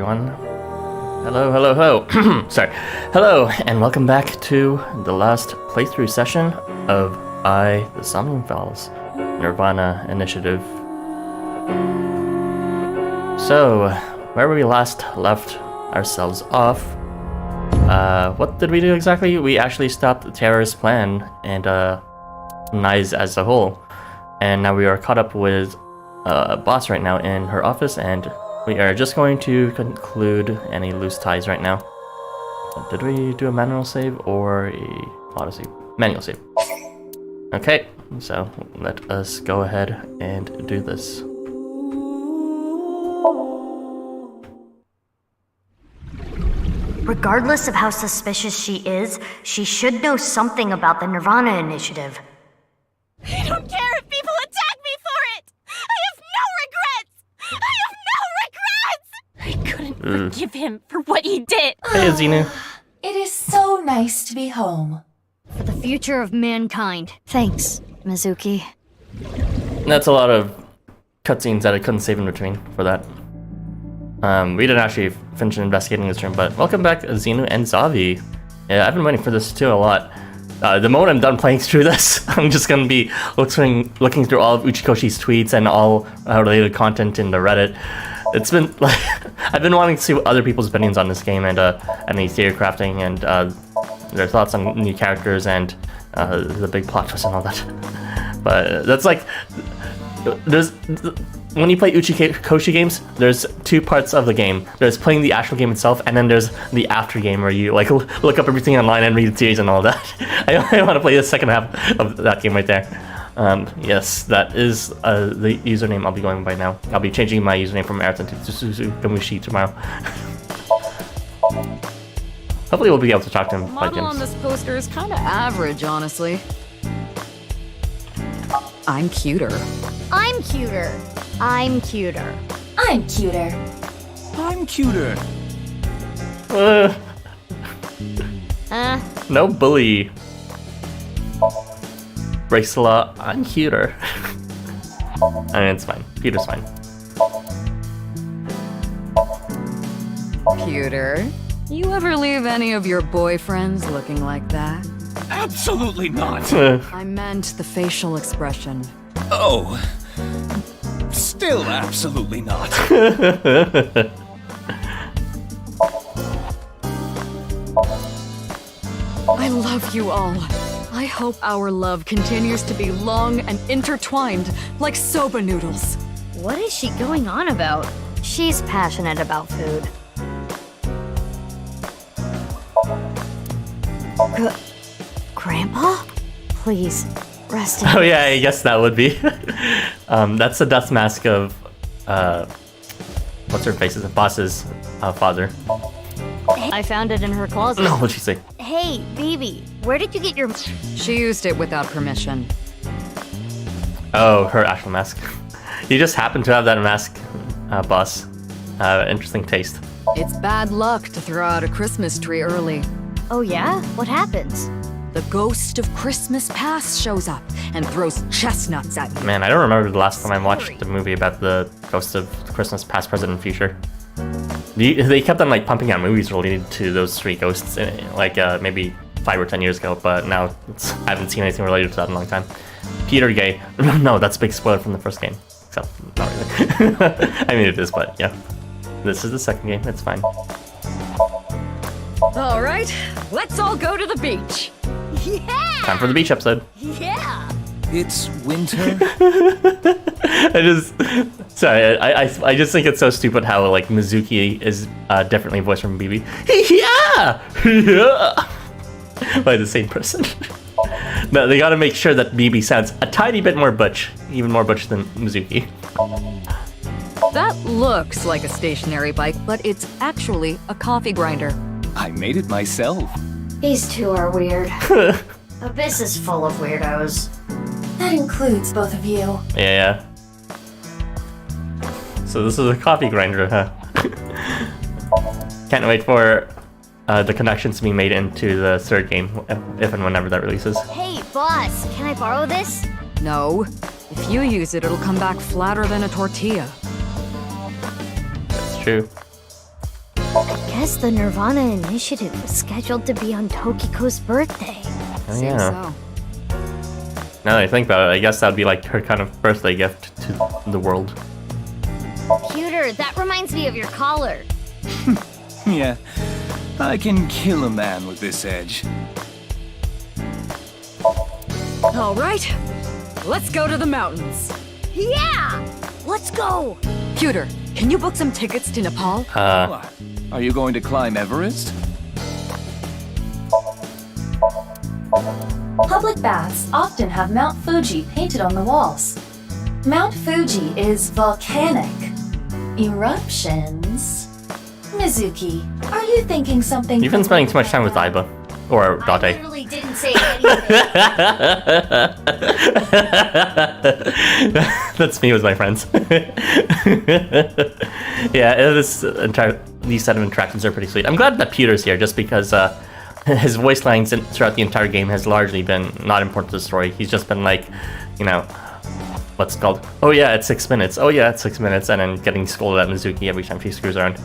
everyone. Hello. Sorry. Hello, and welcome back to the last playthrough session of the Somnium Files, Nirvana Initiative. So, where we last left ourselves off, what did we do exactly? We actually stopped the terrorist plan and Naix as a whole. And now we are caught up with a boss right now in her office, and we are just going to conclude any loose ties right now. Did we do a manual save or a auto save? Manual save. Okay, so let us go ahead and do this. Regardless of how suspicious she is, she should know something about the Nirvana initiative. I don't care if people attack me for it! I have no regrets! I couldn't forgive him for what he did! Hey, Azinu. It is so nice to be home. For the future of mankind. Thanks, Mizuki. That's a lot of cutscenes that I couldn't save in between for that. We didn't actually finish investigating this room, but welcome back, Azinu and Zavi. Yeah, I've been waiting for this too a lot. The moment I'm done playing through this, I'm just gonna be looking through all of Uchikoshi's tweets and all related content in the Reddit. It's been like I've been wanting to see other people's opinions on this game and the theory crafting and their thoughts on new characters and the big plot twist and all that. But that's like when you play Uchikoshi games, there's two parts of the game. There's playing the actual game itself, and then there's the after game where you like look up everything online and read the theories and all that. I want to play the second half of that game right there. Yes, that is the username I'll be going by now. I'll be changing my username from Marathon to Suzukamushi tomorrow. Hopefully we'll be able to talk to him. Model on this poster is kind of average, honestly. I'm cuter. I'm cuter. I'm cuter. I'm cuter. I'm cuter. No bully. Breaks the law. I'm cuter. I mean, it's fine. Peter's fine. Cuter? You ever leave any of your boyfriends looking like that? Absolutely not. I meant the facial expression. Oh. Still absolutely not. I love you all. I hope our love continues to be long and intertwined like soba noodles. What is she going on about? She's passionate about food. Grandpa? Please, rest in Oh yeah, I guess that would be. That's the death mask of what's her face? Is the boss's father. I found it in her closet. No, what'd she say? Hey, baby, where did you get your... She used it without permission. Oh, her actual mask. You just happen to have that mask, boss. Interesting taste. It's bad luck to throw out a Christmas tree early. Oh yeah? What happens? The ghost of Christmas past shows up and throws chestnuts at you. Man, I don't remember the last time I watched the movie about the ghost of Christmas past, present, and future. They kept on like pumping out movies related to those three ghosts, like maybe 5 or 10 years ago. But now I haven't seen anything related to that in a long time. Peter gay? No, that's a big spoiler from the first game. Except not really. I mean it is, but yeah. This is the second game. It's fine. All right, let's all go to the beach. Yeah! Time for the beach episode. Yeah! It's winter. I just think it's so stupid how like Mizuki is differently voiced from BB. Yeah, by the same person. No, they gotta make sure that BB sounds a tiny bit more butch, even more butch than Mizuki. That looks like a stationary bike, but it's actually a coffee grinder. I made it myself. These two are weird. Abyss is full of weirdos. That includes both of you. Yeah. So this is a coffee grinder, huh? Can't wait for the connections to be made into the third game, if and whenever that releases. Hey, boss, can I borrow this? No. If you use it, it'll come back flatter than a tortilla. That's true. I guess the Nirvana initiative was scheduled to be on Tokiko's birthday. Oh, yeah. So. Now that I think about it, I guess that would be like her kind of birthday gift to the world. Cuter, that reminds me of your collar. Yeah, I can kill a man with this edge. All right, let's go to the mountains. Yeah! Let's go! Cuter, can you book some tickets to Nepal? What? Are you going to climb Everest? Public baths often have Mount Fuji painted on the walls. Mount Fuji is volcanic. Eruptions. Mizuki, are you thinking something? You've been spending too much time with Aiba. Or I Date. literally didn't say anything. That's me with my friends. Yeah, these set of interactions are pretty sweet. I'm glad that Peter's here, just because his voice lines throughout the entire game has largely been not important to the story. He's just been like, you know, what's it called? Oh yeah, it's 6 minutes. Oh yeah, it's 6 minutes, and then getting scolded at Mizuki every time she screws around.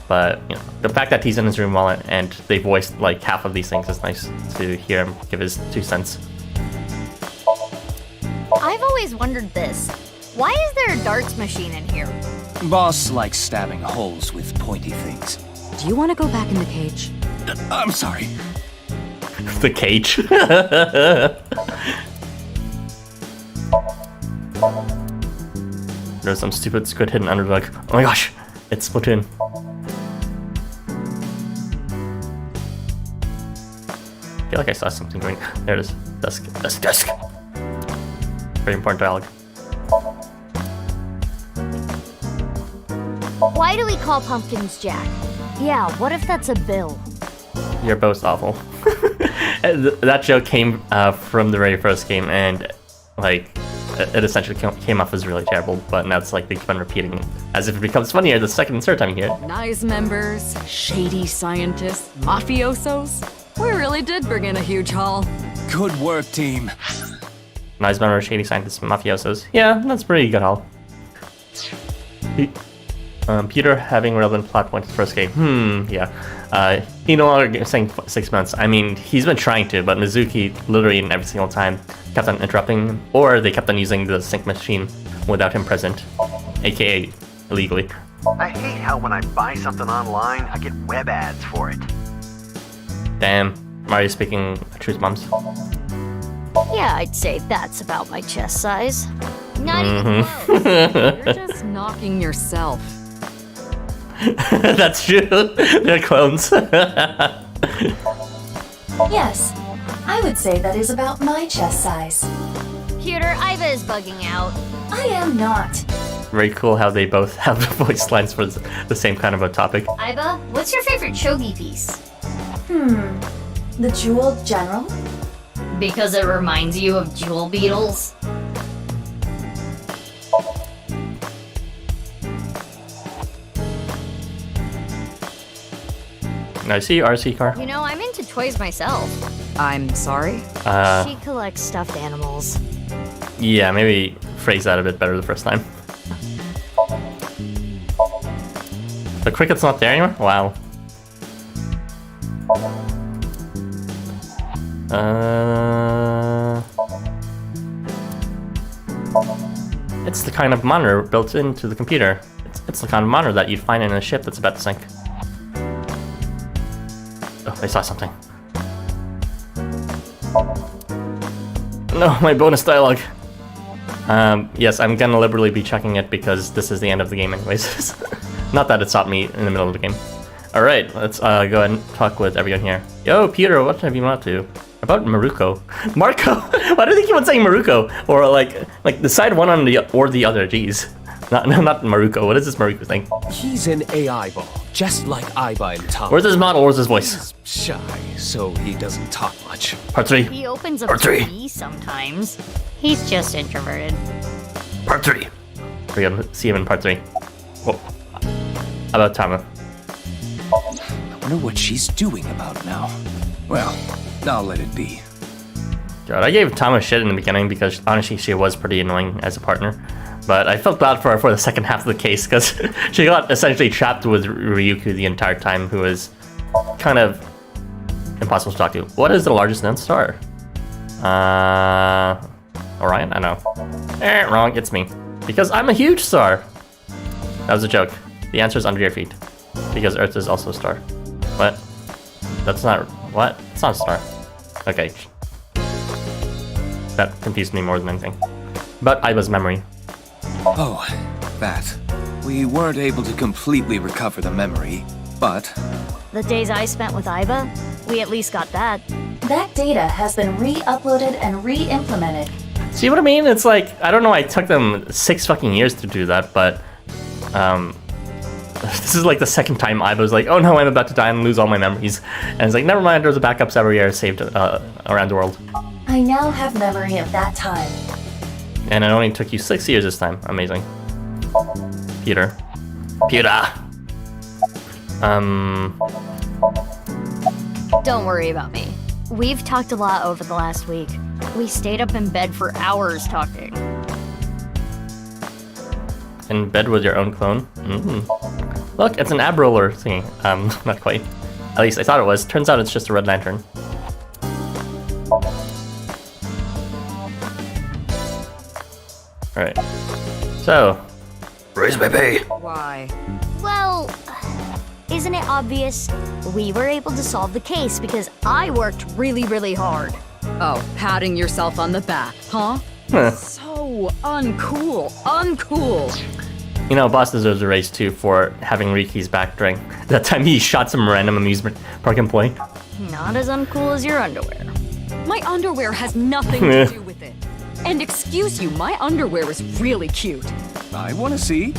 But you know, the fact that he's in his room while and they voiced like half of these things is nice to hear him give his 2 cents. I've always wondered this. Why is there a darts machine in here? Boss likes stabbing holes with pointy things. Do you want to go back in the cage? I'm sorry. The cage. There's some stupid squid hidden under the like, oh my gosh, it's Splatoon. I feel like I saw something going. There it is. Desk. Desk. Desk. Very important dialogue. Why do we call pumpkins Jack? Yeah, what if that's a bill? You're both awful. That joke came from the very first game, and like it essentially came off as really terrible. But now it's like they keep on repeating as if it becomes funnier the second and third time you hear it. Nice members, shady scientists, mafiosos. We really did bring in a huge haul. Good work, team. Nice member, shady scientists, mafiosos. Yeah, that's pretty good haul. Peter having relevant plot points first game. Yeah. He no longer saying 6 months. I mean, he's been trying to, but Mizuki literally in every single time kept on interrupting him, or they kept on using the sync machine without him present, aka illegally. I hate how when I buy something online, I get web ads for it. Damn, Mario speaking truth bombs. Yeah, I'd say that's about my chest size. Not even close. You're just knocking yourself. That's true. They're clones. Yes, I would say that is about my chest size. Cuter, Iva is bugging out. I am not. Very cool how they both have voice lines for the same kind of a topic. Iva, what's your favorite shogi piece? The Jeweled General? Because it reminds you of jewel beetles? I see RC car. You know, I'm into toys myself. I'm sorry? She collects stuffed animals. Yeah, maybe phrase that a bit better the first time. The cricket's not there anymore? Wow. It's the kind of monitor built into the computer. It's the kind of monitor that you'd find in a ship that's about to sink. Oh, I saw something. No, my bonus dialogue. Yes, I'm gonna liberally be checking it because this is the end of the game anyways. Not that it stopped me in the middle of the game. Alright, let's go ahead and talk with everyone here. Yo, Peter, what have you been up to? About Maruko. Marco! Why do they keep on saying Maruko? Or like decide one on the or the other, jeez. Not Maruko. What is this Maruko thing? He's an AI ball, just like Aiba and Tom. Where's his model? Where's his voice? He's shy, so he doesn't talk much. Part 3. He opens up Part to 3. me sometimes. He's just introverted. Part 3. We're gonna see him in part 3. Whoa. How about Tama? I wonder what she's doing about now. Well, I'll let it be. God, I gave Tama shit in the beginning because honestly she was pretty annoying as a partner. But I felt bad for her for the second half of the case because she got essentially trapped with Ryuki the entire time, who is kind of impossible to talk to. What is the largest known star? Orion? I know. Wrong, it's me. Because I'm a huge star. That was a joke. The answer is under your feet. Because Earth is also a star. What? That's not... What? It's not a star. Okay. That confused me more than anything. But Aiba's memory. Oh, that. We weren't able to completely recover the memory, but... The days I spent with Aiba, we at least got that. That data has been re-uploaded and re-implemented. See what I mean? It's like, I don't know, I took them 6 fucking years to do that, but... this is like the second time Aiba was like, oh no, I'm about to die and lose all my memories. And it's like, never mind, there's a backups every year saved around the world. I now have memory of that time. And it only took you 6 years this time. Amazing. Peter. Don't worry about me. We've talked a lot over the last week. We stayed up in bed for hours talking. In bed with your own clone? Look, it's an ab roller thingy. Not quite. At least I thought it was. Turns out it's just a red lantern. Alright. So, raise my pay. Why? Well, isn't it obvious? We were able to solve the case because I worked really, really hard. Oh, patting yourself on the back, huh? So uncool. You know, boss deserves a raise too for having Riki's back during that time he shot some random amusement park employee. Not as uncool as your underwear. My underwear has nothing to do with it. And excuse you, my underwear is really cute. I want to see.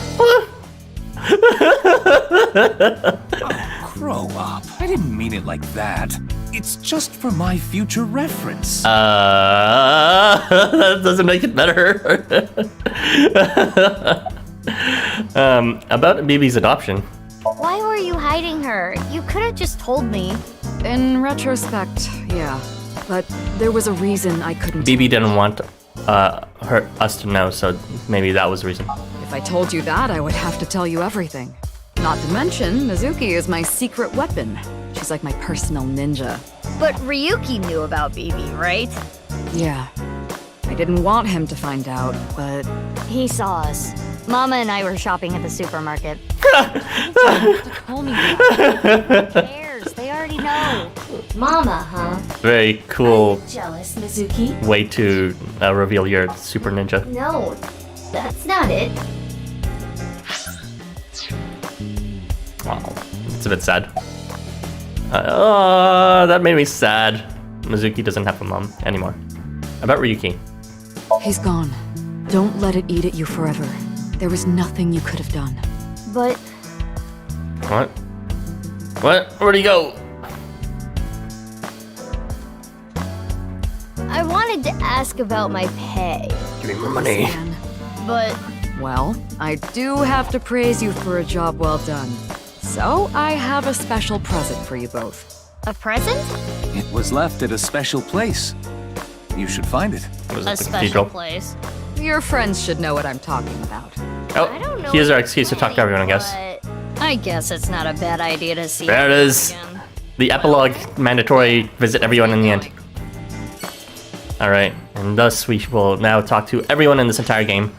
Grow up. I didn't mean it like that. It's just for my future reference. That doesn't make it better. About BB's adoption. Why were you hiding her? You could have just told me. In retrospect, yeah. But there was a reason I couldn't. BB didn't want us to know, so maybe that was the reason. If I told you that, I would have to tell you everything. Not to mention, Mizuki is my secret weapon. She's like my personal ninja. But Ryuki knew about BB, right? Yeah. I didn't want him to find out, but... He saw us. Mama and I were shopping at the supermarket. Call me that. Who cares? They already know. Mama, huh? Very cool Jealous, Mizuki? way to reveal your super ninja. No, that's not it. Wow, it's a bit sad. That made me sad. Mizuki doesn't have a mom anymore. About Ryuki. He's gone. Don't let it eat at you forever. There was nothing you could have done. But What? What? Where'd he go? I wanted to ask about my pay. Give me more money. Man. But Well, I do have to praise you for a job well done. So, I have a special present for you both. a present? It was left at a special place. You should find it. Was A it the special cathedral? place. Your friends should know what I'm talking about. Oh, I don't know. here's our what excuse to to talk to say, everyone, I guess. but I guess it's not a bad idea to see. There it is. Again. The epilogue, mandatory, visit everyone in the end. Alright, and thus we will now talk to everyone in this entire game.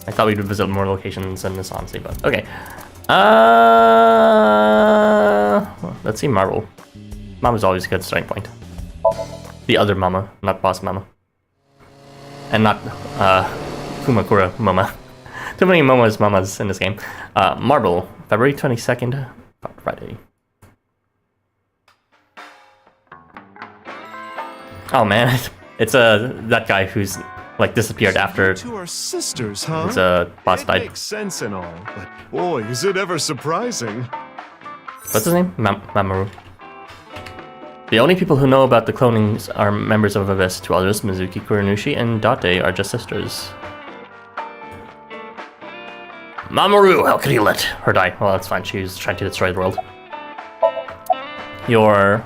I thought we would visit more locations than this, honestly, but okay. Let's see Marvel. Mama's always a good starting point. The other Mama, not Boss Mama. And not Kumakura Mama. Too many Mamas in this game. Marvel, February 22nd, Friday. Oh man, it's that guy who's like disappeared after Two are sisters, huh? his boss It died. makes sense and all, but boy, is it ever surprising. What's his name? Mamoru. The only people who know about the clonings are members of ABIS. To others, Mizuki, Kurinushi, and Date are just sisters. Mamoru, how could he let her die? Well, that's fine. She was trying to destroy the world. Your...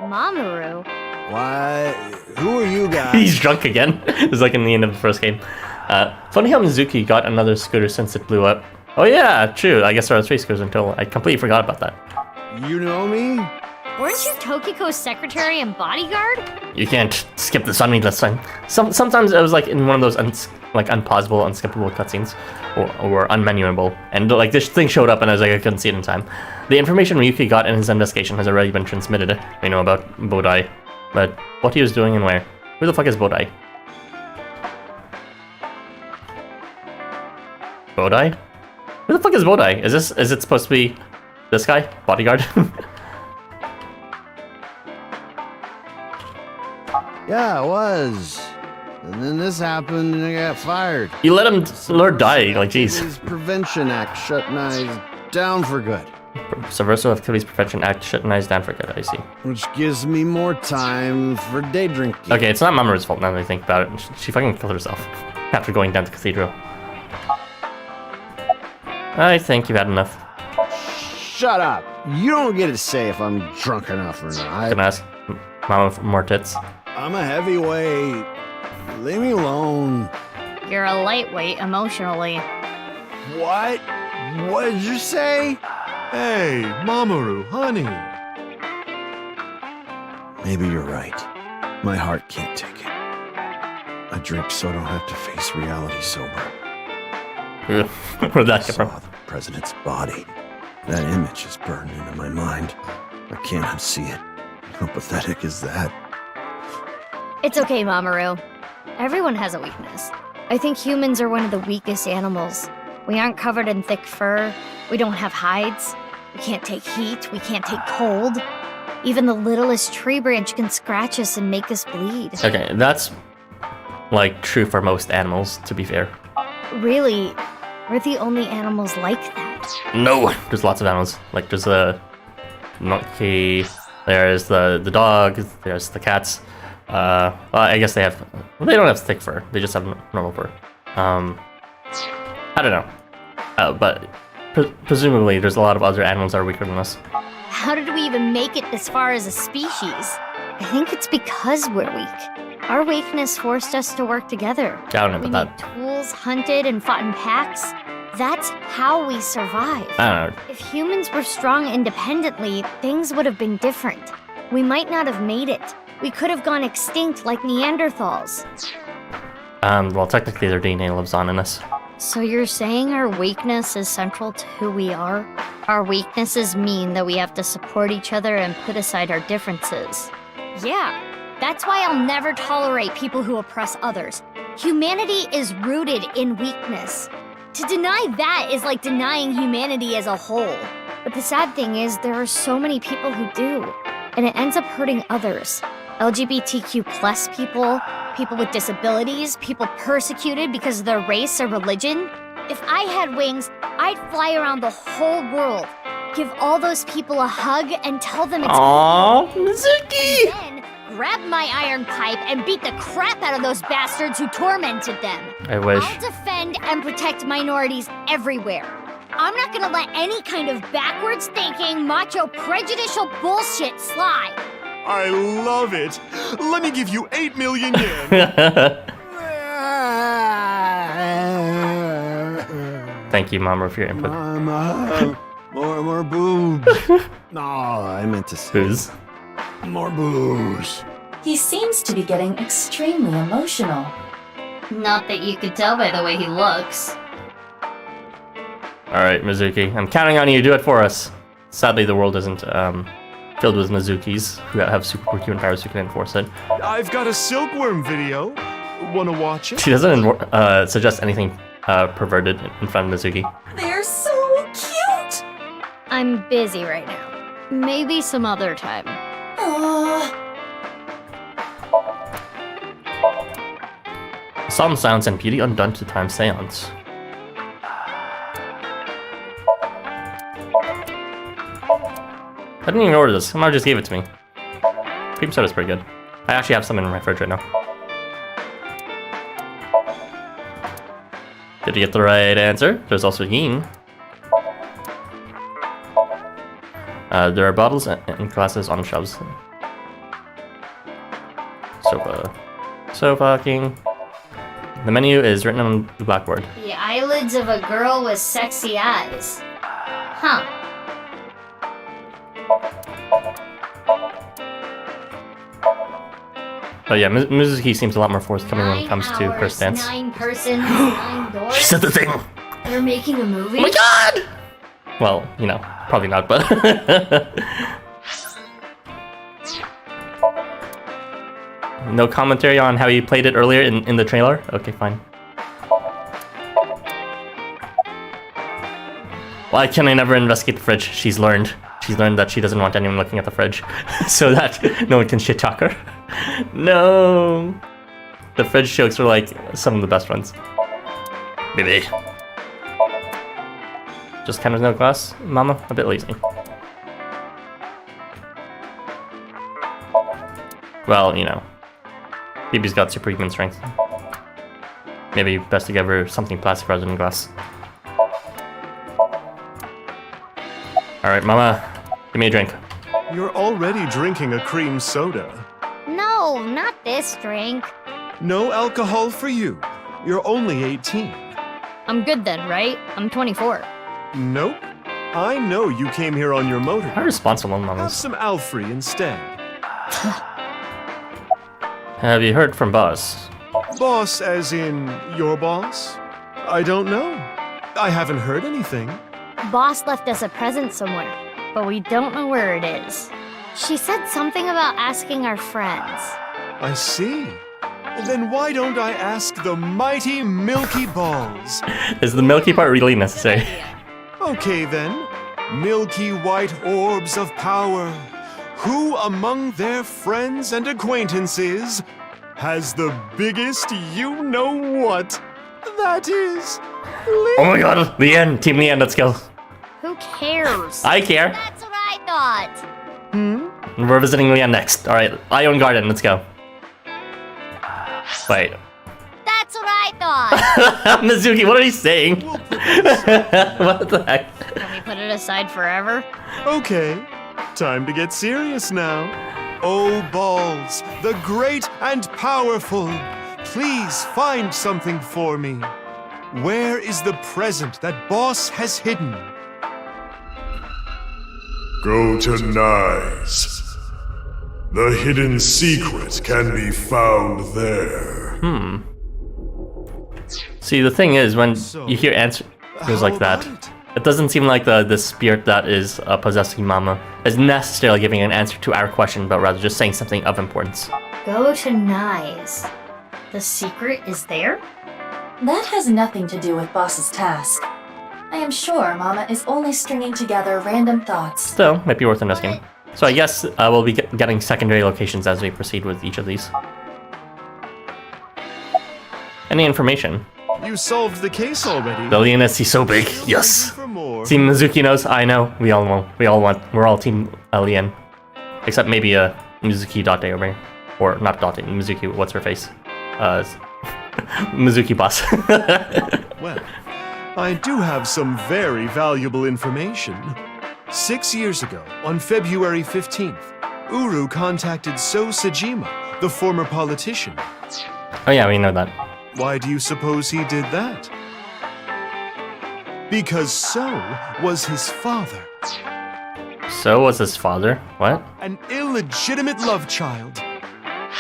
Mamoru? Why, who are you guys? He's drunk again. It's like in the end of the first game. Funny how Mizuki got another scooter since it blew up. Oh yeah, true. I guess there are 3 scooters until I completely forgot about that. You know me? Weren't you Tokiko's secretary and bodyguard? You can't skip this on me this time. Sometimes it was like in one of those unpausable, unskippable cutscenes, or unmenuable, and like this thing showed up and I was like I couldn't see it in time. The information Ryuki got in his investigation has already been transmitted. We know about Bodai, but what he was doing and where. Who the fuck is Bodai? Bodai? Who the fuck is Bodai? Is it supposed to be this guy? Bodyguard? Yeah, it was. And then this happened and I got fired. You let him die, like jeez. His Prevention Act shut Naix down for good. Subversive Activities Prevention Act shut Naix down for good, I see. Which gives me more time for day drinking. Okay, it's not Mamoru's fault now that I think about it. She fucking killed herself after going down to Cathedral. I think you've had enough. Shut up. You don't get to say if I'm drunk enough or not. Can I ask Mama for more tits? I'm a heavyweight. Leave me alone. You're a lightweight emotionally. What? What did you say? Hey, Mamoru, honey. Maybe you're right. My heart can't take it. I drink so I don't have to face reality sober. Where'd that come from? I saw the president's body. That image is burned into my mind. I can't unsee it. How pathetic is that? It's okay, Mamoru. Everyone has a weakness. I think humans are one of the weakest animals. We aren't covered in thick fur. We don't have hides. We can't take heat. We can't take cold. Even the littlest tree branch can scratch us and make us bleed. Okay, that's like true for most animals, to be fair. Really, we're the only animals like that. No, there's lots of animals. Like there's the monkey, there's the dog, there's the cats. Well, I guess they don't have thick fur. They just have normal fur. I don't know. But presumably there's a lot of other animals that are weaker than us. How did we even make it this far as a species? I think it's because we're weak. Our weakness forced us to work together. I don't know We about made that. tools, hunted, and fought in packs. That's how we survived. I don't know. If humans were strong independently, things would have been different. We might not have made it. We could have gone extinct like Neanderthals. Well, technically their DNA lives on in us. So you're saying our weakness is central to who we are? Our weaknesses mean that we have to support each other and put aside our differences. Yeah, that's why I'll never tolerate people who oppress others. Humanity is rooted in weakness. To deny that is like denying humanity as a whole. But the sad thing is, there are so many people who do, and it ends up hurting others. LGBTQ plus people, people with disabilities, people persecuted because of their race or religion. If I had wings, I'd fly around the whole world, give all those people a hug and tell them it's Aww, Mizuki! then grab my iron pipe and beat the crap out of those bastards who tormented them. I wish. I'll defend and protect minorities everywhere. I'm not gonna let any kind of backwards thinking, macho, prejudicial bullshit slide. I love it. Let me give you 8 million yen. Thank you, Mama, for your input. Mama, more boobs. No, I meant to say Who's? more booze. He seems to be getting extremely emotional. Not that you could tell by the way he looks. Alright, Mizuki. I'm counting on you. Do it for us. Sadly, the world isn't filled with Mizukis who have superhuman powers who can enforce it. I've got a silkworm video. Wanna watch it? She doesn't suggest anything perverted in front of Mizuki. They're so cute! I'm busy right now. Maybe some other time. Solemn Sounds and Beauty Undone to Time Seance. I didn't even order this. Somehow just gave it to me. Cream soda's pretty good. I actually have some in my fridge right now. Did you get the right answer? There's also yin. There are bottles and glasses on shelves. Sofa. Sofa king. The menu is written on the blackboard. The eyelids of a girl with sexy eyes. Huh. But yeah, Mizuki seems a lot more forthcoming when it comes to her stance. 9 persons, 9 doors. She said the thing! They're making a movie? Oh my god! Well, you know, probably not, but... No commentary on how you played it earlier in the trailer? Okay, fine. Why can I never investigate the fridge? She's learned. She's learned that she doesn't want anyone looking at the fridge. So that no one can shit talk her. No! The fridge jokes are like some of the best ones. Baby. Just kind of no glass? Mama, a bit lazy. Well, you know. BB's got superhuman strength. Maybe best to give her something plastic rather than glass. Alright, Mama, give me a drink. You're already drinking a cream soda. No, not this drink. No alcohol for you. You're only 18. I'm good then, right? I'm 24. Nope. I know you came here on your motor. How responsible Mom Have is. some Alfrey instead. Have you heard from Boss? Boss as in your boss? I don't know. I haven't heard anything. Boss left us a present somewhere, but we don't know where it is. She said something about asking our friends. I see. Then why don't I ask the mighty Milky Balls? Is the milky part really necessary? Okay then. Milky white orbs of power. Who among their friends and acquaintances has the biggest you-know-what? That is... Oh my god, Leanne! Team Leanne, let's go. Who cares? I care. That's what I thought. We're visiting Leanne next. Alright, Aioen Garden, let's go. Wait. That's what I thought. Mizuki, what are you saying? What the heck? Can we put it aside forever? Okay, time to get serious now. Oh, balls, the great and powerful, please find something for me. Where is the present that Boss has hidden? Go to Naix. The hidden secret can be found there. See, the thing is, when you hear answers like that, it doesn't seem like the spirit that is possessing Mama is necessarily giving an answer to our question, but rather just saying something of importance. Go to Naix. The secret is there? That has nothing to do with Boss's task. I am sure Mama is only stringing together random thoughts. Still, might be worth investigating. So I guess we'll be getting secondary locations as we proceed with each of these. Any information? You solved the case already. The Leoness, he's so big. Yes. Team Mizuki knows. I know. We all know. We all want. We're all Team Lien. Except maybe Mizuki Date over here. Or not Date. Mizuki. What's her face? Mizuki boss. Well, I do have some very valuable information. 6 years ago, on February 15th, Uru contacted So Sajima, the former politician. Oh yeah, we know that. Why do you suppose he did that? Because So was his father. So was his father? What? An illegitimate love child.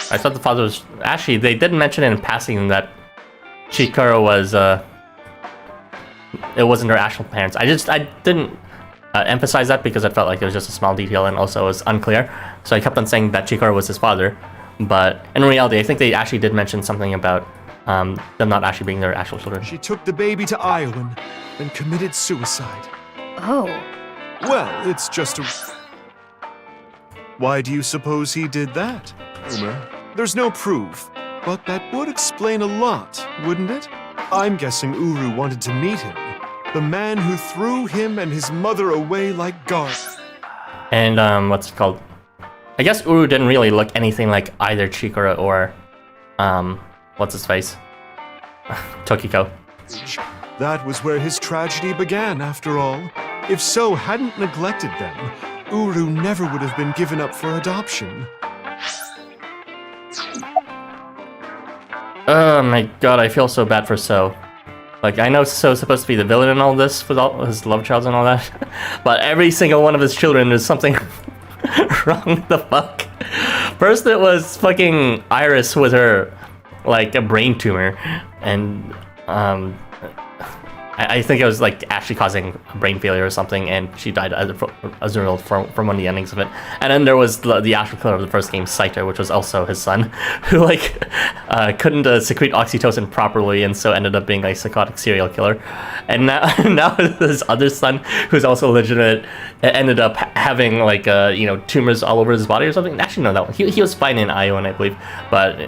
I thought the father was... Actually, they did mention it in passing that Chikara was, it wasn't her actual parents. I didn't emphasize that because I felt like it was just a small detail and also it was unclear. So I kept on saying that Chikara was his father. But in reality, I think they actually did mention something about them not actually being their actual children. She took the baby to Aioen and committed suicide. Oh. Well, it's just a... Why do you suppose he did that, Uma? There's no proof, but that would explain a lot, wouldn't it? I'm guessing Uru wanted to meet him. The man who threw him and his mother away like garbage. And, what's it called? I guess Uru didn't really look anything like either Chikara or, what's his face? Tokiko. That was where his tragedy began, after all. If So hadn't neglected them, Uru never would have been given up for adoption. Oh my god, I feel so bad for So. Like, I know So's supposed to be the villain in all this with all his love childs and all that, but every single one of his children, there's something wrong the fuck. First it was fucking Iris with her, like, a brain tumor, and I think it was like actually causing brain failure or something, and she died as a result from one of the endings of it. And then there was the actual killer of the first game, Saito, which was also his son, who like couldn't secrete oxytocin properly, and so ended up being like a psychotic serial killer. And now his other son, who's also legitimate, ended up having like tumors all over his body or something. Actually, no, that one he was fine in Aioen, I believe, but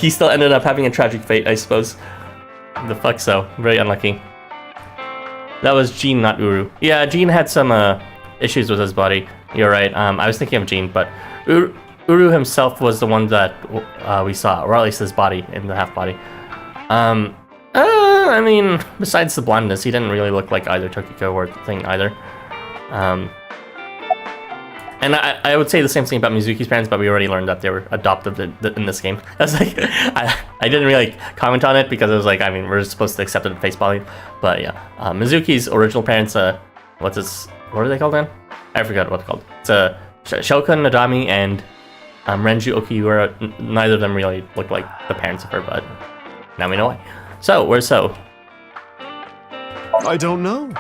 he still ended up having a tragic fate, I suppose. The fuck So. Very unlucky. That was Jean, not Uru. Yeah, Jean had some issues with his body. You're right. I was thinking of Jean, but Uru himself was the one that we saw, or at least his body in the half body. I mean, besides the blondness, he didn't really look like either Tokiko or Thing either. And I would say the same thing about Mizuki's parents, but we already learned that they were adoptive in this game. That's like, I didn't really comment on it because it was like, I mean, we're supposed to accept it at face value. But yeah, Mizuki's original parents, what are they called then? I forgot what they're called. It's Shokan Nadami and Renju Okiura. Neither of them really look like the parents of her, but now we know why. So, where's So? I don't know.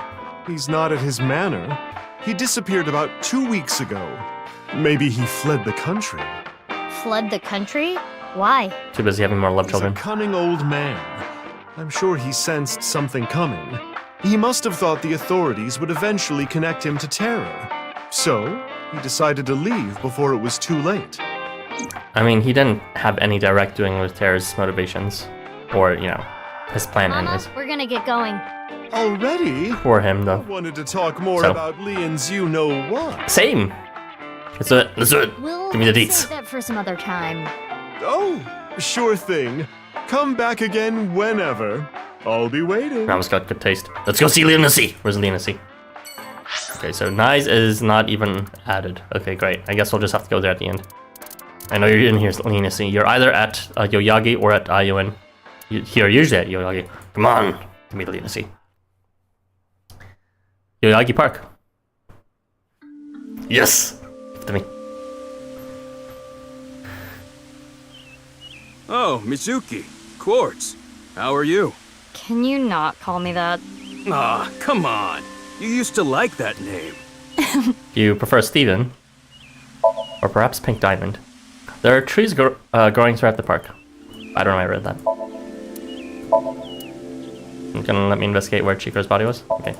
He's not at his manor. He disappeared about 2 weeks ago. Maybe he fled the country. Fled the country? Why? Too busy having more love children. He's a cunning old man. I'm sure he sensed something coming. He must have thought the authorities would eventually connect him to Terror. So, he decided to leave before it was too late. I mean, he didn't have any direct doing with Terror's motivations. Or, his plan anyways. We're gonna get going. Already? For him, though. I wanted to talk more about Leon's you-know-what. Same! Let's do it. We'll Give me the deets. save that for some other time. Oh, sure thing. Come back again whenever. I'll be waiting. Ramos got good taste. Let's go see Leonacy. Where's Leonacy? Okay, so Naix is not even added. Okay, great. I guess we'll just have to go there at the end. I know you're in here, Leonacy. You're either at Yoyagi or at Aioen. You're usually at Yoyagi. Come on. Give me the Leonacy. Yoyagi Park. Yes! Give it to me. Oh, Mizuki. Quartz. How are you? Can you not call me that? Ah, come on. You used to like that name. You prefer Steven? Or perhaps Pink Diamond? There are trees growing throughout the park. I don't know, I read that. You gonna let me investigate where Chiko's body was? Okay.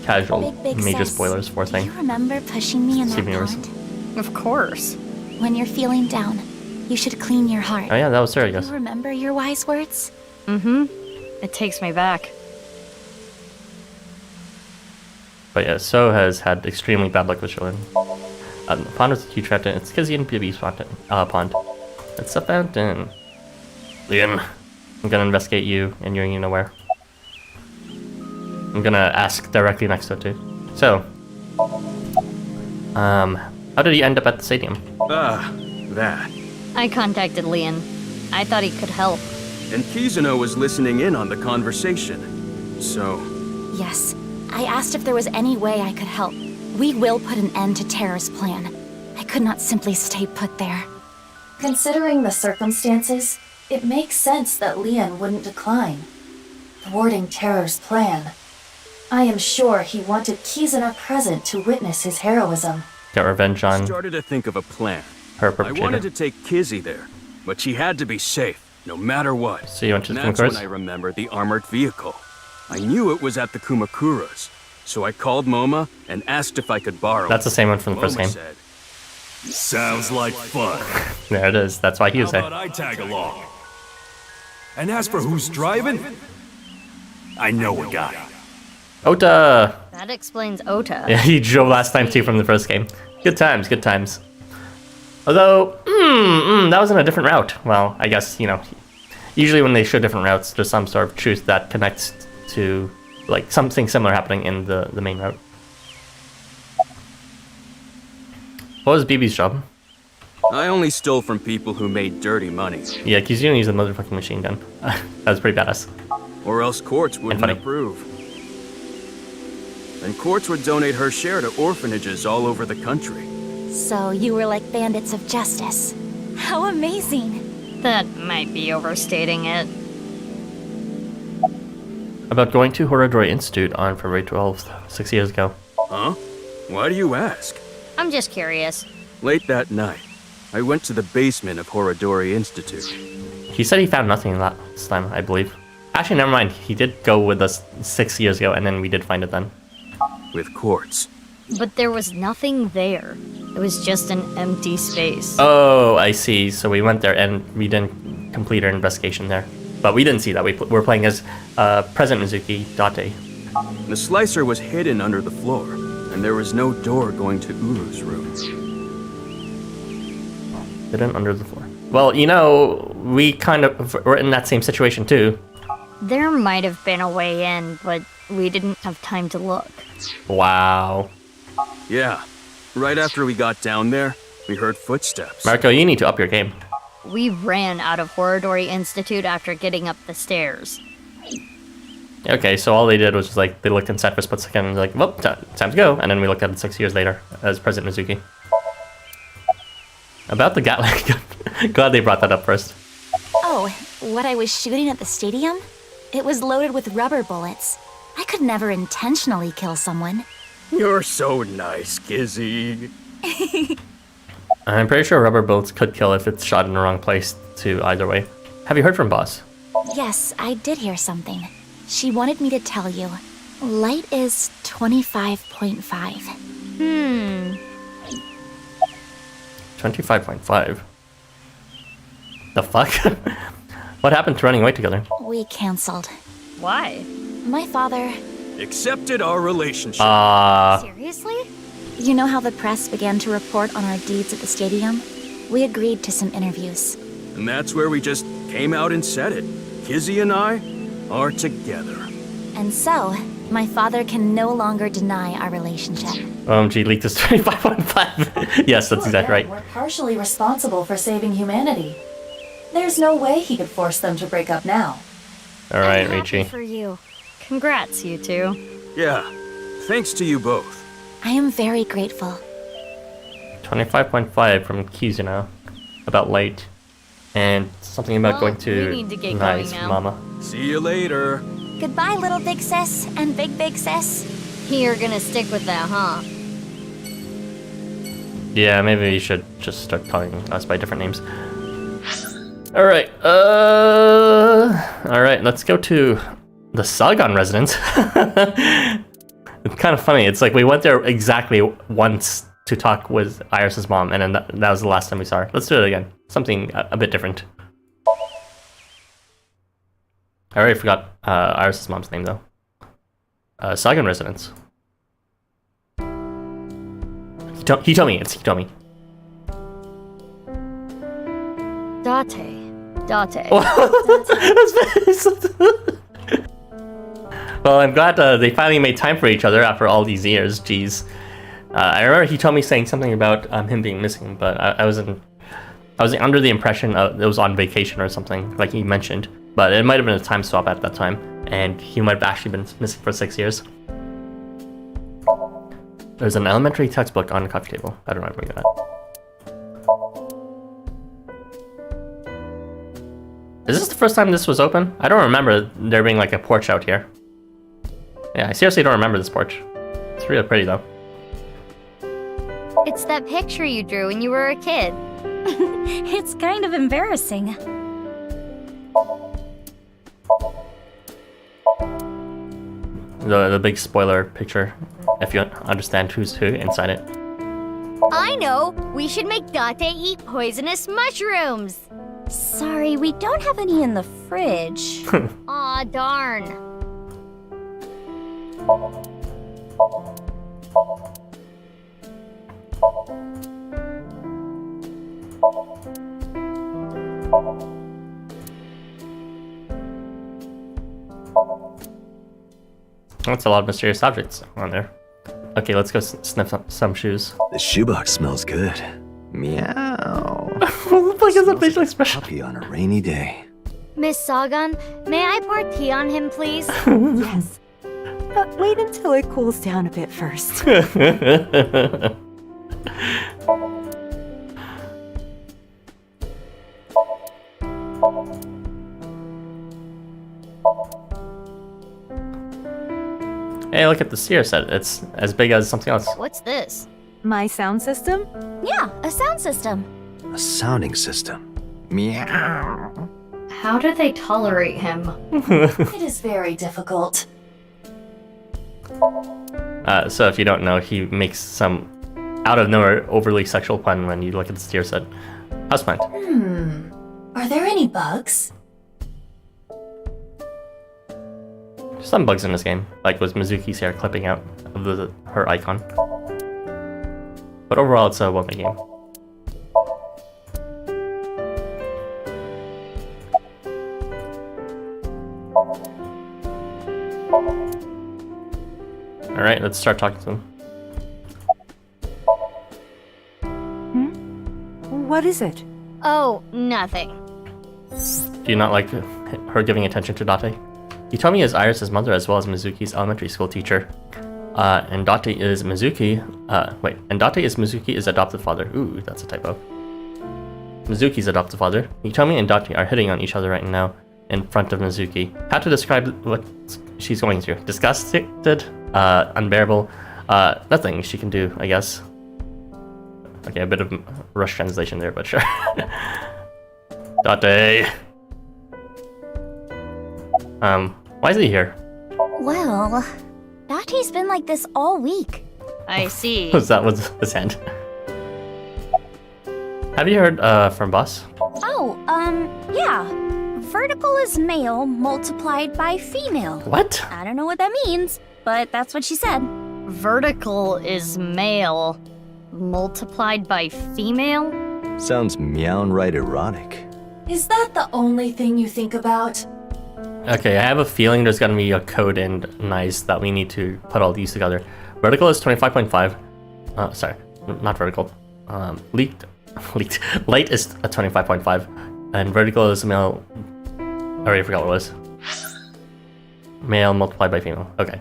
Casual major spoilers for thing. Do you remember pushing me in that pond? Of course. When you're feeling down, you should clean your heart. Oh yeah, that was her, I Do guess. you remember your wise words? Mm-hmm. It takes me back. But yeah, So has had extremely bad luck with children. The pond is a huge fountain. It's Cuisine PB's pond. It's a fountain. Leon, I'm gonna investigate you and you know where. I'm gonna ask directly next to it too. So, how did he end up at the stadium? That. I contacted Leon. I thought he could help. And Kizuno was listening in on the conversation. So... Yes. I asked if there was any way I could help. We will put an end to Terror's plan. I could not simply stay put there. Considering the circumstances, it makes sense that Leon wouldn't decline. Thwarting Terror's plan. I am sure he wanted Kizuna present to witness his heroism. Get revenge on started to think of a plan. her I perpetrator. wanted to take Kizzy there, but she had to be safe, no matter what. So you went to the That's when Kumakuras? I remembered the armored vehicle. I knew it was at the Kumakuras, so I called Moma and asked if I could borrow That's it. the same one from the first Moma game. said, Sounds like fun. There it is. That's why he How was there. about I tag along? And as for who's driving, I know a guy. Ota! That explains Ota. Yeah, he drove last time too from the first game. Good times, good times. Although, that was in a different route. Well, I guess, you know, usually when they show different routes, there's some sort of truth that connects to, like, something similar happening in the main route. What was BB's job? I only stole from people who made dirty money. Yeah, Cuisine used a motherfucking machine gun. That was pretty badass. Or else courts wouldn't approve. And courts would donate her share to orphanages all over the country. So you were like bandits of justice. How amazing. That might be overstating it. About going to Horodori Institute on February 12th, 6 years ago. Huh? Why do you ask? I'm just curious. Late that night, I went to the basement of Horodori Institute. He said he found nothing last time, I believe. Actually, never mind. He did go with us 6 years ago, and then we did find it then. With quartz. But there was nothing there. It was just an empty space. Oh, I see. So we went there, and we didn't complete our investigation there. But we didn't see that. We were playing as President Mizuki Date. The slicer was hidden under the floor, and there was no door going to Uru's room. Hidden under the floor. Well, you know, we kind of were in that same situation too. There might have been a way in, but we didn't have time to look. Wow. Yeah. Right after we got down there, we heard footsteps. Marco, you need to up your game. We ran out of Horodori Institute after getting up the stairs. Okay, so all they did was just like, they looked inside for a split second and like, well, time to go. And then we looked at it 6 years later as President Mizuki. About the Gatling gun. Glad they brought that up first. Oh, what I was shooting at the stadium? It was loaded with rubber bullets. I could never intentionally kill someone. You're so nice, Kizzy. I'm pretty sure rubber bullets could kill if it's shot in the wrong place too, either way. Have you heard from Boss? Yes, I did hear something. She wanted me to tell you. Light is 25.5. 25.5? The fuck? What happened to running away together? We canceled. Why? My father... Accepted our relationship. Seriously? You know how the press began to report on our deeds at the stadium? We agreed to some interviews. And that's where we just came out and said it. Kizzy and I are together. And so, my father can no longer deny our relationship. OMG, leaked this 25.5. Yes, that's exactly right. We're partially responsible for saving humanity. There's no way he could force them to break up now. Alright, I'm happy Richie. for you. Congrats, you two. Yeah, thanks to you both. I am very grateful. 25.5 from Cuisine about Light. And something about going We to need to get Naix, going now. Mama. See you later. Goodbye, little big sis and big sis. You're gonna stick with that, huh? Yeah, maybe we should just start calling us by different names. Alright, alright, let's go to the Sagan Residence. It's kind of funny, it's like we went there exactly once to talk with Iris's mom, and then that was the last time we saw her. Let's do it again. Something a bit different. I already forgot Iris's mom's name though. Sagan Residence. Hitomi, it's Hitomi. Date. Well, I'm glad they finally made time for each other after all these years. Jeez. I remember he told me saying something about him being missing, but I was under the impression it was on vacation or something, like he mentioned. But it might have been a time swap at that time, and he might have actually been missing for 6 years. There's an elementary textbook on the coffee table. I don't remember that. Is this the first time this was open? I don't remember there being like a porch out here. Yeah, I seriously don't remember this porch. It's really pretty though. It's that picture you drew when you were a kid. It's kind of embarrassing. The big spoiler picture, if you understand who's who inside it. I know! We should make Date eat poisonous mushrooms! Sorry, we don't have any in the fridge. Aw, darn. That's a lot of mysterious objects on there. Okay, let's go sniff some shoes. The shoebox smells good. Meow. Look at the facial expression. Puppy on a rainy day. Miss Sagan, may I pour tea on him, please? Yes. But wait until it cools down a bit first. Hey, look at the steer set. It's as big as something else. What's this? My sound system? Yeah, a sound system. A sounding system. Meow. How do they tolerate him? It is very difficult. So if you don't know, he makes some out of nowhere overly sexual pun when you look at the steer set. Houseplant. Are there any bugs? Some bugs in this game, like was Mizuki's hair clipping out of her icon. But overall, it's a well-made game. Alright, let's start talking to them. What is it? Oh, nothing. Do you not like her giving attention to Date? He told me is Iris' mother as well as Mizuki's elementary school teacher. And Date is Mizuki's adopted father. Ooh, that's a typo. Mizuki's adopted father. He told me and Date are hitting on each other right now in front of Mizuki. How to describe what she's going through? Disgusted? Unbearable? Nothing she can do, I guess. Okay, a bit of rush translation there, but sure. Date! Why is he here? Well, Date's been like this all week. I see. That was his hand. Have you heard from Boss? Oh, yeah. Vertical is male multiplied by female. What? I don't know what that means, but that's what she said. Vertical is male multiplied by female? Sounds meow-right erotic. Is that the only thing you think about? Okay, I have a feeling there's gonna be a code in Naix that we need to put all these together. Vertical is 25.5. Sorry, not vertical. Light is a 25.5, and vertical is male. I already forgot what it was. Male multiplied by female. Okay.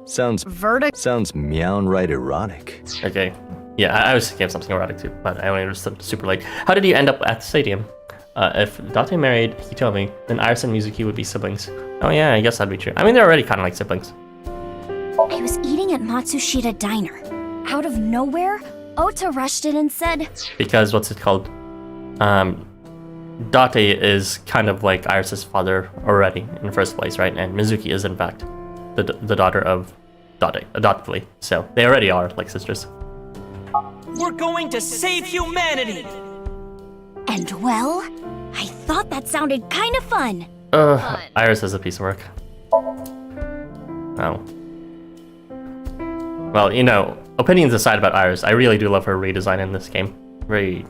Sounds meow-right erotic. Okay. Yeah, I was thinking of something erotic too, but I only understood super late. How did you end up at the stadium? If Date married Hitomi, then Iris and Mizuki would be siblings. Oh yeah, I guess that'd be true. I mean, they're already kind of like siblings. I was eating at Matsushita Diner. Out of nowhere, Ota rushed in and said... Because, what's it called? Date is kind of like Iris' father already in the first place, right? And Mizuki is in fact the daughter of Date, adoptively. So, they already are like sisters. We're going to save humanity! And well, I thought that sounded kind of fun. Iris is a piece of work. Oh. Well, you know, opinions aside about Iris, I really do love her redesign in this game. Very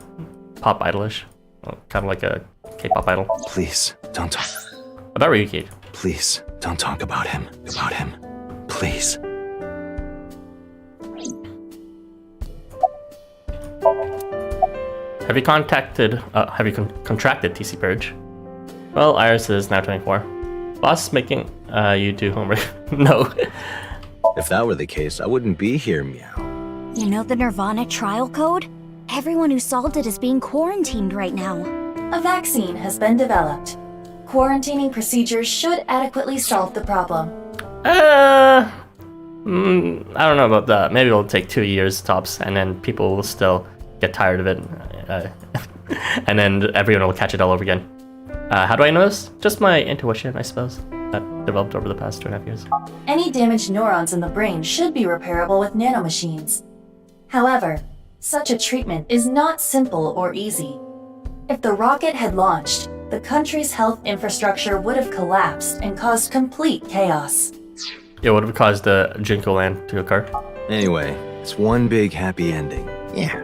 pop idolish. Well, kind of like a K-pop idol. Please, don't talk. About Ryuki. Please, don't talk about him. Please. Have you contracted TC Purge? Well, Iris is now 24. Boss making you do homework. No. If that were the case, I wouldn't be here, meow. You know the Nirvana trial code? Everyone who solved it is being quarantined right now. A vaccine has been developed. Quarantining procedures should adequately solve the problem. I don't know about that. Maybe it'll take 2 years tops, and then people will still get tired of it, and then everyone will catch it all over again. How do I know this? Just my intuition, I suppose, that developed over the past 2.5 years. Any damaged neurons in the brain should be repairable with nanomachines. However, such a treatment is not simple or easy. If the rocket had launched, the country's health infrastructure would have collapsed and caused complete chaos. It would have caused the Jinko land to occur. Anyway, it's one big happy ending. Yeah.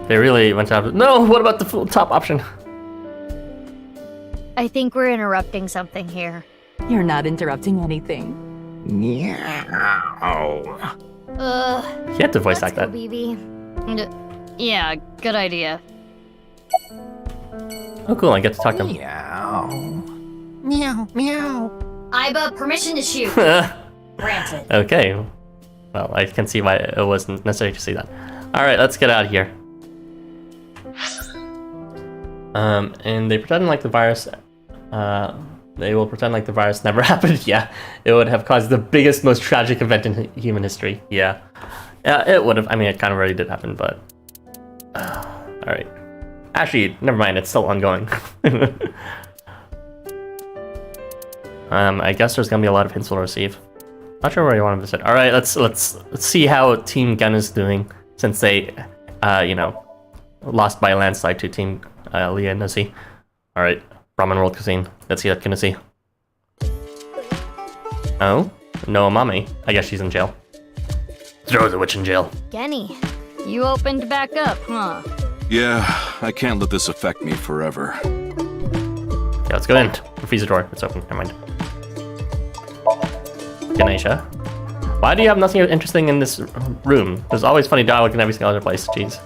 They really went out. No, what about the full top option? I think we're interrupting something here. You're not interrupting anything. Meow. He had to voice act that. BB. Yeah, good idea. Oh, cool, I get to talk to him. Meow. Meow, meow. Aiba, permission to shoot. Granted. Okay. Well, I can see why it wasn't necessary to see that. Alright, let's get out of here. And they pretend like the virus... they will pretend like the virus never happened. Yeah, it would have caused the biggest, most tragic event in human history. Yeah. Yeah, it would have. I mean, it kind of already did happen, but... Alright. Actually, never mind, it's still ongoing. I guess there's gonna be a lot of hints we'll receive. Not sure where you want to visit. Alright, let's see how Team Gun is doing, since they, you know, lost by a landslide to Team Leah and Nizzy. Alright, Brahman World Cuisine. Let's see that Nizzy. Oh? No Amami. I guess she's in jail. Throw the witch in jail. Genny, you opened back up, huh? Yeah, I can't let this affect me forever. Yeah, let's go in. Refuse the door. It's open. Never mind. Ganesha. Why do you have nothing interesting in this room? There's always funny dialogue in every single other place. Jeez.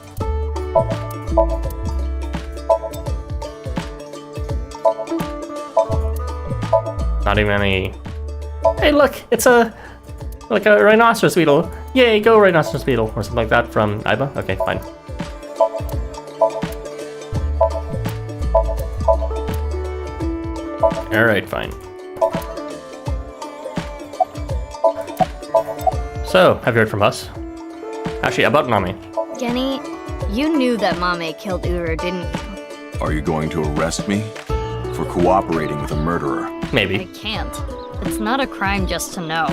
Not even any... Hey, look! It's like a rhinoceros beetle. Yay, go rhinoceros beetle. Or something like that from Aiba. Okay, fine. Alright, fine. So, have you heard from us? Actually, about Mame. Genny, you knew that Mame killed Uru, didn't you? Are you going to arrest me for cooperating with a murderer? Maybe. I can't. It's not a crime just to know.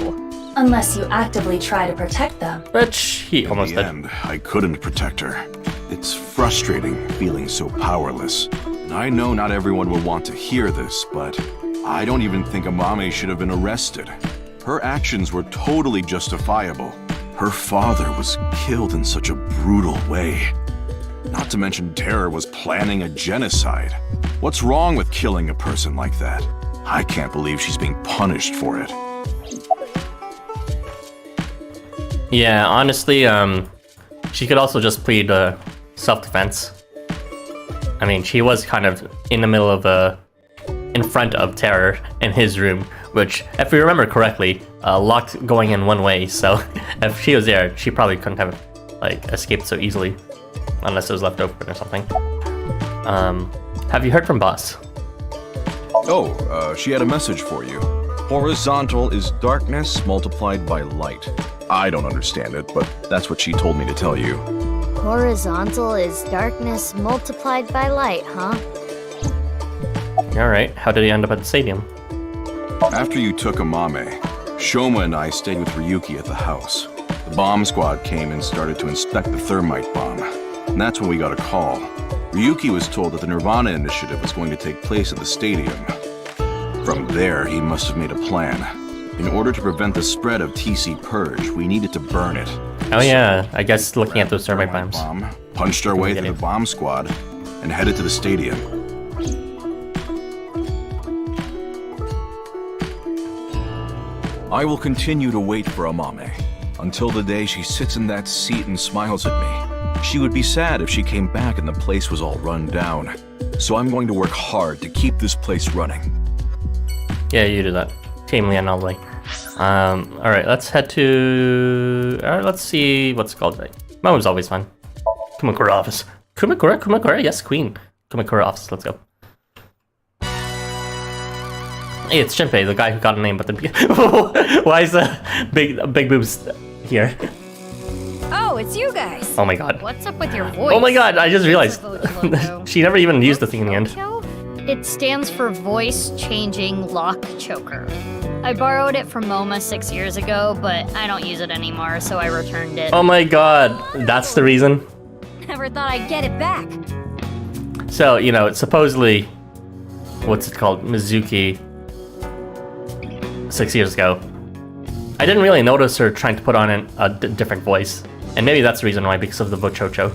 Unless you actively try to protect them. Which he almost In the did. end, I couldn't protect her. It's frustrating feeling so powerless. I know not everyone will want to hear this, but I don't even think Amame should have been arrested. Her actions were totally justifiable. Her father was killed in such a brutal way. Not to mention Terror was planning a genocide. What's wrong with killing a person like that? I can't believe she's being punished for it. Yeah, honestly, she could also just plead self-defense. I mean, she was kind of in the middle of in front of Terror in his room, which, if we remember correctly, locked going in one way, so if she was there, she probably couldn't have, like, escaped so easily, unless it was left open or something. Have you heard from Boss? Oh, she had a message for you. Horizontal is darkness multiplied by light. I don't understand it, but that's what she told me to tell you. Horizontal is darkness multiplied by light, huh? Alright, how did he end up at the stadium? After you took Amame, Shoma and I stayed with Ryuki at the house. The bomb squad came and started to inspect the thermite bomb. And that's when we got a call. Ryuki was told that the Nirvana initiative was going to take place at the stadium. From there, he must have made a plan. In order to prevent the spread of TC Purge, we needed to burn it. Oh yeah, I guess looking at those thermite bombs. Punched our way through the bomb squad, and headed to the stadium. I will continue to wait for Amame, until the day she sits in that seat and smiles at me. She would be sad if she came back and the place was all run down. So I'm going to work hard to keep this place running. Yeah, you do that. Team Leon all the way. Alright, let's head to... Alright, let's see what's it called today. Momo's always fun. Kumakura Office. Kumakura, yes, Queen. Kumakura Office, let's go. Hey, it's Shinpei, the guy who got a name, but then... Why is the big boobs here? Oh, it's you guys. Oh my god. What's up with your voice? Oh my god, I just realized. She never even used the thing in the end. It stands for Voice Changing Lock Choker. I borrowed it from MoMA 6 years ago, but I don't use it anymore, so I returned it. Oh my god, that's the reason? Never thought I'd get it back. So, you know, supposedly, what's it called, Mizuki, 6 years ago. I didn't really notice her trying to put on a different voice. And maybe that's the reason why, because of the Vochocho.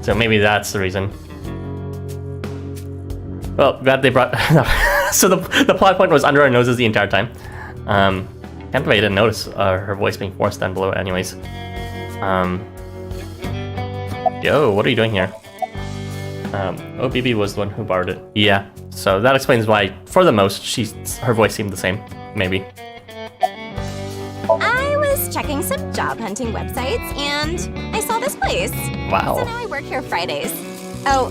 So maybe that's the reason. Well, glad they brought... So the plot point was under our noses the entire time. Can't believe I didn't notice her voice being forced down below anyways. Yo, what are you doing here? OBB was the one who borrowed it. Yeah, so that explains why, for the most, her voice seemed the same. Maybe. I was checking some job hunting websites and I saw this place. Wow. So now I work here Fridays. Oh,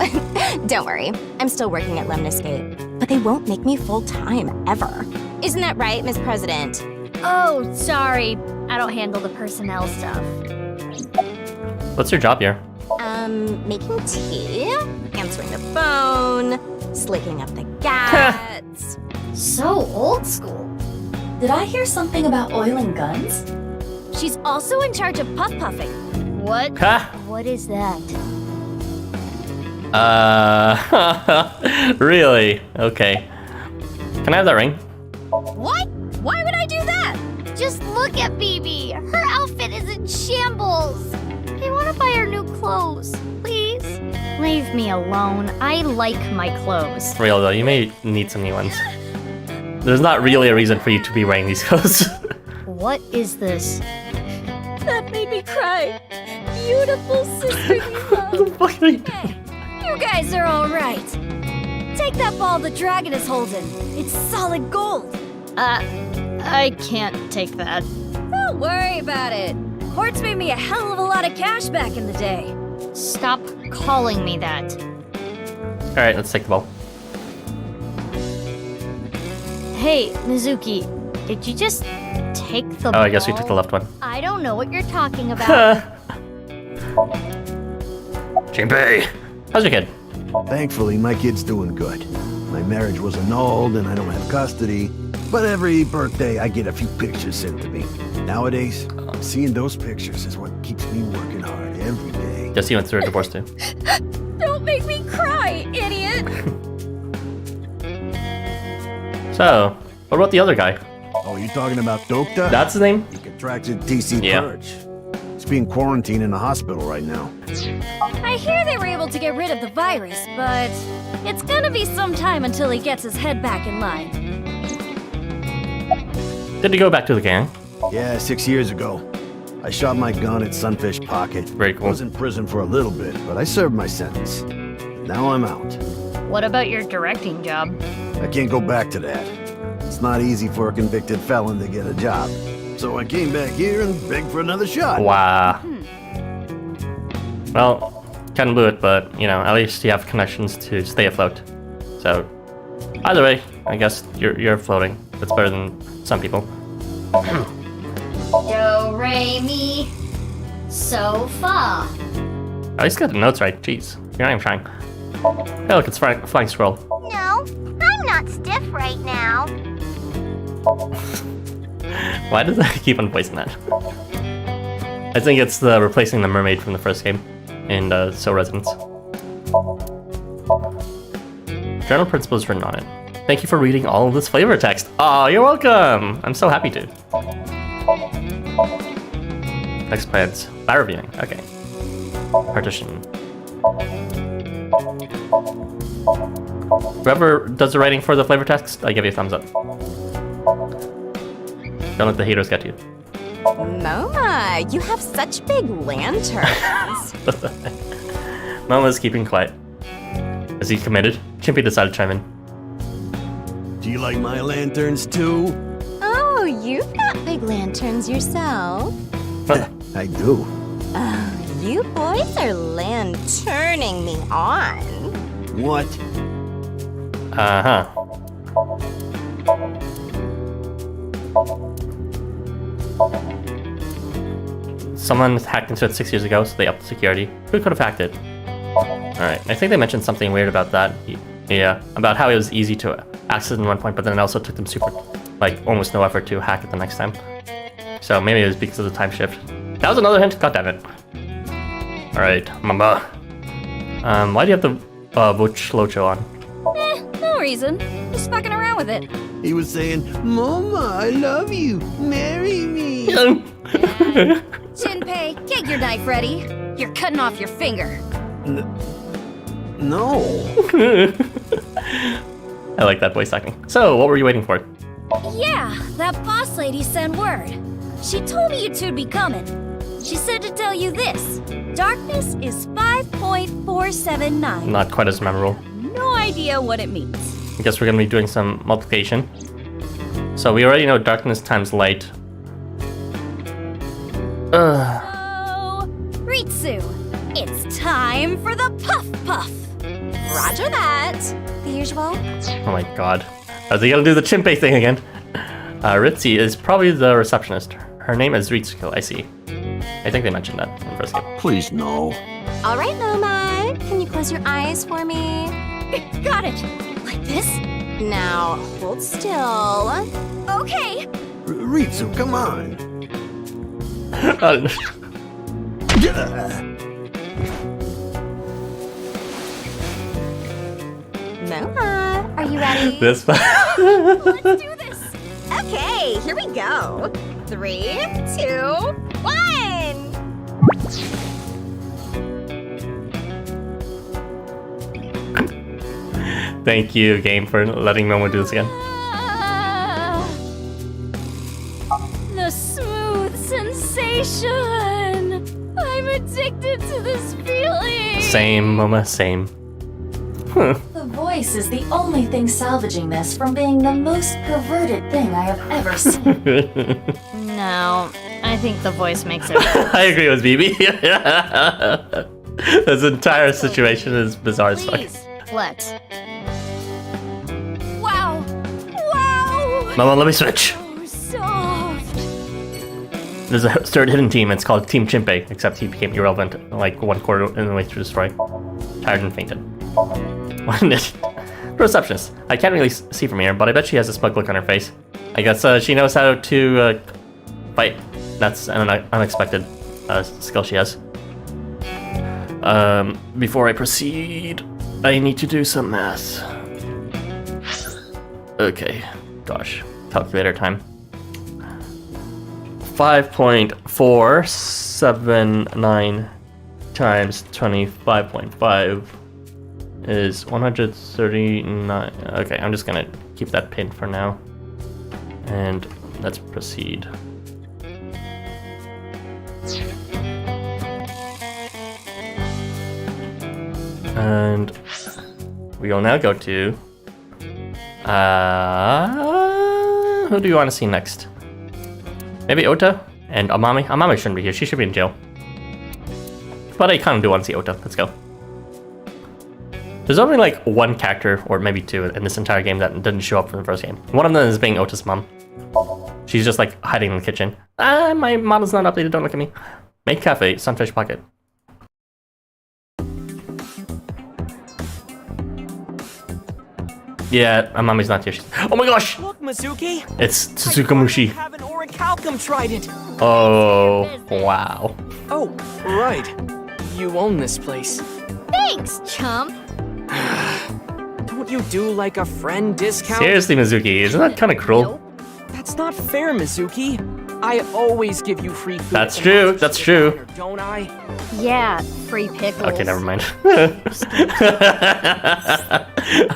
don't worry. I'm still working at Lemniscate. But they won't make me full-time, ever. Isn't that right, Miss President? Oh, sorry. I don't handle the personnel stuff. What's your job here? Making tea, answering the phone, slicking up the guts. So old school. Did I hear something about oiling guns? She's also in charge of puff-puffing. What? Ha! What is that? Really? Okay. Can I have that ring? What? Why would I do that? Just look at BB. Her outfit is in shambles. I want to buy her new clothes. Please? Leave me alone. I like my clothes. For real though, you may need some new ones. There's not really a reason for you to be wearing these clothes. What is this? That made me cry. Beautiful sisterly love. What the fuck are you doing? You guys are all right. Take that ball the dragon is holding. It's solid gold. I can't take that. Don't worry about it. Quartz made me a hell of a lot of cash back in the day. Stop calling me that. Alright, let's take the ball. Hey, Mizuki, did you just take the ball? Oh, I guess we took the left one. I don't know what you're talking about. Jinpei! How's your kid? Thankfully, my kid's doing good. My marriage was annulled and I don't have custody, but every birthday I get a few pictures sent to me. Nowadays, seeing those pictures is what keeps me working hard every day. Guess you went through a divorce too. Don't make me cry, idiot! So, what about the other guy? Oh, you talking about Dokta? That's his name? He contracted TC Yeah. Purge. He's being quarantined in a hospital right now. I hear they were able to get rid of the virus, but it's gonna be some time until he gets his head back in line. Did he go back to the gang? Yeah, 6 years ago. I shot my gun at Sunfish Pocket. Very cool. I was in prison for a little bit, but I served my sentence. Now I'm out. What about your directing job? I can't go back to that. It's not easy for a convicted felon to get a job. So I came back here and begged for another shot. Wow. Well, kind of blew it, but, you know, at least you have connections to stay afloat. So, either way, I guess you're floating. That's better than some people. Do, re, mi, so, fa. At least get the notes right. Jeez, you're not even trying. Hey, look, it's flying squirrel. No, I'm not stiff right now. Why does I keep on voicing that? I think it's the replacing the mermaid from the first game in So Residence. Journal principles written on it. Thank you for reading all of this flavor text. Oh, you're welcome. I'm so happy to. Next plans. By reviewing. Okay. Partition. Whoever does the writing for the flavor text, I give you a thumbs up. Don't let the haters get you. Moma, you have such big lanterns. Momo's keeping quiet. Is he committed? Chimpy decided to chime in. Do you like my lanterns too? Oh, you've got big lanterns yourself. I do. Oh, you boys are lanterning me on. What? Uh-huh. Someone hacked into it 6 years ago, so they upped the security. Who could have hacked it? Alright, I think they mentioned something weird about that. Yeah, about how it was easy to access at one point, but then it also took them almost no effort to hack it the next time. So maybe it was because of the time shift. That was another hint? God damn it. Alright, mama. Why do you have the Butch Locho on? No reason. Just fucking around with it. He was saying, Mama, I love you. Marry me. Jinpei, get your knife ready. You're cutting off your finger. No. I like that voice acting. So, what were you waiting for? Yeah, that boss lady sent word. She told me you two'd be coming. She said to tell you this. Darkness is 5.479. Not quite as memorable. No idea what it means. I guess we're gonna be doing some multiplication. So we already know darkness times light. Oh, Ritsu, it's time for the Puff Puff. Roger that. The usual. Oh my god. Are they gonna do the chimpe thing again? Ritzy is probably the receptionist. Her name is Ritsuko, I see. I think they mentioned that in the first game. Please, no. All right, Moma. Can you close your eyes for me? Got it. Like this? Now, hold still. Okay. Ritsu, come on. Moma, are you ready? This. Let's do this. Okay, here we go. 3, 2, 1. Thank you, game, for letting Momo do this again. The smooth sensation. I'm addicted to this feeling. Same, Momo, same. The voice is the only thing salvaging this from being the most perverted thing I have ever seen. No, I think the voice makes it. I agree with BB. This entire situation is bizarre as fuck. Please, let's. Wow. Wow. Momo, let me switch. So soft. There's a third hidden team. It's called Team Chimpe, except he became irrelevant like 1/4 in the way through the story. Tired and fainted. Receptionist. I can't really see from here, but I bet she has a smug look on her face. I guess she knows how to fight. That's an unexpected skill she has. Before I proceed, I need to do some math. Okay, gosh, calculator time. 5.479 times 25.5 is 139. Okay, I'm just gonna keep that pinned for now. And let's proceed. And we will now go to who do you want to see next? Maybe Ota and Amami? Amami shouldn't be here, she should be in jail. But I kind of do want to see Ota, let's go. There's only like one character, or maybe two, in this entire game that didn't show up from the first game. One of them is being Ota's mom. She's just like hiding in the kitchen. My model's not updated, don't look at me. Maid Cafe, Sunfish Pocket. Yeah, Amami's not here. Oh my gosh! Look, Mizuki! It's Tsuzukamushi. I have an orichalcum trident. Oh, wow. Oh, right. You own this place. Thanks, chump. Don't you do like a friend discount? Seriously, Mizuki, isn't that kind of cruel? That's not fair, Mizuki. I always give you free food. That's true, that's true. Don't I? Yeah, free pickles. Okay, never mind.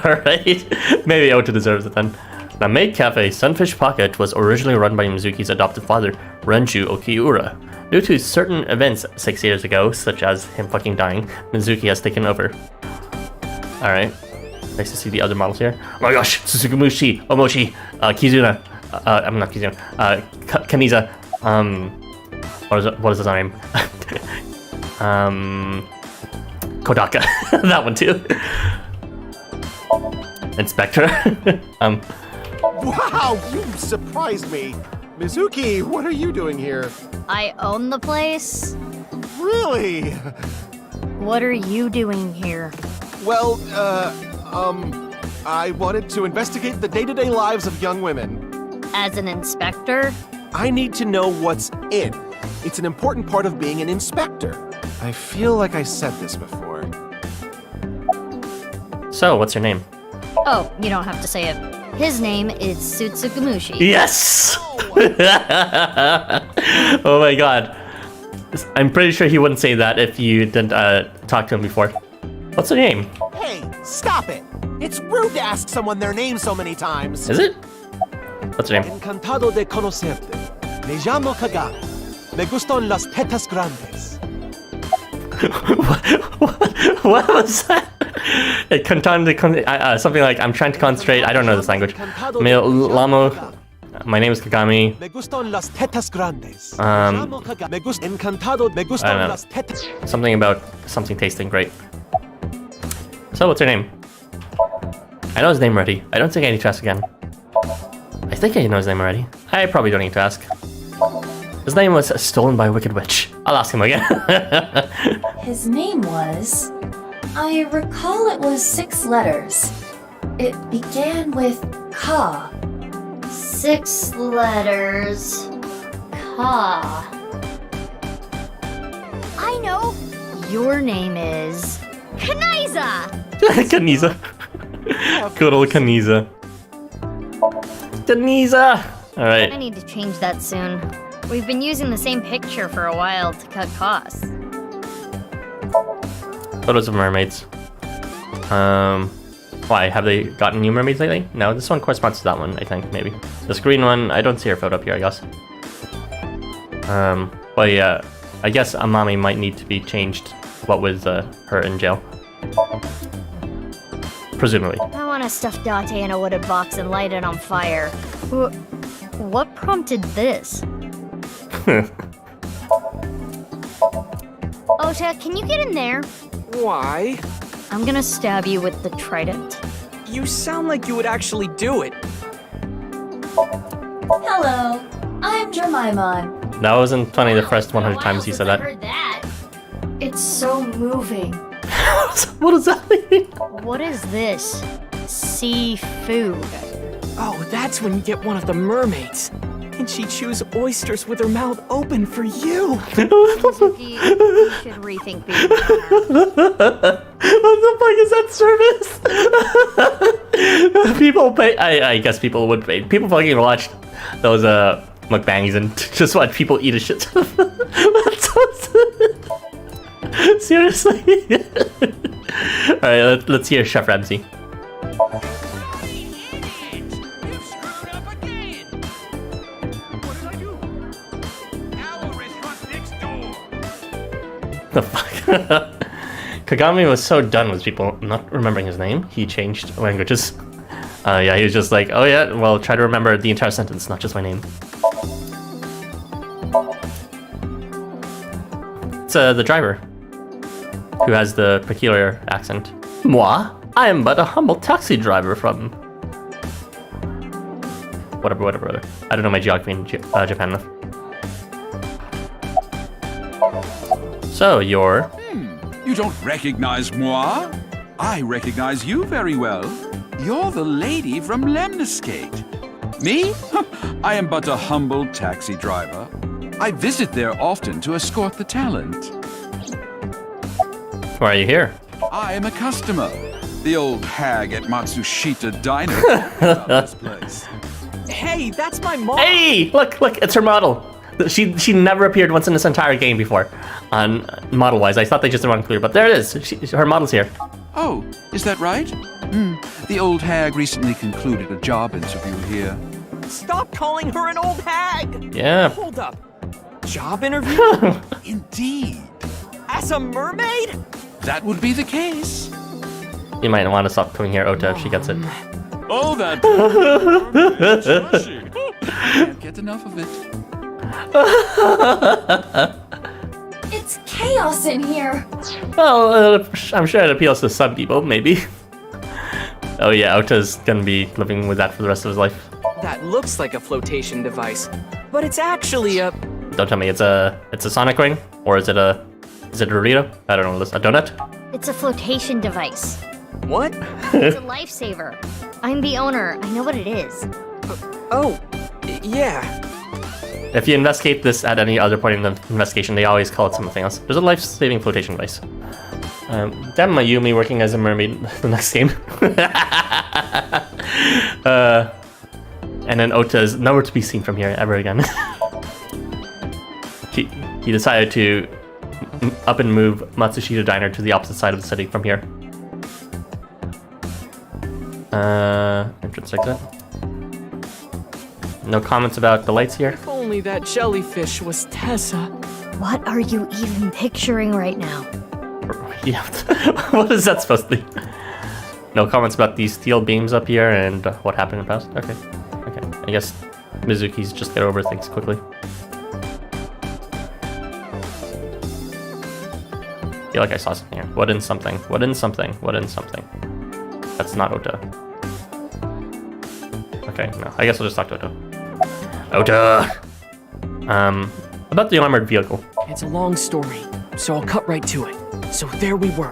Alright, maybe Ota deserves it then. The Maid Cafe Sunfish Pocket was originally run by Mizuki's adopted father, Renju Okiura. Due to certain events 6 years ago, such as him fucking dying, Mizuki has taken over. Alright, nice to see the other models here. Oh my gosh, Tsuzukamushi, Omoshi, Kizuna, I'm not Kizuna, Kaniza, what is his name? Kodaka, that one too. Inspector. Wow, you surprised me. Mizuki, what are you doing here? I own the place. Really? What are you doing here? Well, I wanted to investigate the day-to-day lives of young women. As an inspector? I need to know what's in. It's an important part of being an inspector. I feel like I said this before. So, what's your name? Oh, you don't have to say it. His name is Tsuzukamushi. Yes! Oh my god. I'm pretty sure he wouldn't say that if you didn't talk to him before. What's your name? Hey, stop it! It's rude to ask someone their name so many times. Is it? What's her name? Encantado de conocerte. Me llamo Kagami. Me gustan las tetas grandes. What was that? Something like, I'm trying to concentrate. I don't know this language. Me llamo. My name is Kagami. Me gustan las tetas grandes. Me gustan las tetas. Something about something tasting great. So, what's her name? I know his name already. I don't think I need to ask again. I think I know his name already. I probably don't need to ask. His name was stolen by a wicked witch. I'll ask him again. His name was... I recall it was 6 letters. It began with Ka. 6 letters. Ka. I know. Your name is... Kaniza! Kaniza. Good old Kaniza. Kaniza! Alright. I need to change that soon. We've been using the same picture for a while to cut costs. Photos of mermaids. Why? Have they gotten new mermaids lately? No, this one corresponds to that one, I think, maybe. This green one, I don't see her photo up here, I guess. But yeah, I guess Amami might need to be changed, what with her in jail. Presumably. I want to stuff Date in a wooded box and light it on fire. What prompted this? Ota, can you get in there? Why? I'm gonna stab you with the trident. You sound like you would actually do it. Hello, I'm Jemimon. That wasn't funny the first 100 times he said that. It's so moving. What does that mean? What is this? Seafood. Oh, that's when you get one of the mermaids. And she chews oysters with her mouth open for you. Mizuki, you should rethink being a runner. What the fuck is that service? People pay. I guess people would pay. People fucking watch those mukbangs and just watch people eat a shit. Seriously. Alright, let's hear Chef Ramsay. The fuck? Kagami was so done with people not remembering his name, he changed languages. Yeah, he was just like, oh yeah, well, try to remember the entire sentence, not just my name. It's the driver, who has the peculiar accent. Moi, I am but a humble taxi driver from... Whatever. I don't know my geography in Japan enough. So, you're... You don't recognize moi? I recognize you very well. You're the lady from Lemniscate. Me? I am but a humble taxi driver. I visit there often to escort the talent. Why are you here? I am a customer. The old hag at Matsushita Diner. This place. Hey, that's my mom! Hey! Look, it's her model. She never appeared once in this entire game before. On model-wise, I thought they just didn't want to clear, but there it is. Her model's here. Oh, is that right? The old hag recently concluded a job interview here. Stop calling her an old hag! Yeah. Hold up. Job interview? Indeed. As a mermaid? That would be the case. You might want to stop coming here, Ota, if she gets it. Oh, that can't get enough of it. It's chaos in here. Well, I'm sure it appeals to some people, maybe. Oh yeah, Ota's gonna be living with that for the rest of his life. That looks like a flotation device, but it's actually a... Don't tell me it's a sonic ring, or is it a Dorito? I don't know. A donut? It's a flotation device. What? It's a lifesaver. I'm the owner. I know what it is. Oh, yeah. If you investigate this at any other point in the investigation, they always call it something else. There's a life-saving flotation device. Damn Mayumi working as a mermaid the next game. And then Ota is nowhere to be seen from here ever again. He decided to up and move Matsushita Diner to the opposite side of the city from here. Entrance exit. No comments about the lights here? If only that jellyfish was Tessa. What are you even picturing right now? Yeah, what is that supposed to be? No comments about these steel beams up here and what happened in the past? Okay, okay. I guess Mizuki's just get over things quickly. I feel like I saw something here. What in something? What in something? What in something? That's not Ota. Okay, no. I guess I'll just talk to Ota. Ota! About the armored vehicle. It's a long story, so I'll cut right to it. So there we were.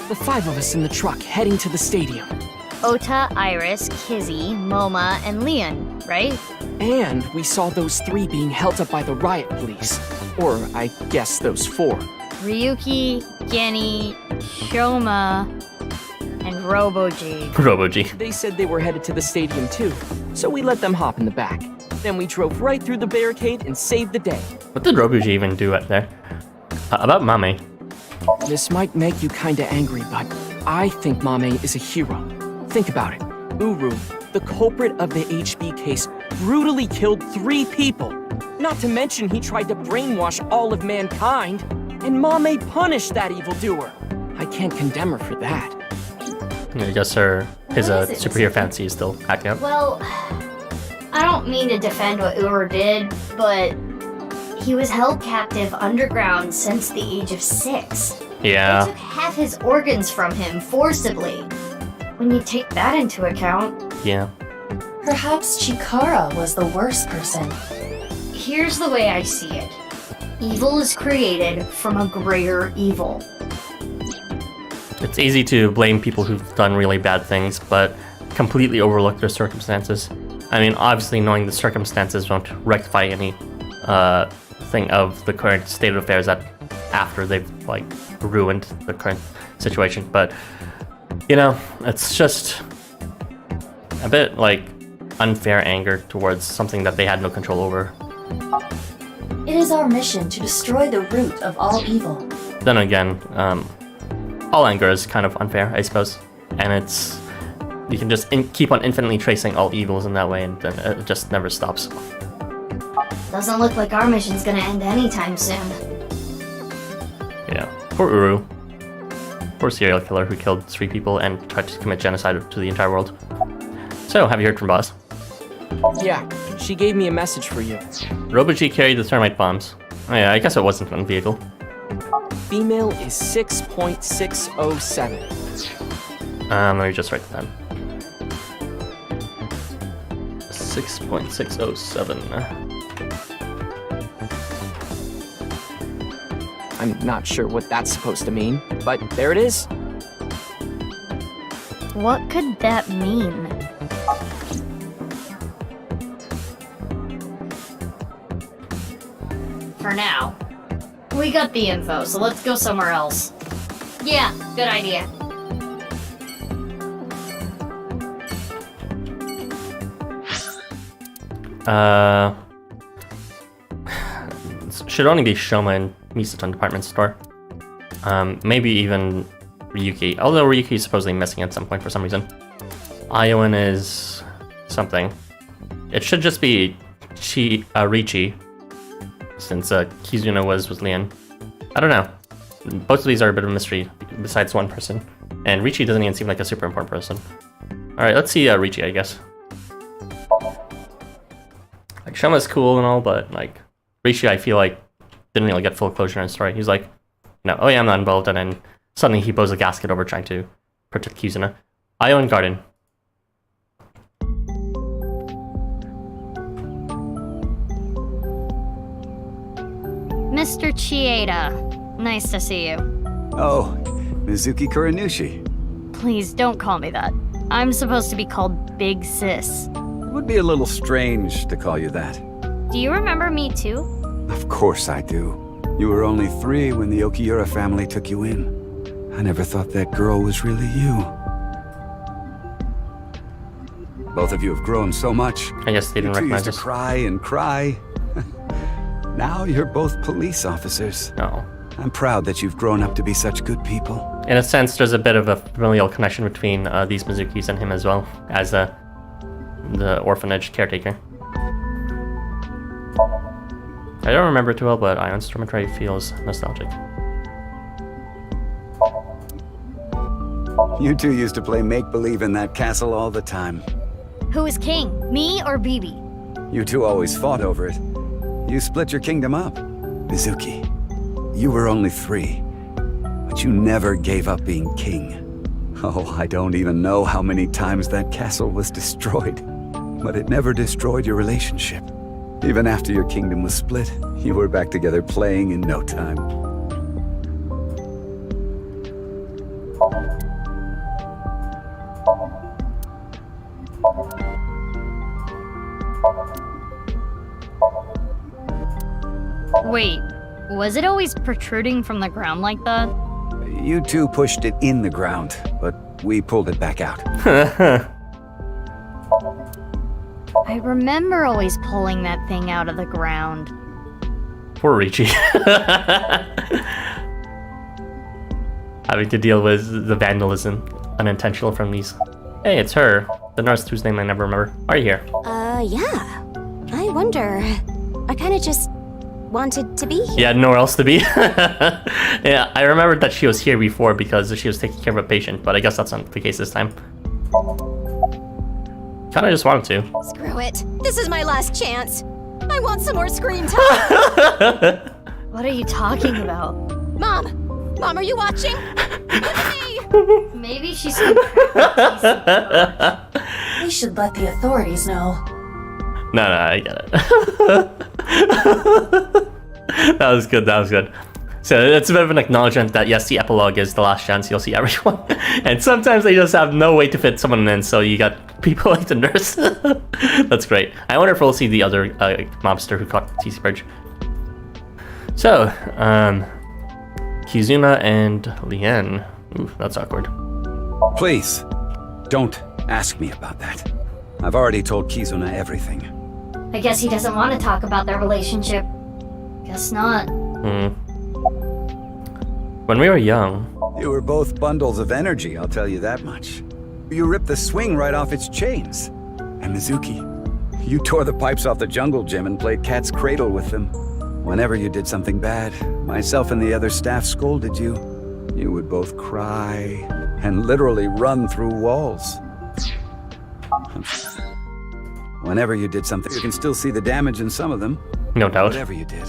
The 5 of us in the truck heading to the stadium. Ota, Iris, Kizzy, Moma, and Leon, right? And we saw those 3 being held up by the riot police. Or, I guess those 4. Ryuki, Genny, Shoma, and Robo-G. Robo-G. They said they were headed to the stadium too, so we let them hop in the back. Then we drove right through the barricade and saved the day. What did Robo-G even do out there? About Mame. This might make you kinda angry, but I think Mame is a hero. Think about it. Uru, the culprit of the HB case, brutally killed 3 people. Not to mention he tried to brainwash all of mankind. And Mame punished that evildoer. I can't condemn her for that. I guess his superhero fantasy is still acting up. Well, I don't mean to defend what Uru did, but he was held captive underground since the age of 6. Yeah. They took half his organs from him forcibly. When you take that into account... Yeah. Perhaps Chikara was the worst person. Here's the way I see it. Evil is created from a greater evil. It's easy to blame people who've done really bad things, but completely overlook their circumstances. I mean, obviously knowing the circumstances won't rectify any thing of the current state of affairs that after they've, like, ruined the current situation. But, you know, it's just a bit, like, unfair anger towards something that they had no control over. It is our mission to destroy the root of all evil. Then again, all anger is kind of unfair, I suppose. And it's... You can just keep on infinitely tracing all evils in that way, and then it just never stops. Doesn't look like our mission's gonna end anytime soon. Yeah. Poor Uru. Poor serial killer who killed 3 people and tried to commit genocide to the entire world. So, have you heard from Boss? Yeah, she gave me a message for you. Robo-G carried the thermite bombs. Oh yeah, I guess it wasn't on vehicle. Female is 6.607. Let me just write that down. 6.607. I'm not sure what that's supposed to mean, but there it is. What could that mean? For now. We got the info, so let's go somewhere else. Yeah, good idea. Should only be Shoma and Misetan department store. Maybe even Ryuki, although Ryuki is supposedly missing at some point for some reason. Aioen is something. It should just be Richi, since Kizuna was with Leon. I don't know. Both of these are a bit of a mystery, besides one person. And Richi doesn't even seem like a super important person. Alright, let's see Richi, I guess. Like, Shoma's cool and all, but, like, Richi, I feel like, didn't really get full closure in his story. He's like, no, oh yeah, I'm not involved, and then suddenly he blows a gasket over trying to protect Cuisine. Aioen Garden. Mr. Chieda, nice to see you. Oh, Mizuki Kuranushi. Please don't call me that. I'm supposed to be called Big Sis. It would be a little strange to call you that. Do you remember me too? Of course I do. You were only 3 when the Okiura family took you in. I never thought that girl was really you. Both of you have grown so much. I guess they didn't recognize us. You used to cry and cry. Now you're both police officers. No. I'm proud that you've grown up to be such good people. in a sense, there's a bit of a familial connection between these Mizukis and him as well, as the orphanage caretaker. I don't remember it too well, but Aioen's dormitory feels nostalgic. You two used to play make-believe in that castle all the time. Who is king, me or Bibi? You two always fought over it. You split your kingdom up. Mizuki, you were only 3, but you never gave up being king. Oh, I don't even know how many times that castle was destroyed, but it never destroyed your relationship. Even after your kingdom was split, you were back together playing in no time. Wait, was it always protruding from the ground like that? You two pushed it in the ground, but we pulled it back out. I remember always pulling that thing out of the ground. Poor Richie. Having to deal with the vandalism, unintentional from these. Hey, it's her, the nurse whose name I never remember. Are you here? Yeah. I wonder. I kinda just wanted to be here. Yeah, nowhere else to be. Yeah, I remembered that she was here before because she was taking care of a patient, but I guess that's not the case this time. Kinda just wanted to. Screw it. This is my last chance. I want some more screen time. What are you talking about? Mom! Mom, are you watching? Look at me! Maybe she's We should let the authorities know. No, I get it. That was good, that was good. So it's a bit of an acknowledgement that yes, the epilogue is the last chance you'll see everyone. And sometimes they just have no way to fit someone in, so you got people like the nurse. That's great. I wonder if we'll see the other mobster who caught TC Bridge. So, Kizuna and Lien. Ooh, that's awkward. Please, don't ask me about that. I've already told Kizuna everything. I guess he doesn't want to talk about their relationship. Guess not. When we were young... You were both bundles of energy, I'll tell you that much. You ripped the swing right off its chains. And Mizuki, you tore the pipes off the jungle gym and played cat's cradle with them. Whenever you did something bad, myself and the other staff scolded you. You would both cry and literally run through walls. Whenever you did something, you can still see the damage in some of them. No doubt. Whatever you did,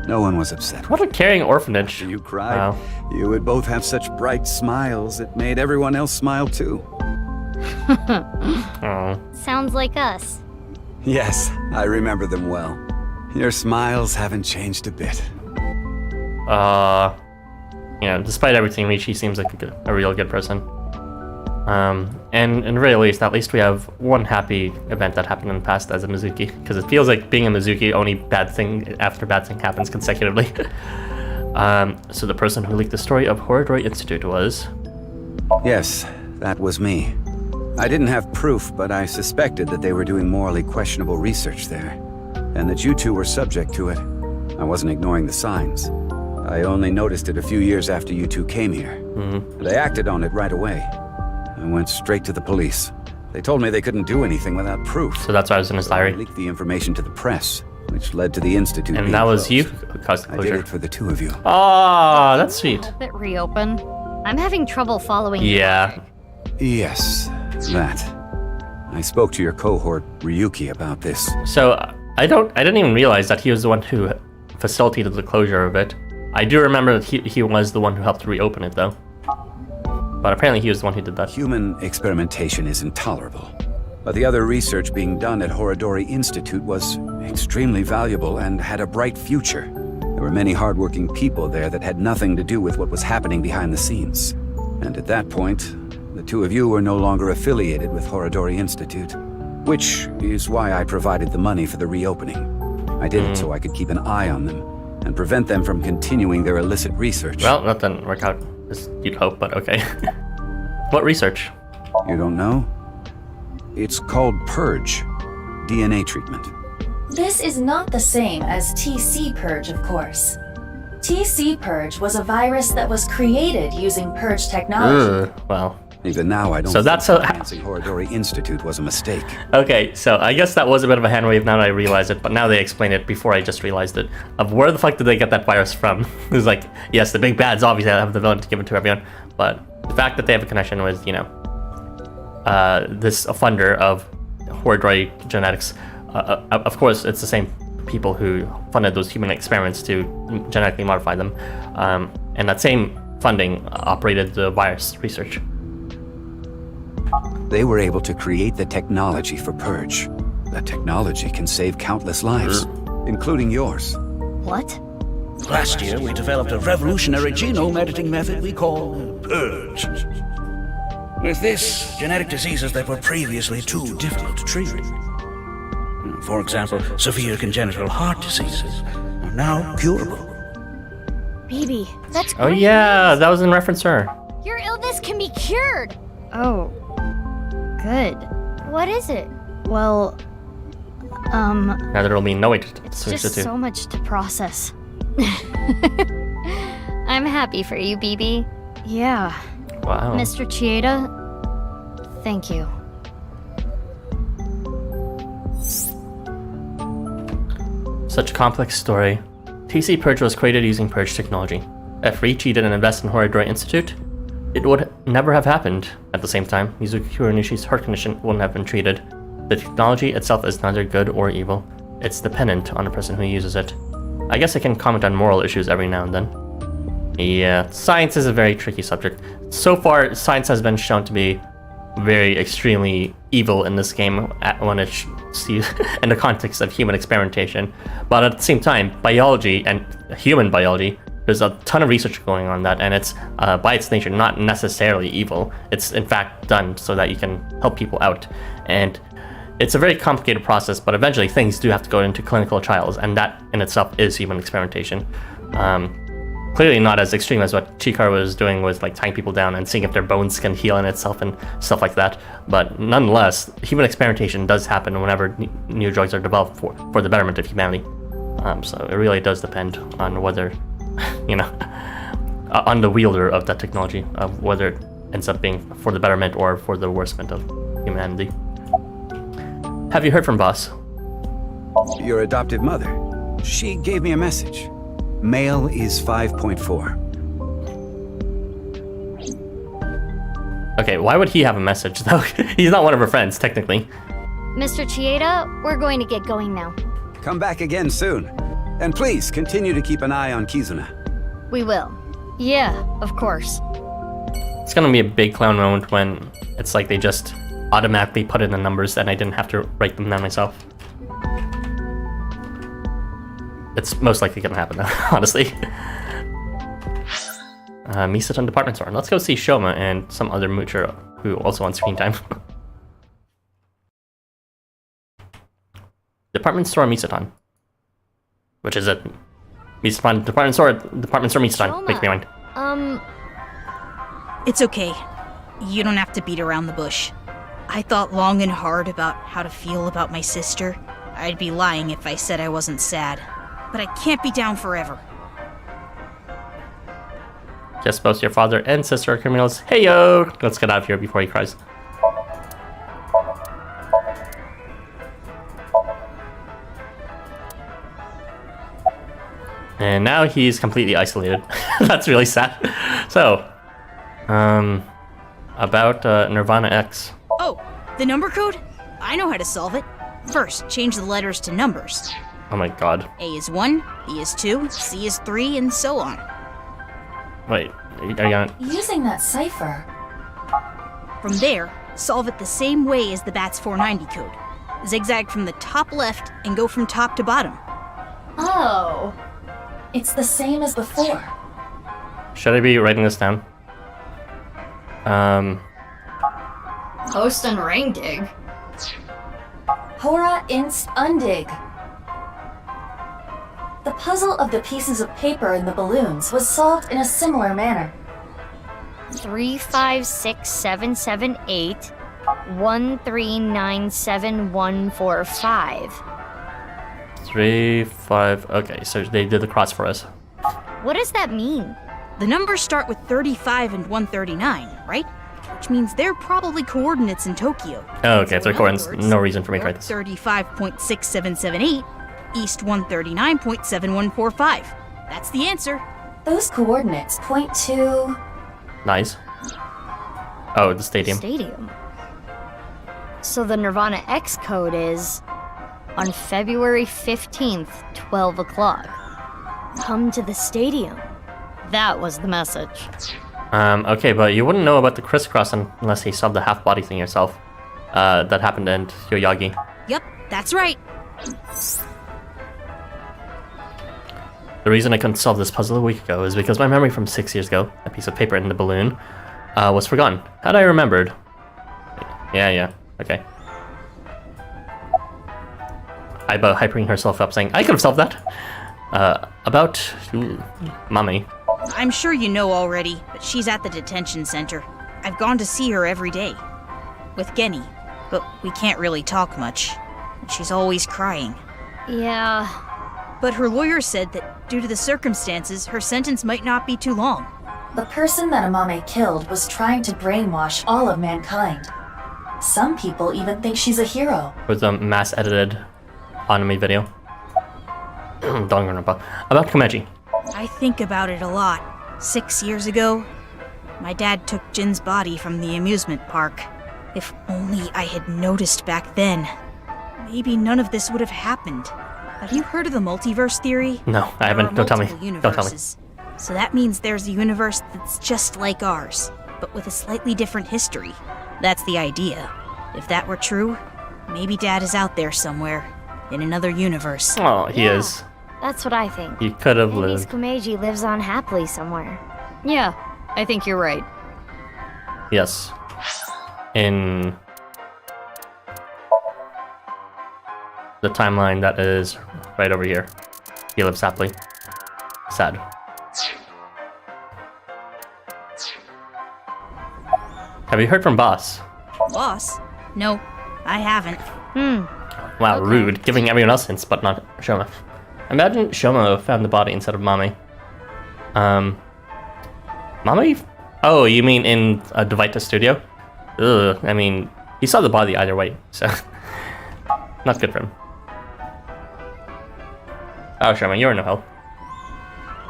no one was upset. What a caring orphanage. You cried. Wow. You would both have such bright smiles, it made everyone else smile too. Oh. Sounds like us. Yes, I remember them well. Your smiles haven't changed a bit. Yeah, despite everything, Richie seems like a real good person. And in very least, at least we have one happy event that happened in the past as a Mizuki, because it feels like being a Mizuki, only bad thing after bad thing happens consecutively. So the person who leaked the story of Horodori Institute was... Yes, that was me. I didn't have proof, but I suspected that they were doing morally questionable research there, and that you two were subject to it. I wasn't ignoring the signs. I only noticed it a few years after you two came here. And I acted on it right away. I went straight to the police. They told me they couldn't do anything without proof. So that's why I was in his diary. I leaked the information to the press, which led to the institute. And that was you who caused the I closure. did it for the two of you. Oh, that's sweet. Help it reopen. I'm having trouble following. Yeah. Yes, that. I spoke to your cohort, Ryuki, about this. So I didn't even realize that he was the one who facilitated the closure of it. I do remember that he was the one who helped reopen it, though. But apparently he was the one who did that. Human experimentation is intolerable. But the other research being done at Horodori Institute was extremely valuable and had a bright future. There were many hardworking people there that had nothing to do with what was happening behind the scenes. And at that point, the two of you were no longer affiliated with Horodori Institute, which is why I provided the money for the reopening. I did it so I could keep an eye on them and prevent them from continuing their illicit research. Well, that didn't work out as you'd hope, but okay. What research? You don't know? It's called Purge, DNA treatment. This is not the same as TC Purge, of course. TC Purge was a virus that was created using Purge technology. Well. Even now, I don't so think that's financing Horodori Institute was a mistake. Okay, so I guess that was a bit of a hand wave now that I realize it, but now they explain it before I just realized it. Of where the fuck did they get that virus from? It's like, yes, the big bads obviously have the villain to give it to everyone, but the fact that they have a connection with, you know, this funder of Horodori genetics, of course, it's the same people who funded those human experiments to genetically modify them, and that same funding operated the virus research. They were able to create the technology for Purge. That technology can save countless lives, including yours. What? Last year, we developed a revolutionary genome editing method we call Purge. With this, genetic diseases that were previously too difficult to treat, for example, severe congenital heart diseases, are now curable. Baby, that's great. Oh yeah, that was in reference to her. Your illness can be cured. Oh, good. What is it? Well, Now there will be no way to it's switch the just two. so much to process. I'm happy for you, BB. Yeah. Wow. Mr. Chieda, thank you. Such a complex story. TC Purge was created using Purge technology. If Ryuki didn't invest in Horodori Institute, it would never have happened. At the same time, Mizukuro Nishi's heart condition wouldn't have been treated. The technology itself is neither good or evil. It's dependent on the person who uses it. I guess I can comment on moral issues every now and then. Yeah, science is a very tricky subject. So far, science has been shown to be very extremely evil in this game when it's used in the context of human experimentation. But at the same time, biology and human biology, there's a ton of research going on that, and it's by its nature not necessarily evil. It's in fact done so that you can help people out, and it's a very complicated process, but eventually things do have to go into clinical trials, and that in itself is human experimentation. Clearly not as extreme as what Chikara was doing with like tying people down and seeing if their bones can heal in itself and stuff like that, but nonetheless, human experimentation does happen whenever new drugs are developed for the betterment of humanity. So it really does depend on whether, you know, on the wielder of that technology, of whether it ends up being for the betterment or for the worsement of humanity. Have you heard from Boss? Your adoptive mother. She gave me a message. Male is 5.4. Okay, why would he have a message though? He's not one of her friends, technically. Mr. Chieda, we're going to get going now. Come back again soon. And please, continue to keep an eye on Kizuna. We will. Yeah, of course. It's gonna be a big clown moment when it's like they just automatically put in the numbers and I didn't have to write them down myself. It's most likely gonna happen though, honestly. Misetan department store. Let's go see Shoma and some other moocher who also wants screen time. Department store Misetan. Which is it? Misetan department store Misetan. Shoma, Make me mind. It's okay. You don't have to beat around the bush. I thought long and hard about how to feel about my sister. I'd be lying if I said I wasn't sad. But I can't be down forever. Just both your father and sister are criminals. Hey yo! Let's get out of here before he cries. And now he's completely isolated. That's really sad. So, about Nirvana X. Oh, the number code? I know how to solve it. First, change the letters to numbers. Oh my god. A is 1, B is 2, C is 3, and so on. Wait, are you gonna... Using that cipher. From there, solve it the same way as the BATS 490 code. Zigzag from the top left and go from top to bottom. Oh. It's the same as before. Should I be writing this down? Post and ring dig. Hora inst undig. The puzzle of the pieces of paper in the balloons was solved in a similar manner. 35677 1397145. 3, 5. Okay, so they did the cross for us. What does that mean? The numbers start with 35 and 139, right? Which means they're probably coordinates in Tokyo. Oh, okay, so coordinates. No reason for me to write this. 35.6778, east 139.7145. That's the answer. Those coordinates point to... Nice. Oh, the stadium. Stadium. So the Nirvana X code is on February 15th, 12 o'clock. Come to the stadium. That was the message. Okay, but you wouldn't know about the crisscross unless you saw the half-body thing yourself. That happened in Yoyagi. Yep, that's right. The reason I couldn't solve this puzzle a week ago is because my memory from 6 years ago, a piece of paper in the balloon, was forgotten. Had I remembered... Yeah, okay. Aiba hypering herself up, saying, I could have solved that! About... Mommy. I'm sure you know already, but she's at the detention center. I've gone to see her every day. With Genny. But we can't really talk much. And she's always crying. Yeah... But her lawyer said that due to the circumstances, her sentence might not be too long. The person that Amame killed was trying to brainwash all of mankind. Some people even think she's a hero. With a mass-edited anime video. About Komeji. I think about it a lot. 6 years ago, my dad took Jin's body from the amusement park. If only I had noticed back then, maybe none of this would have happened. Have you heard of the multiverse theory? No, I haven't. Don't tell me. Don't tell me. So that means there's a universe that's just like ours, but with a slightly different history. That's the idea. If that were true, maybe Dad is out there somewhere, in another universe. Oh, he is. That's what I think. He could have Maybe lived. Komeji lives on happily somewhere. Yeah, I think you're right. Yes. In the timeline that is right over here. He lives happily. Sad. Have you heard from Boss? Boss? No, I haven't. Wow, okay. Rude. Giving everyone else hints, but not Shoma. Imagine Shoma found the body instead of Mami. Mami? Oh, you mean in a Devita studio? Ugh, I mean, he saw the body either way, so... not good for him. Oh, Shoma, you're no help.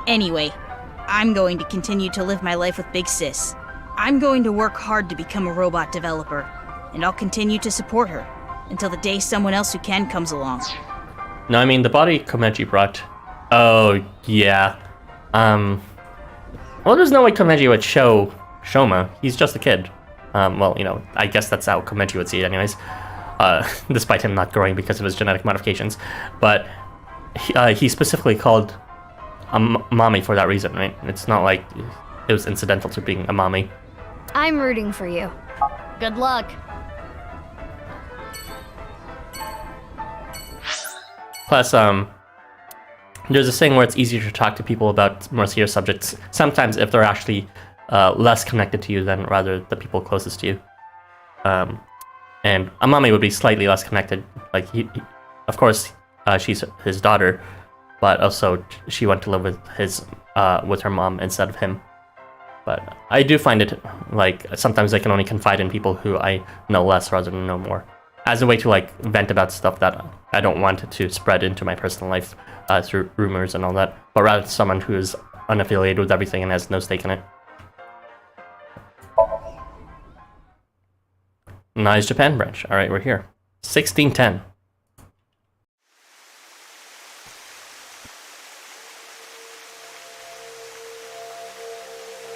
Anyway, I'm going to continue to live my life with Big Sis. I'm going to work hard to become a robot developer, and I'll continue to support her, until the day someone else who can comes along. No, I mean, the body Komeji brought... Oh, yeah. Well, there's no way Komeji would show Shoma. He's just a kid. Well, you know, I guess that's how Komeji would see it anyways. Despite him not growing because of his genetic modifications. But he specifically called a mommy for that reason, right? It's not like it was incidental to being a mommy. I'm rooting for you. Good luck. Plus, there's this thing where it's easier to talk to people about more serious subjects, sometimes if they're actually less connected to you than rather the people closest to you. And Amami would be slightly less connected. Like, of course, she's his daughter, but also she went to live with her mom instead of him. But I do find it, like, sometimes I can only confide in people who I know less rather than know more. As a way to, like, vent about stuff that I don't want to spread into my personal life through rumors and all that, but rather someone who is unaffiliated with everything and has no stake in it. Nice Japan branch. Alright, we're here. 1610.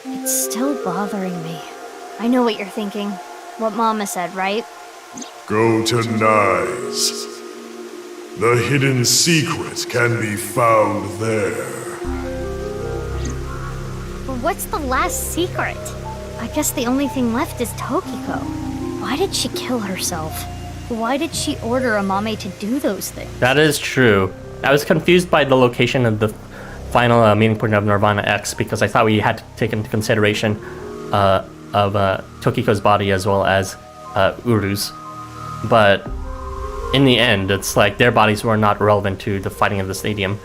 It's still bothering me. I know what you're thinking. What Mama said, right? Go to Naix. The hidden secret can be found there. But what's the last secret? I guess the only thing left is Tokiko. Why did she kill herself? Why did she order Amame to do those things? That is true. I was confused by the location of the final meeting point of Nirvana X because I thought we had to take into consideration of Tokiko's body as well as Uru's. But in the end, it's like their bodies were not relevant to the fighting of the stadium.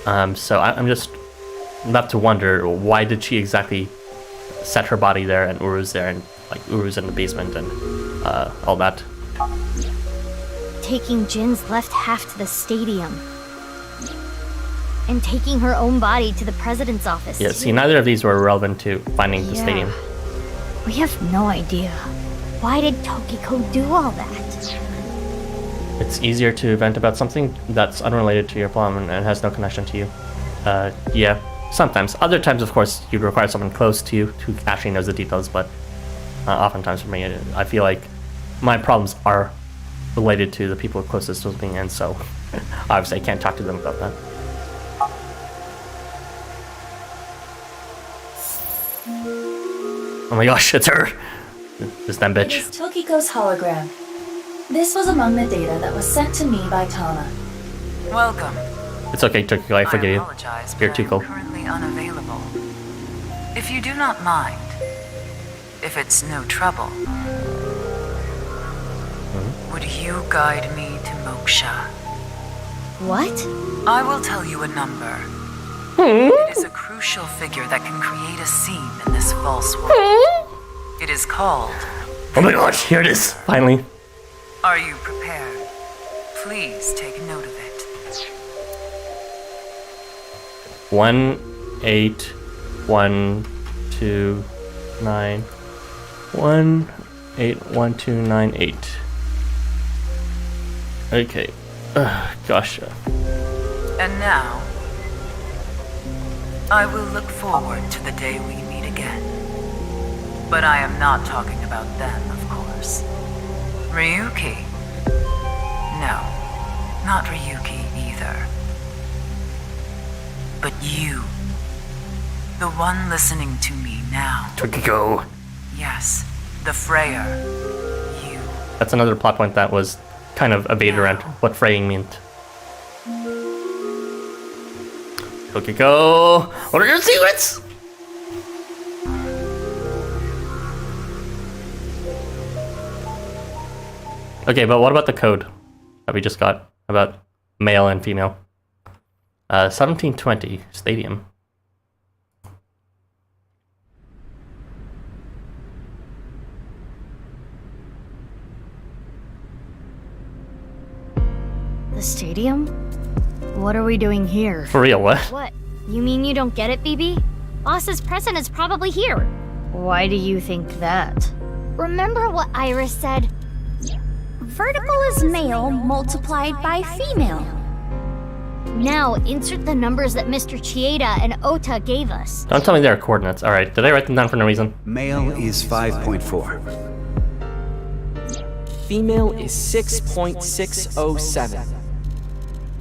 So I'm just left to wonder, why did she exactly set her body there and Uru's there, and like Uru's in the basement and all that. Taking Jin's left half to the stadium. And taking her own body to the president's office. Yeah, see, neither of these were relevant to finding the stadium. We have no idea. Why did Tokiko do all that? It's easier to vent about something that's unrelated to your problem and has no connection to you. Yeah, sometimes. Other times, of course, you'd require someone close to you who actually knows the details, but oftentimes for me, I feel like my problems are related to the people closest to me, and so obviously I can't talk to them about that. Oh my gosh, it's her! This damn bitch. It is Tokiko's hologram. This was among the data that was sent to me by Tama. Welcome. It's okay, Tokiko, I forgive you. You're too cool. Currently unavailable. If you do not mind, if it's no trouble, would you guide me to Moksha? What? I will tell you a number. It is a crucial figure that can create a scene in this false world. It is called... Oh my gosh, here it is, finally. Are you prepared? Please take note of it. 181298. 181298. Okay. Gosh. And now, I will look forward to the day we meet again. But I am not talking about them, of course. Ryuki? No, not Ryuki either. But you. The one listening to me now. Tokiko. Yes, the Freyer. You. That's another plot point that was kind of evaded around what fraying meant. Tokiko, what are your secrets? Okay, but what about the code that we just got about male and female? 1720 stadium. The stadium? What are we doing here? For real, what? What? You mean you don't get it, BB? Boss's present is probably here. Why do you think that? Remember what Iris said? Vertical is male multiplied by female. Now, insert the numbers that Mr. Chieda and Ota gave us. Don't tell me there are coordinates. Alright, did I write them down for no reason? Male is 5.4. Female is 6.607.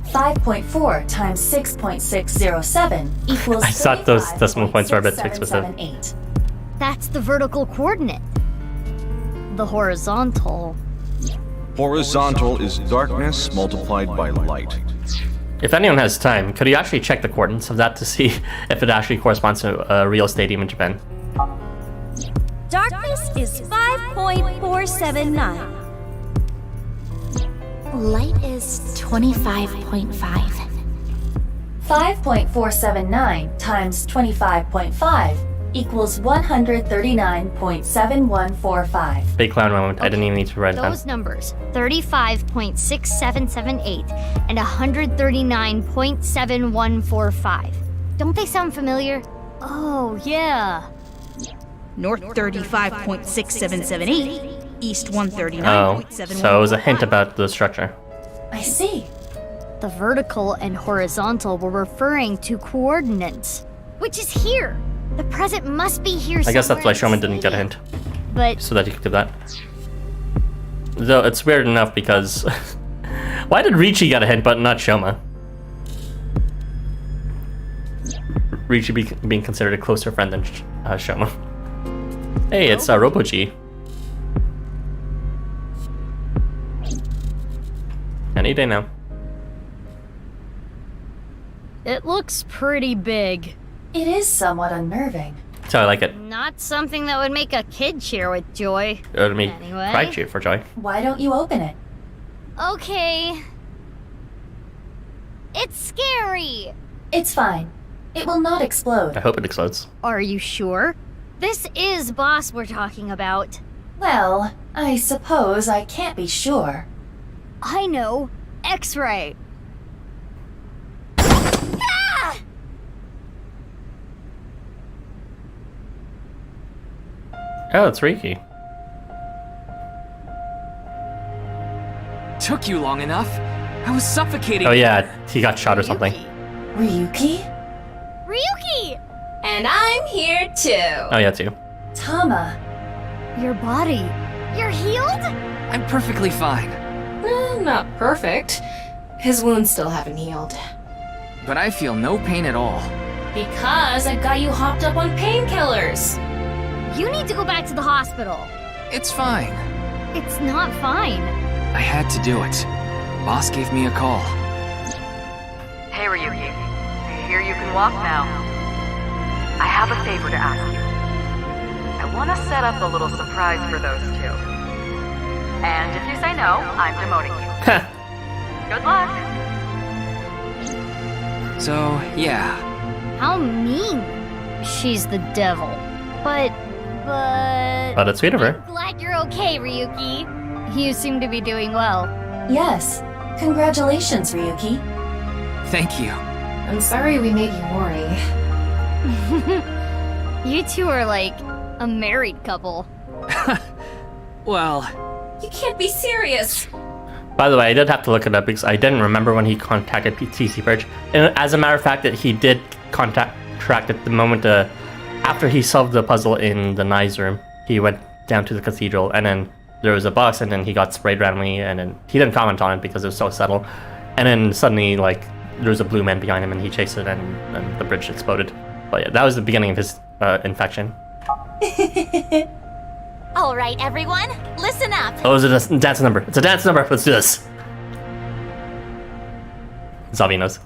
5.4 times 6.607 equals I thought those decimal points were a bit too specific. That's the vertical coordinate. The horizontal. Horizontal is darkness multiplied by light. If anyone has time, could you actually check the coordinates of that to see if it actually corresponds to a real stadium in Japan? Darkness is 5.479. Light is 25.5. 5.479 times 25.5 equals 139.7145. Big clown moment. I didn't even need to write it down. Those numbers, 35.6778 and 139.7145. Don't they sound familiar? Oh, yeah. North 35.6778. East 139.7115. Oh, so it was a hint about the structure. I see. The vertical and horizontal were referring to coordinates, which is here. The present must be here somewhere. I guess that's why Showman didn't get a hint. But so that he could do that. Though it's weird enough because why did Ricci get a hint but not Shoma? Ricci being considered a closer friend than Shoma. Hey, it's Robo-G. Any day now. it looks pretty big. It is somewhat unnerving. So I like it. Not something that would make a kid cheer with joy. It would make Anyway. pride cheer for joy. Why don't you open it? Okay. It's scary. It's fine. It will not explode. I hope it explodes. Are you sure? This is Boss we're talking about. Well, I suppose I can't be sure. I know. X-ray. Oh, it's Ryuki. Took you long enough. I was suffocating. Oh yeah, he got shot or something. Ryuki? Ryuki! And I'm here too. Oh yeah, too. Tama. Your body. You're healed? I'm perfectly fine. Not perfect. His wounds still haven't healed. But I feel no pain at all. Because I've got you hopped up on painkillers. You need to go back to the hospital. It's fine. It's not fine. I had to do it. Boss gave me a call. Hey, Ryuki. I hear you can walk now. I have a favor to ask you. I want to set up a little surprise for those two. And if you say no, I'm demoting you. Good luck. So, yeah. How mean. She's the devil. But it's sweet of her. I'm glad you're okay, Ryuki. You seem to be doing well. Yes. Congratulations, Ryuki. Thank you. I'm sorry we made you worry. You two are like a married couple. Well... You can't be serious. By the way, I did have to look it up because I didn't remember when he contacted TC Bridge. And as a matter of fact, that he did contact at the moment after he solved the puzzle in the Naix room. He went down to the cathedral, and then there was a box, and then he got sprayed randomly, and then he didn't comment on it because it was so subtle. And then suddenly, like, there was a blue man behind him, and he chased it, and the bridge exploded. But yeah, that was the beginning of his infection. All right, everyone, listen up. Oh, is it a dance number? It's a dance number. Let's do this. Zavi knows.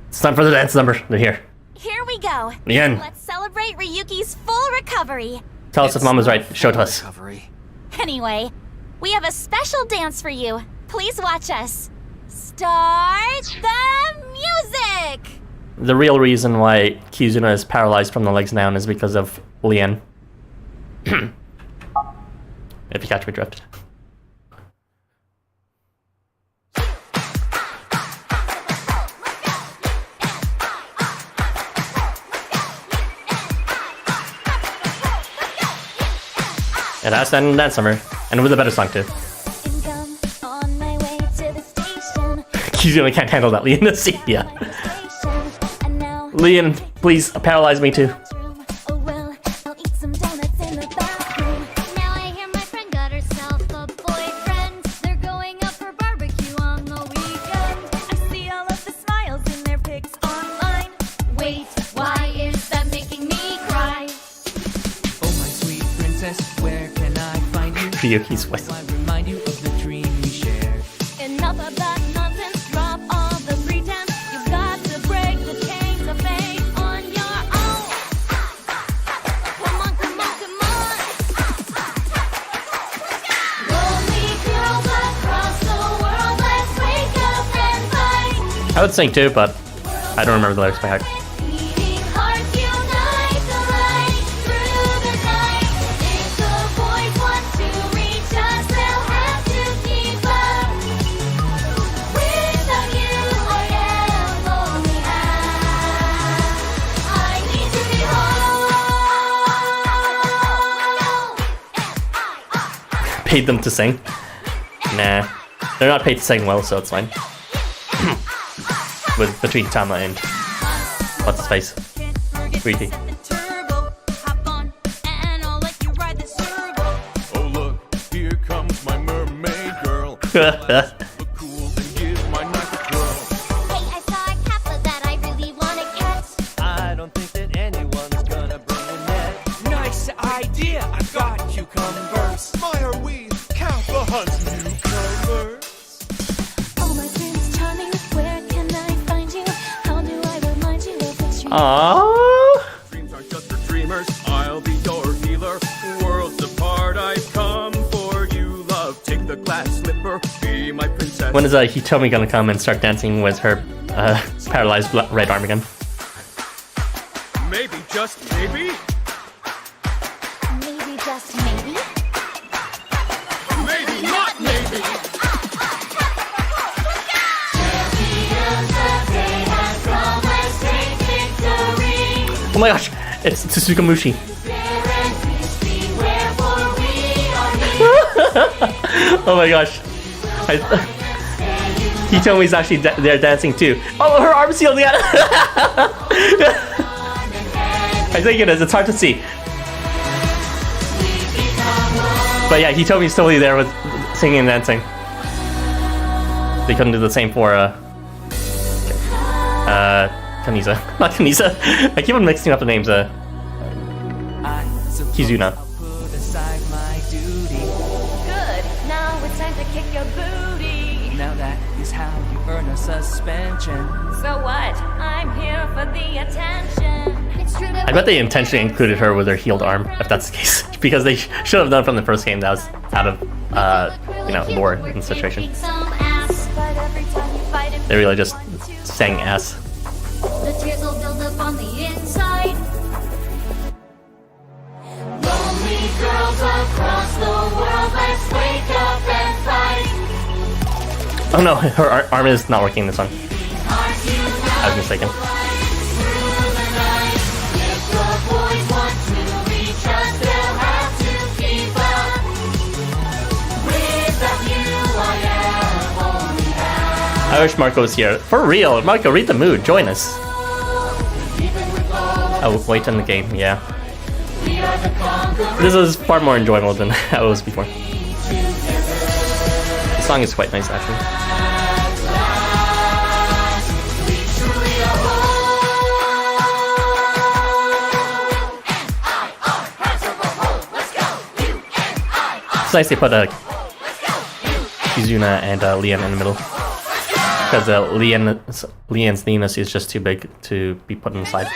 It's time for the dance number. They're here. Here we go. The end. Let's celebrate Ryuki's full recovery. Tell us if Mom was right. Show it to us. Anyway, we have a special dance for you. Please watch us. Start the music! The real reason why Kizuna is paralyzed from the legs down is because of Lien. If you catch my drift. It has to end in Dance Summer, and with a better song too. Kizuna can't handle that, Lien. Yeah. Lien, please paralyze me too. Ryuki's voice. I would sing too, but I don't remember the lyrics by heart. Paid them to sing? Nah. They're not paid to sing well, so it's fine. With between Tama and what's his face? Ryuki. Oh look, here comes my mermaid girl. I don't think that anyone's gonna bring a net. Nice idea, I've got cucumbers. My, are we count the hunt newcomers? Aww. Dreams are just for dreamers. I'll be your healer. Worlds apart, I've come for you, love. Take the glass slipper, be my princess. When is Hitomi gonna come and start dancing with her paralyzed right arm again? Maybe, just maybe? Maybe, just maybe? Maybe, not maybe! Oh my gosh, it's Tsukamushi. Oh my gosh. Hitomi's actually there dancing too. Oh, her arm's healed again! I think it is, it's hard to see. But yeah, Hitomi's totally there with singing and dancing. They couldn't do the same for Kanisa. Not Kanisa. I keep on mixing up the names. Kizuna. Good. Now it's time to kick your booty. Now that is how you earn a suspension. So what? I'm here for the attention. It's true that I bet they intentionally included her with her healed arm, if that's the case. Because they should have done from the first game that was out of, lore in the situation. They really just sang ass. the tears will build up on the inside. Lonely girls across the world, let's wake up and fight. Oh no, her arm is not working this one. I was mistaken. I wish Marco was here. For real, Marco, read the mood. Join us. Oh, wait in the game, yeah. This is far more enjoyable than how it was before. The song is quite nice, actually. It's nice they put Kizuna and Leon in the middle. Because Leon's Venus is just too big to be put inside.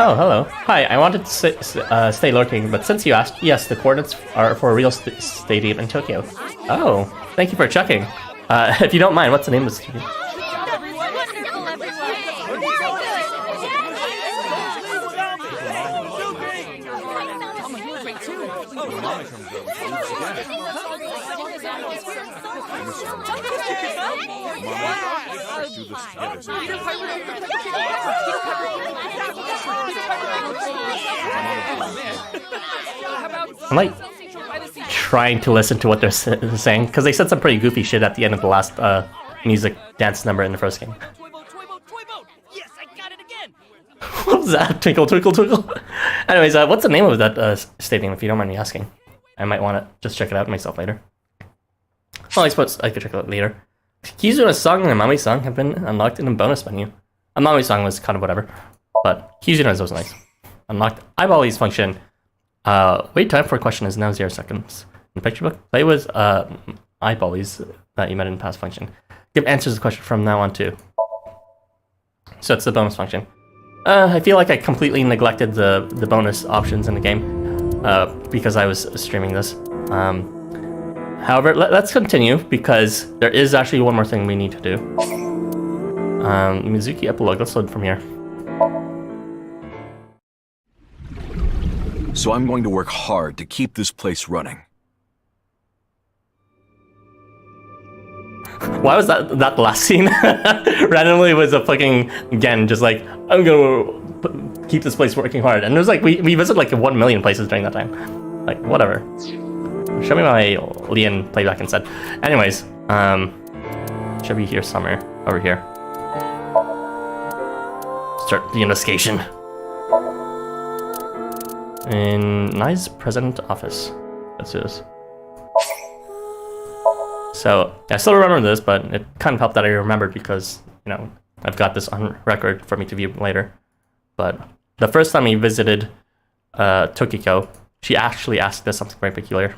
Oh, hello. Hi, I wanted to stay lurking, but since you asked, yes, the coordinates are for a real stadium in Tokyo. Oh, thank you for checking. If you don't mind, what's the name of the stadium? I'm like trying to listen to what they're saying because they said some pretty goofy shit at the end of the last music dance number in the first game. What was that? Twinkle, twinkle, twinkle. Anyways, what's the name of that stadium, if you don't mind me asking? I might want to just check it out myself later. Well, I suppose I could check it out later. Kizuna's song and Amami's song have been unlocked in the bonus menu. Amami's song was kind of whatever, but Kizuna's was nice. Unlocked eyeballies function. Wait time for a question is now 0 seconds. In the picture book, play with eyeballies that you met in the past function. Give answers to the question from now on too. So it's the bonus function. I feel like I completely neglected the bonus options in the game because I was streaming this. However, let's continue because there is actually one more thing we need to do. Mizuki epilogue, let's load from here. So I'm going to work hard to keep this place running. Why was that last scene? Randomly was a fucking, again, just like, I'm gonna keep this place working hard. And it was like, we visited like 1 million places during that time. Like, whatever. Show me my Leon playback instead. Anyways, should be here somewhere. Over here. Start the investigation. In Naix's president office. Let's do this. So, I still remember this, but it kind of helped that I remembered because, you know, I've got this on record for me to view later. But the first time we visited Tokiko, she actually asked us something very peculiar.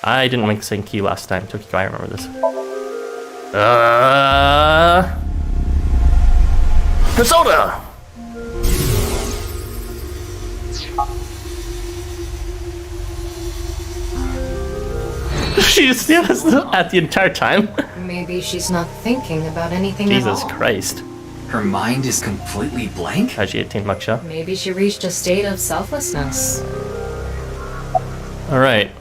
I didn't make the same key last time, Tokiko, I remember this. Persona! She's at the entire time. Maybe she's not thinking about anything Jesus at all. Christ. Her mind is completely blank? IG-18 Maksha. Maybe she reached a state of selflessness. Alright.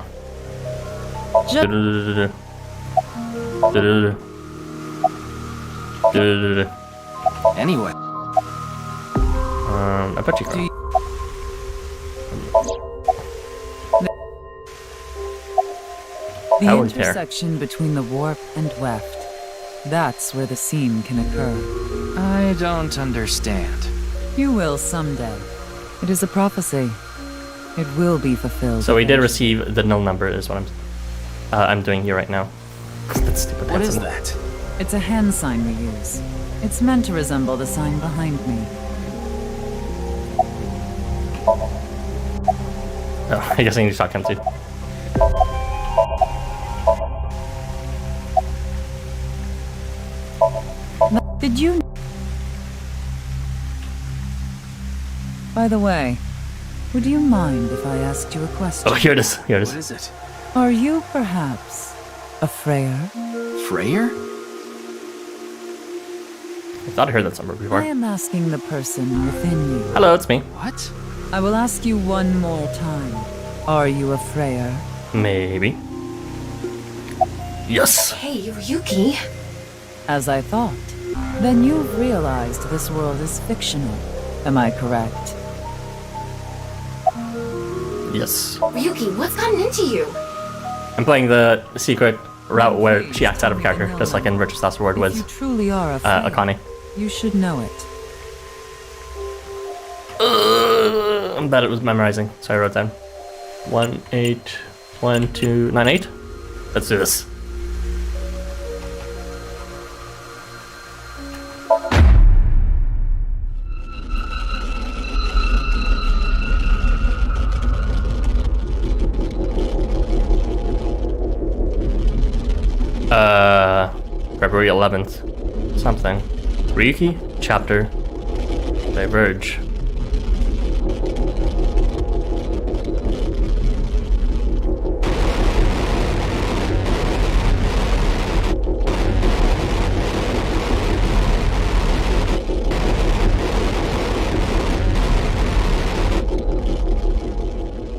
Anyway. I bet you can. The intersection between the warp and weft. That's where the scene can occur. I don't understand. You will someday. It is a prophecy. It will be fulfilled. So we did receive the null number is what I'm doing here right now. That's stupid. What is that? It's a hand sign we use. It's meant to resemble the sign behind me. Oh, I guess I need to talk to him too. Did you... By the way, would you mind if I asked you a question? Oh, here it is. Here it is. What is it? Are you perhaps a Freyr? Freyr? I thought I heard that somewhere before. I am asking the person within you. Hello, it's me. What? I will ask you one more time. Are you a Freyr? Maybe. Yes! Hey, Ryuki. As I thought. Then you've realized this world is fictional. Am I correct? Yes. Ryuki, what's gotten into you? I'm playing the secret route where she acts out of character, just like in Richard's Last Word with You truly are a Freyr. Akane. You should know it. I'm bad at memorizing, so I wrote down 181298. Let's do this. February 11th. Something. Ryuki Chapter Diverge.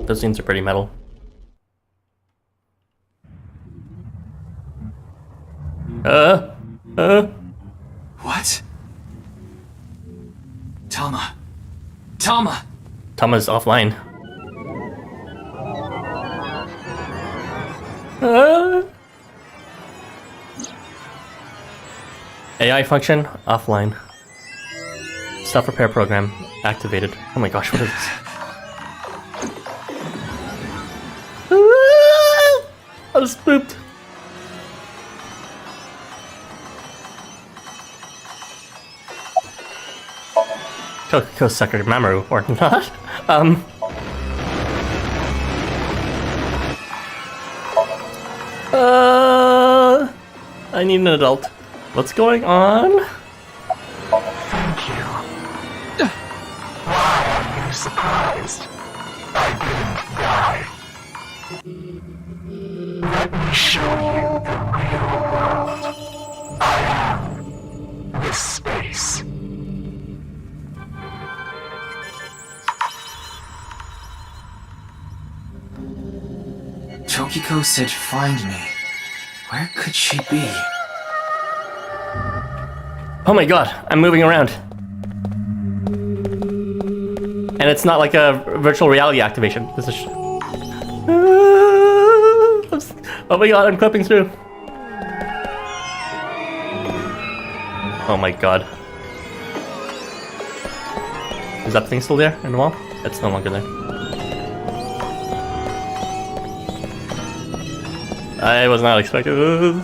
Those scenes are pretty metal. What? Tama. Tama! Tama's offline. AI function offline. Self-repair program activated. Oh my gosh, what is this? I was spooked. Go sucker Mamoru, or not. I need an adult. What's going on? Thank you. Why are you surprised? I didn't die. Let me show you the real world. I am this space. Tokiko said find me. Where could she be? Oh my god, I'm moving around. And it's not like a virtual reality activation. This is oh my god, I'm clipping through. Oh my god. Is that thing still there in the wall? It's no longer there. I was not expecting this.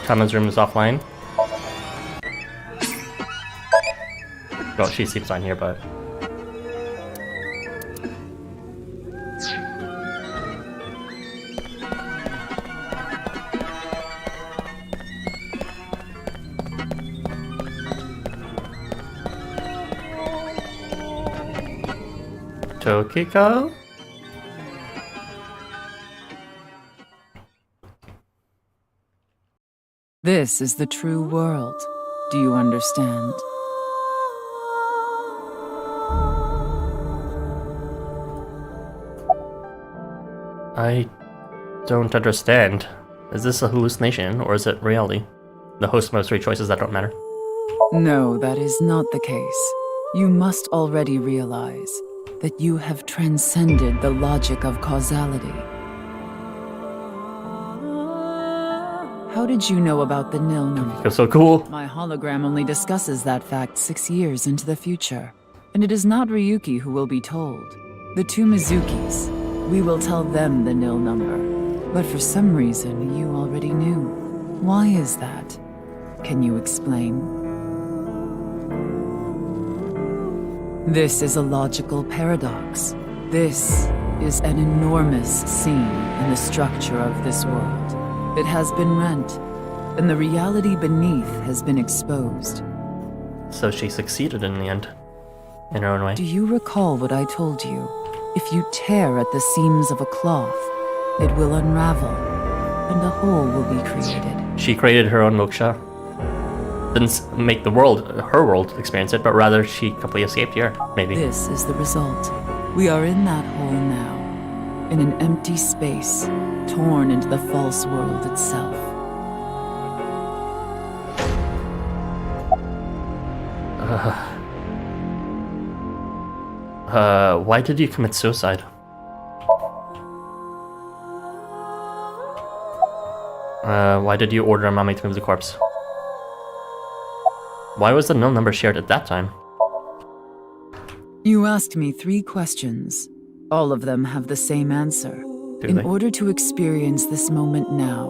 Kana's room is offline. Well, she sleeps on here, but... Tokiko? This is the true world. Do you understand? I don't understand. Is this a hallucination, or is it reality? The host must three choices that don't matter. No, that is not the case. You must already realize that you have transcended the logic of causality. How did you know about the nil number? You're so cool. My hologram only discusses that fact 6 years into the future. And it is not Ryuki who will be told. The two Mizukis. We will tell them the nil number. But for some reason, you already knew. Why is that? Can you explain? This is a logical paradox. This is an enormous seam in the structure of this world. It has been rent, and the reality beneath has been exposed. So she succeeded in the end, in her own way. Do you recall what I told you? If you tear at the seams of a cloth, it will unravel, and a hole will be created. She created her own moksha. Didn't make the world, her world, experience it, but rather she completely escaped here, maybe. This is the result. We are in that hole now, in an empty space, torn into the false world itself. Why did you commit suicide? Why did you order Mami to move the corpse? Why was the nil number shared at that time? You asked me 3 questions. All of them have the same answer. In order to experience this moment now,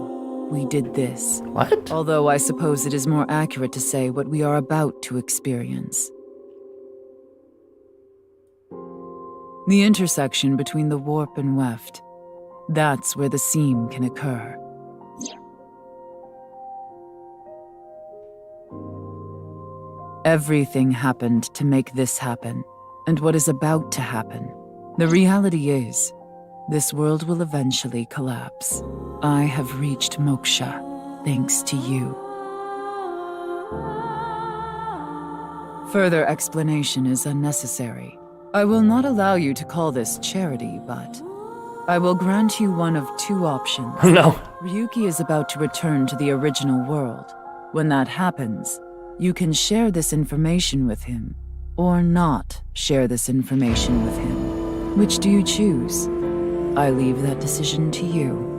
we did this. What? Although I suppose it is more accurate to say what we are about to experience. The intersection between the warp and weft. That's where the seam can occur. Everything happened to make this happen, and what is about to happen. The reality is, this world will eventually collapse. I have reached moksha, thanks to you. Further explanation is unnecessary. I will not allow you to call this charity, but I will grant you one of 2 options. No. Ryuki is about to return to the original world. When that happens, you can share this information with him, or not share this information with him. Which do you choose? I leave that decision to you.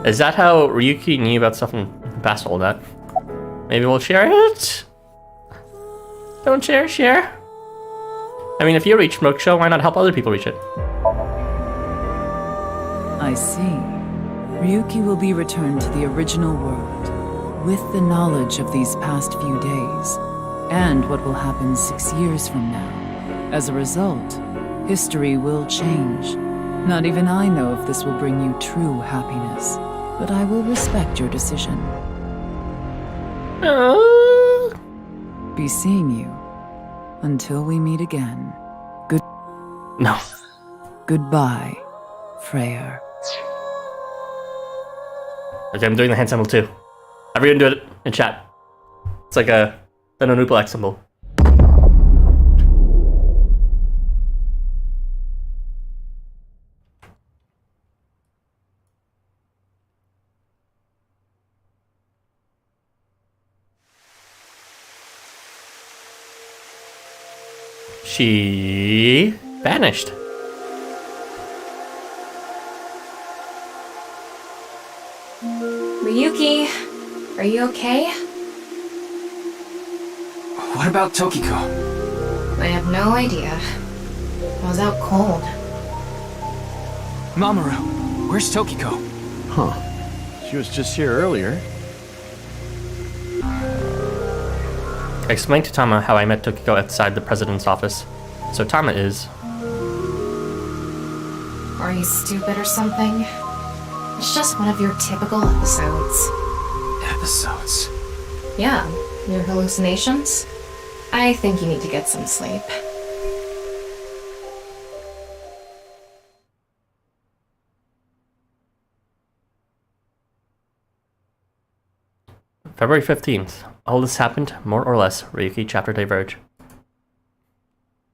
Is that how Ryuki knew about stuff in the past, all that? Maybe we'll share it? Don't share, share. I mean, if you reach moksha, why not help other people reach it? I see. Ryuki will be returned to the original world, with the knowledge of these past few days, and what will happen 6 years from now. As a result, history will change. Not even I know if this will bring you true happiness, but I will respect your decision. Be seeing you. Until we meet again. No. Goodbye, Freyr. Okay, I'm doing the hand symbol too. Everyone do it in chat. It's like the Nonupalak symbol. She vanished. Ryuki! Are you okay? What about Tokiko? I have no idea. I was out cold. Mamoru, where's Tokiko? Huh. She was just here earlier. I explained to Tama how I met Tokiko outside the president's office. So Tama is... Are you stupid or something? It's just one of your typical episodes. Episodes? Yeah, your hallucinations? I think you need to get some sleep. February 15th. All this happened, more or less. Ryuki Chapter Diverge.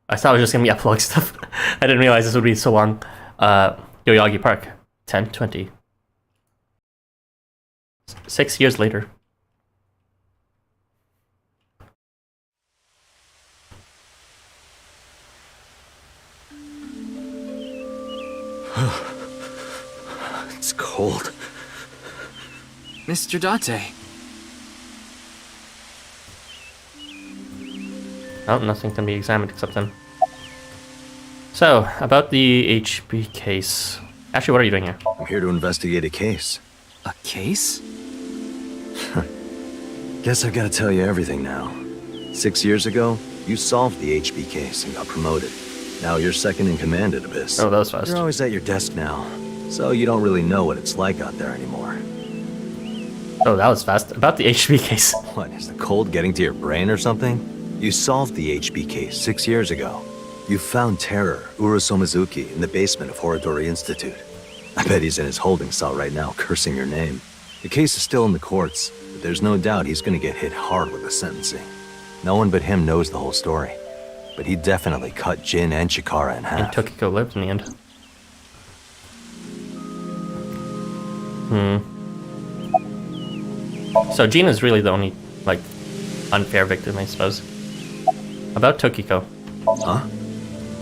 I thought it was just gonna be epilogue stuff. I didn't realize this would be so long. Yoyagi Park. 10/20. 6 years later. It's cold. Mr. Date. Oh, nothing can be examined except them. So, about the HB case. Actually, what are you doing here? I'm here to investigate a case. A case? Guess I've got to tell you everything now. 6 years ago, you solved the HB case and got promoted. Now you're second in command at ABIS. Oh, that was fast. You're always at your desk now, so you don't really know what it's like out there anymore. Oh, that was fast. About the HB case. What, is the cold getting to your brain or something? You solved the HB case 6 years ago. You found Terror, Urusomizuki, in the basement of Horodori Institute. I bet he's in his holding cell right now, cursing your name. The case is still in the courts, but there's no doubt he's gonna get hit hard with the sentencing. No one but him knows the whole story. But he definitely cut Jin and Chikara in half. And Tokiko lived in the end. So Jin is really the only, like, unfair victim, I suppose. About Tokiko. Huh?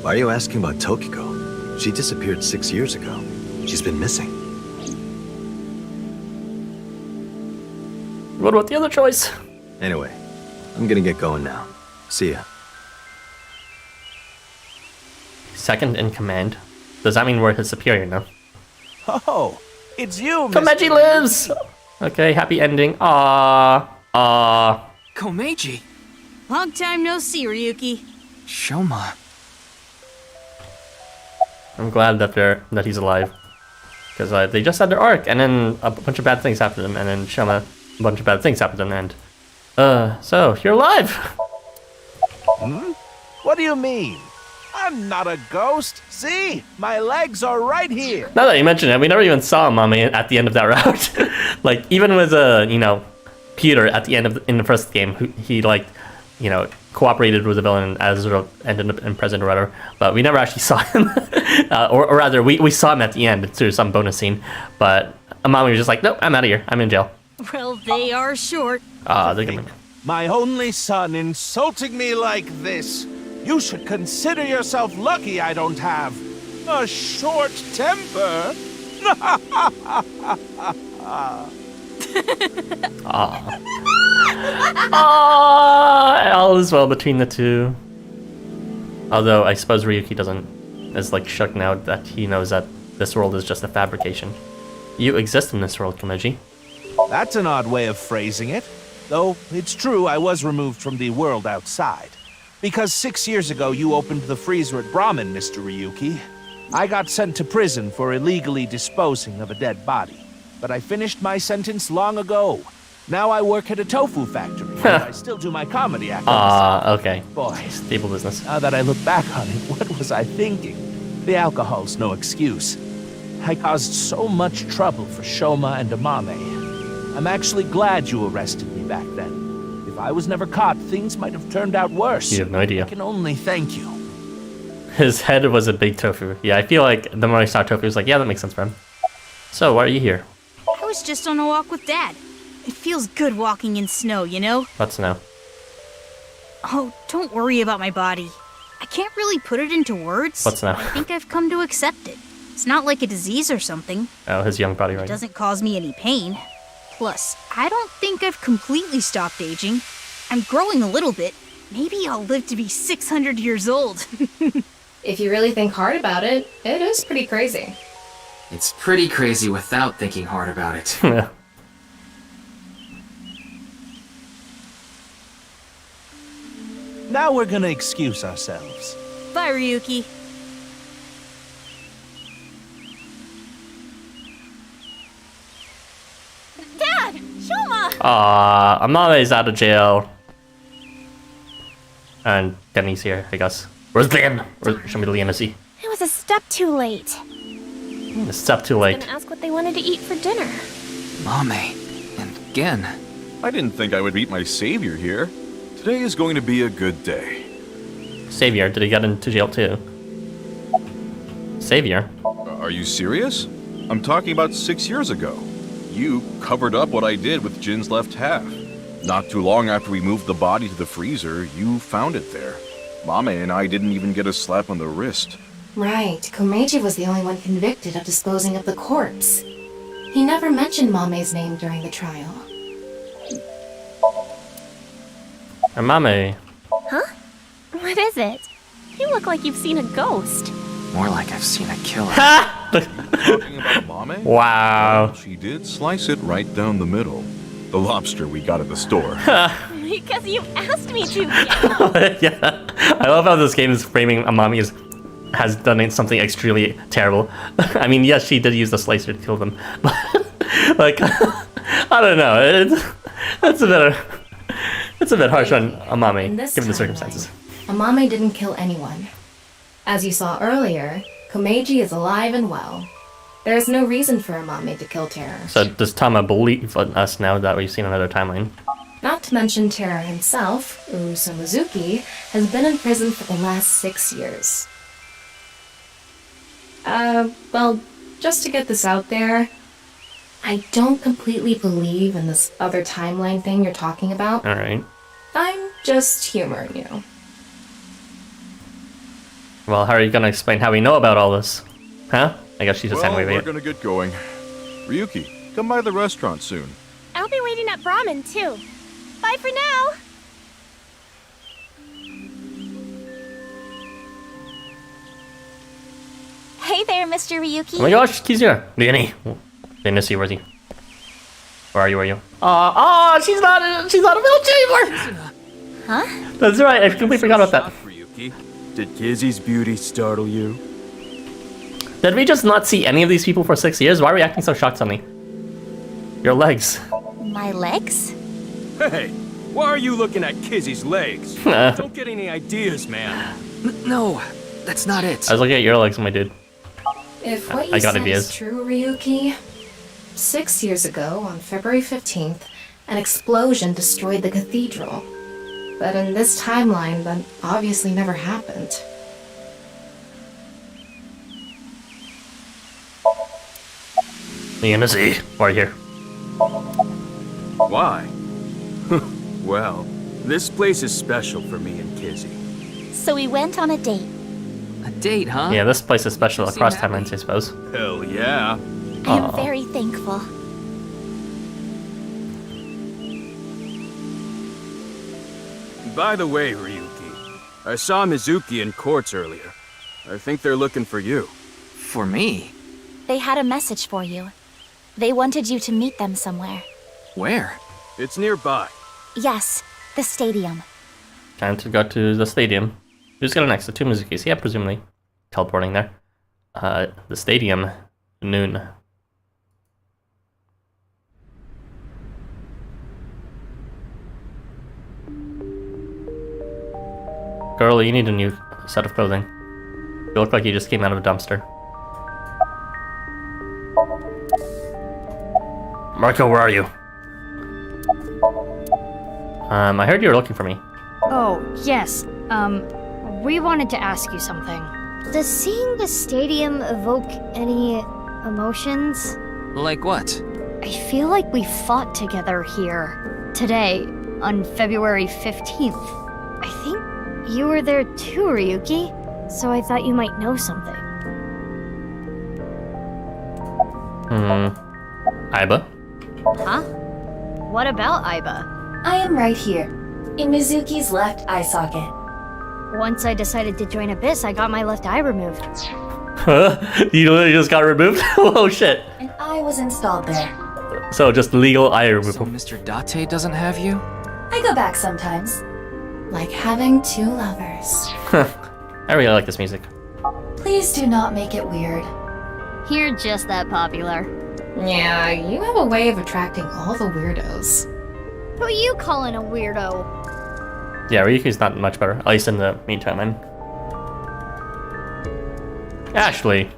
Why are you asking about Tokiko? She disappeared 6 years ago. She's been missing. What about the other choice? Anyway, I'm gonna get going now. See ya. Second in command. Does that mean we're his superior now? Oh, it's you, Komeiji lives! Okay, happy ending. Aww. Komeiji! Long time no see, Ryuki. Shoma. I'm glad that he's alive. Because they just had their arc, and then a bunch of bad things happened to them, and then Shoma, a bunch of bad things happened to them, and... so, you're alive! Hmm? What do you mean? I'm not a ghost. See? My legs are right here. Now that you mention it, we never even saw Mame at the end of that route. Like, even with, Peter at the end of in the first game, he cooperated with the villain as ended up in prison or whatever, but we never actually saw him. or rather, we saw him at the end through some bonus scene, but Mame was just like, nope, I'm out of here. I'm in jail. Well, they are short. They're gonna... My only son insulting me like this. You should consider yourself lucky I don't have a short temper. All is well between the two. Although I suppose Ryuki is like shook now that he knows that this world is just a fabrication. You exist in this world, Komeiji. That's an odd way of phrasing it. Though it's true I was removed from the world outside. Because 6 years ago you opened the freezer at Brahman, Mr. Ryuki. I got sent to prison for illegally disposing of a dead body. But I finished my sentence long ago. Now I work at a tofu factory, and I still do my comedy act. Okay. Boy, stable business. Now that I look back on it, what was I thinking? The alcohol's no excuse. I caused so much trouble for Shoma and Amame. I'm actually glad you arrested me back then. If I was never caught, things might have turned out worse. You have no idea. I can only thank you. His head was a big tofu. Yeah, I feel like the more I saw tofu, I was like, yeah, that makes sense for him. So, why are you here? I was just on a walk with Dad. It feels good walking in snow, you know? What snow? Oh, don't worry about my body. I can't really put it into words. What snow? I think I've come to accept it. It's not like a disease or something. Oh, his young body, right? It doesn't cause me any pain. Plus, I don't think I've completely stopped aging. I'm growing a little bit. Maybe I'll live to be 600 years old. If you really think hard about it, it is pretty crazy. It's pretty crazy without thinking hard about it. Now we're gonna excuse ourselves. Bye, Ryuki. Dad! Shoma! Amame's out of jail. And Denny's here, I guess. Where's Lian? Show me the Lian to see. It was a step too late. A step too late. I was gonna ask what they wanted to eat for dinner. Mame. And again. I didn't think I would meet my savior here. Today is going to be a good day. Savior? Did he get into jail too? Savior? Are you serious? I'm talking about 6 years ago. You covered up what I did with Jin's left half. Not too long after we moved the body to the freezer, you found it there. Mame and I didn't even get a slap on the wrist. Right, Komeiji was the only one convicted of disposing of the corpse. He never mentioned Mame's name during the trial. Mame. Huh? What is it? You look like you've seen a ghost. More like I've seen a killer. Talking about Mame? Wow. Well, she did slice it right down the middle. The lobster we got at the store. Because you asked me to. Yeah. I love how this game is framing Amami has done something extremely terrible. I mean, yes, she did use the slicer to kill them. But, like, I don't know. It's a bit harsh on Amami, given the circumstances. Amame didn't kill anyone. As you saw earlier, Komeiji is alive and well. There is no reason for Amame to kill Terror. So does Tama believe in us now that we've seen another timeline? Not to mention Terror himself, Urusa Mizuki, has been in prison for the last 6 years. Well, just to get this out there, I don't completely believe in this other timeline thing you're talking about. Alright. I'm just humoring you. Well, how are you gonna explain how we know about all this? Huh? I guess she's just Well, angry. we're gonna get going. Ryuki, come by the restaurant soon. I'll be waiting at Brahman, too. Bye for now! Hey there, Mr. Ryuki. Oh my gosh, he's here. Liani. Liani, where's he? Where are you? She's not a village anymore! Huh? That's right, I completely forgot about that. Ryuki, did Kizzy's beauty startle you? Did we just not see any of these people for 6 years? Why are we acting so shocked suddenly? Your legs. My legs? Hey, why are you looking at Kizzy's legs? Don't get any ideas, man. No, that's not it. I was looking at your legs, my dude. If what you I got said ideas. is true, Ryuki, 6 years ago, on February 15th, an explosion destroyed the cathedral. But in this timeline, that obviously never happened. Lianacy, right here. Why? Well, this place is special for me and Kizzy. So we went on a date. A date, huh? Yeah, this place is special across timelines, I suppose. Hell yeah. I am very thankful. By the way, Ryuki, I saw Mizuki in courts earlier. I think they're looking for you. For me? They had a message for you. They wanted you to meet them somewhere. Where? It's nearby. Yes, the stadium. Time to go to the stadium. Who's gonna next? The two Mizukis. Yeah, presumably. Teleporting there. The stadium. Noon. Girl, you need a new set of clothing. You look like you just came out of a dumpster. Marco, where are you? I heard you were looking for me. Oh, yes. We wanted to ask you something. Does seeing the stadium evoke any emotions? Like what? I feel like we fought together here today on February 15th. I think you were there too, Ryuki, so I thought you might know something. Aiba? Huh? What about Aiba? I am right here, in Mizuki's left eye socket. Once I decided to join ABIS, I got my left eye removed. Huh? You literally just got removed? Oh shit. An eye was installed there. So just legal eye removal. So Mr. Date doesn't have you? I go back sometimes. Like having two lovers. I really like this music. Please do not make it weird. You're just that popular. Yeah, you have a way of attracting all the weirdos. Who are you calling a weirdo? Yeah, Ryuki's not much better, at least in the meantime, man. Actually,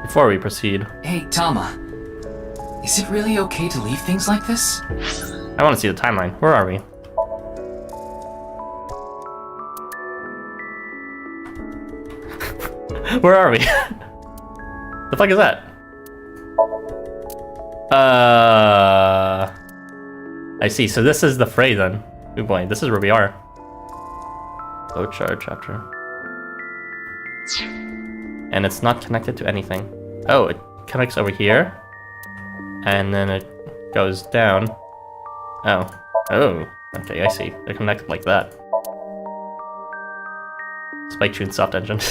before we proceed... Hey, Tama. Is it really okay to leave things like this? I want to see the timeline. Where are we? Where are we? The fuck is that? I see. So this is the fray then. Oh boy, this is where we are. Flowchart chapter. And it's not connected to anything. Oh, it connects over here. And then it goes down. Oh. Oh. Okay, I see. They're connected like that. Spike Chunsoft engine.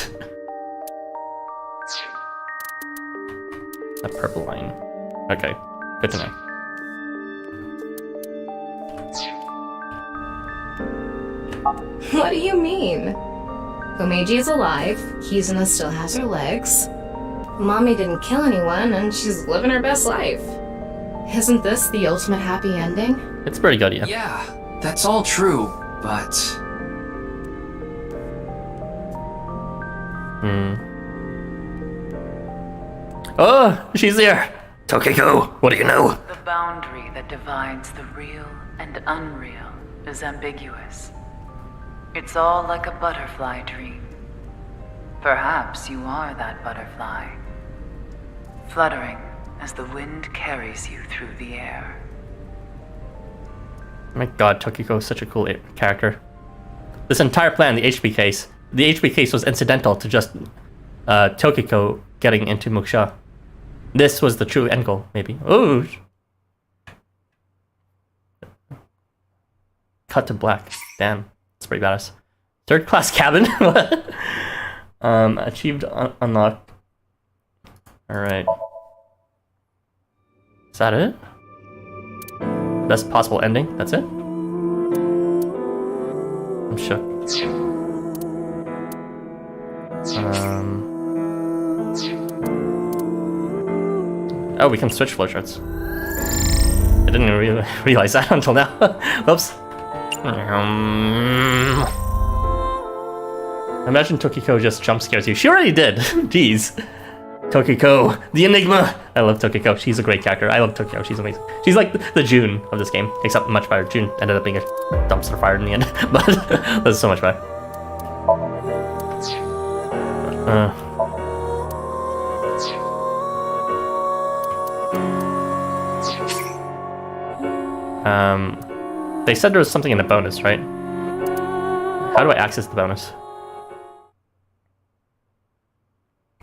A purple line. Okay, good to know. What do you mean? Komeiji is alive, Kizuna still has her legs. Mommy didn't kill anyone, and she's living her best life. Isn't this the ultimate happy ending? It's pretty good, yeah. Yeah, that's all true, but... Oh, she's there! Tokiko, what do you know? The boundary that divides the real and unreal is ambiguous. It's all like a butterfly dream. Perhaps you are that butterfly, fluttering as the wind carries you through the air. Oh my god, Tokiko is such a cool character. This entire plan, the HP case was incidental to just Tokiko getting into Moksha. This was the true end goal, maybe. Oh! Cut to black. Damn, that's pretty badass. Third class cabin? Achieved unlocked. Alright. Is that it? Best possible ending? That's it? I'm shook. Oh, we can switch flowcharts. I didn't even realize that until now. Oops. Imagine Tokiko just jump scares you. She already did. Jeez. Tokiko, the enigma. I love Tokiko. She's a great character. I love Tokiko. She's amazing. She's like the June of this game, except much better. June ended up being a dumpster fire in the end, but that's so much better. They said there was something in the bonus, right? How do I access the bonus?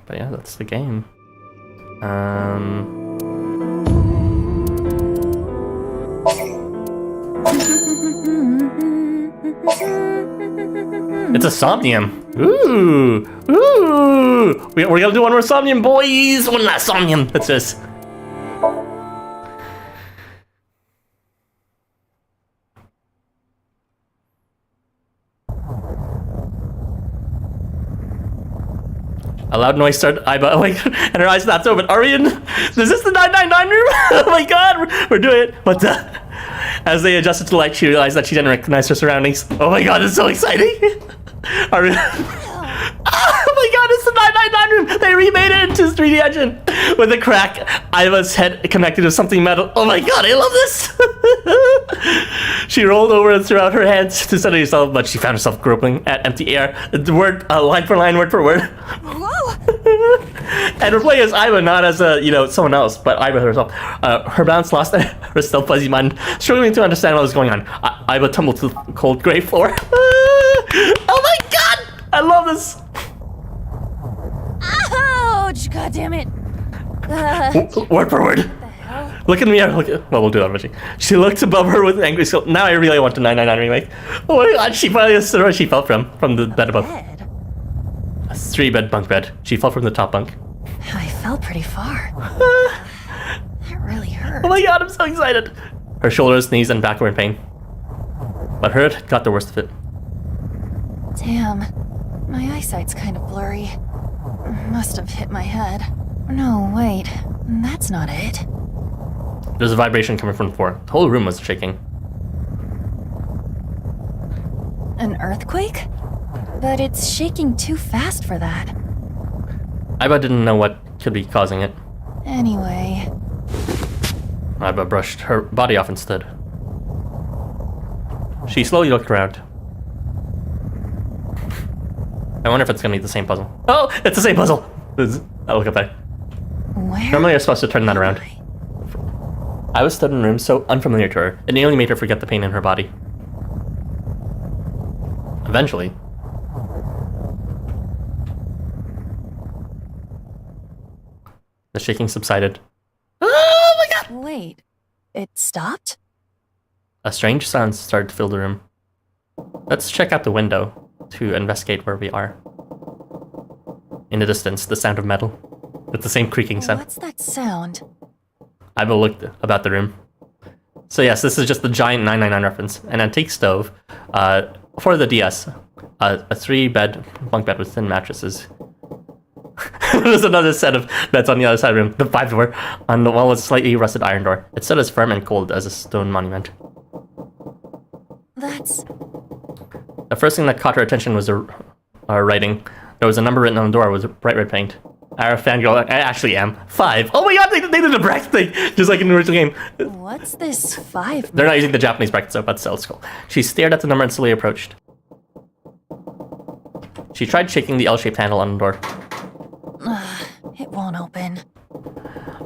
But yeah, that's the game. It's a Somnium. Ooh, ooh. We're gonna do one more Somnium, boys. One last Somnium. That's this. A loud noise started Aiba awake, and her eyes snapped open. Are we in? Is this the 999 room? Oh my god, we're doing it. What the? As they adjusted to the light, she realized that she didn't recognize her surroundings. Oh my god, this is so exciting. Are we? Oh my god, it's the 999 room. They remade it into 3D engine with a crack. Aiba's head connected to something metal. Oh my god, I love this. She rolled over and threw out her hands to center herself, but she found herself groping at empty air. The word, line for line, word for word. Whoa! And we're playing as Aiba, not as someone else, but Aiba herself. Her balance lost her still fuzzy mind, struggling to understand what was going on. Aiba tumbled to the cold gray floor. Oh my god! I love this. Ouch! God damn it. Word for word. Look at me. Well, we'll do that eventually. She looked above her with an angry soul. Now I really want the 999 remake. Oh my god, she finally understood where she fell from the bed above. A 3-bed bunk bed. She fell from the top bunk. I fell pretty far. That really hurt. Oh my god, I'm so excited. Her shoulders, knees, and back were in pain. But her got the worst of it. Damn. My eyesight's kind of blurry. Must have hit my head. No, wait. That's not it. There's a vibration coming from the floor. The whole room was shaking. An earthquake? But it's shaking too fast for that. Aiba didn't know what could be causing it. Anyway. Aiba brushed her body off and stood. She slowly looked around. I wonder if it's gonna be the same puzzle. Oh, it's the same puzzle! I'll look up there. Where? Normally you're supposed to turn that around. I was stood in a room so unfamiliar to her, it nearly made her forget the pain in her body. Eventually, the shaking subsided. Oh my god! Wait, it stopped? A strange sound started to fill the room. Let's check out the window to investigate where we are. In the distance, the sound of metal, with the same creaking sound. What's that sound? Aiba looked about the room. So yes, this is just the giant 999 reference. An antique stove for the DS. A 3-bed bunk bed with thin mattresses. There's another set of beds on the other side of the room. The 5-door. On the wall was a slightly rusted iron door. It stood as firm and cold as a stone monument. That's... The first thing that caught her attention was the writing. There was a number written on the door with bright red paint. Our fangirl, I actually am. 5. Oh my god, they did a bracket thing! Just like in the original game. What's this 5? They're not using the Japanese brackets, so but still, it's cool. She stared at the number and slowly approached. She tried shaking the L-shaped handle on the door. It won't open.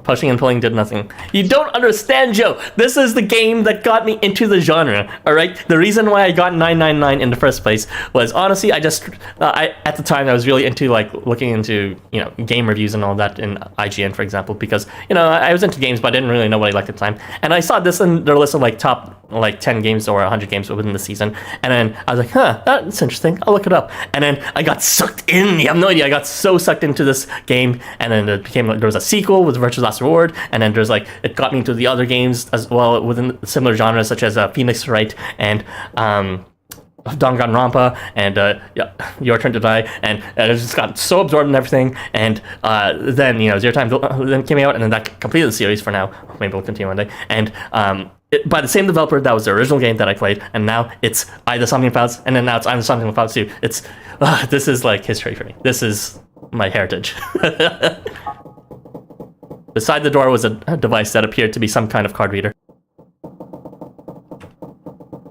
Pushing and pulling did nothing. You don't understand, Joe! This is the game that got me into the genre, alright? The reason why I got 999 in the first place was, honestly, at the time, I was really into, like, looking into, you know, game reviews and all that in IGN, for example, because, you know, I was into games, but I didn't really know what I liked at the time. And I saw this in their list of, like, top, like, 10 games or 100 games within the season, and then I was like, huh, that's interesting, I'll look it up. And then I got sucked in, you have no idea, I got so sucked into this game, and then it became, like, there was a sequel with Virtue's Last Reward, and then there's like it got me into the other games as well within similar genres such as Phoenix Wright and Danganronpa and Your Turn to Die, and I just got so absorbed in everything, and then, you know, Zero Time then came out, and then that completed the series for now. Maybe we'll continue one day. And by the same developer that was the original game that I played, and now it's the Somnium Files, and then now it's the Somnium Files 2. It's this is like history for me. This is my heritage. Beside the door was a device that appeared to be some kind of card reader.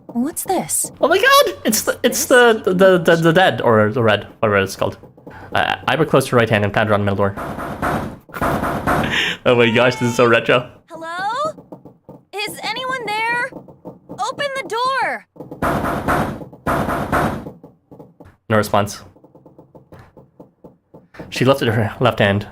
What's this? Oh my god! It's the dead, or the red, whatever it's called. Aiba closed her right hand and patted on the middle door. Oh my gosh, this is so retro. Hello? Is anyone there? Open the door! No response. She lifted her left hand.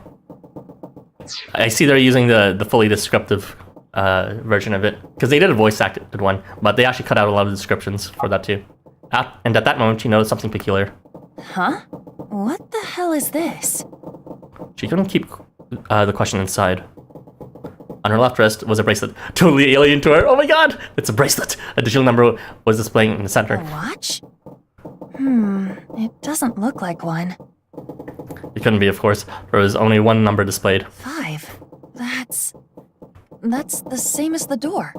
I see they're using the fully descriptive version of it, because they did a voice acted one, but they actually cut out a lot of the descriptions for that too. And at that moment, she noticed something peculiar. Huh? What the hell is this? She couldn't keep the question inside. On her left wrist was a bracelet, totally alien to her. Oh my god! It's a bracelet! A digital number was displaying in the center. A watch? It doesn't look like one. It couldn't be, of course. There was only one number displayed. 5. That's the same as the door.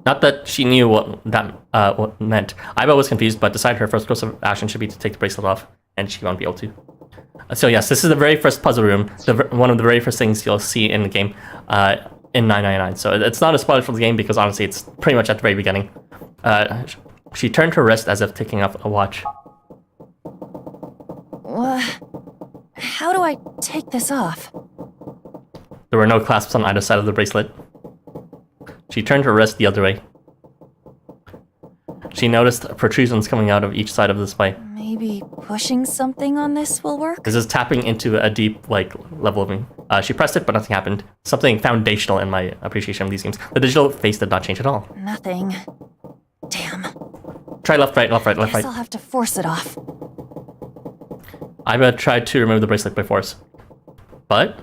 Not that she knew what that what meant. Aiba was confused, but decided her first course of action should be to take the bracelet off, and she won't be able to. So yes, this is the very first puzzle room, one of the very first things you'll see in the game in 999. So it's not a spoiler for the game, because honestly, it's pretty much at the very beginning. She turned her wrist as if taking off a watch. How do I take this off? There were no clasps on either side of the bracelet. She turned her wrist the other way. She noticed protrusions coming out of each side of the display. Maybe pushing something on this will work? This is tapping into a deep, like, level of me. She pressed it, but nothing happened. Something foundational in my appreciation of these games. The digital face did not change at all. Nothing. Damn. Try left, right, left, right, left, Guess right. I'll have to force it off. I've tried to remove the bracelet by force. But...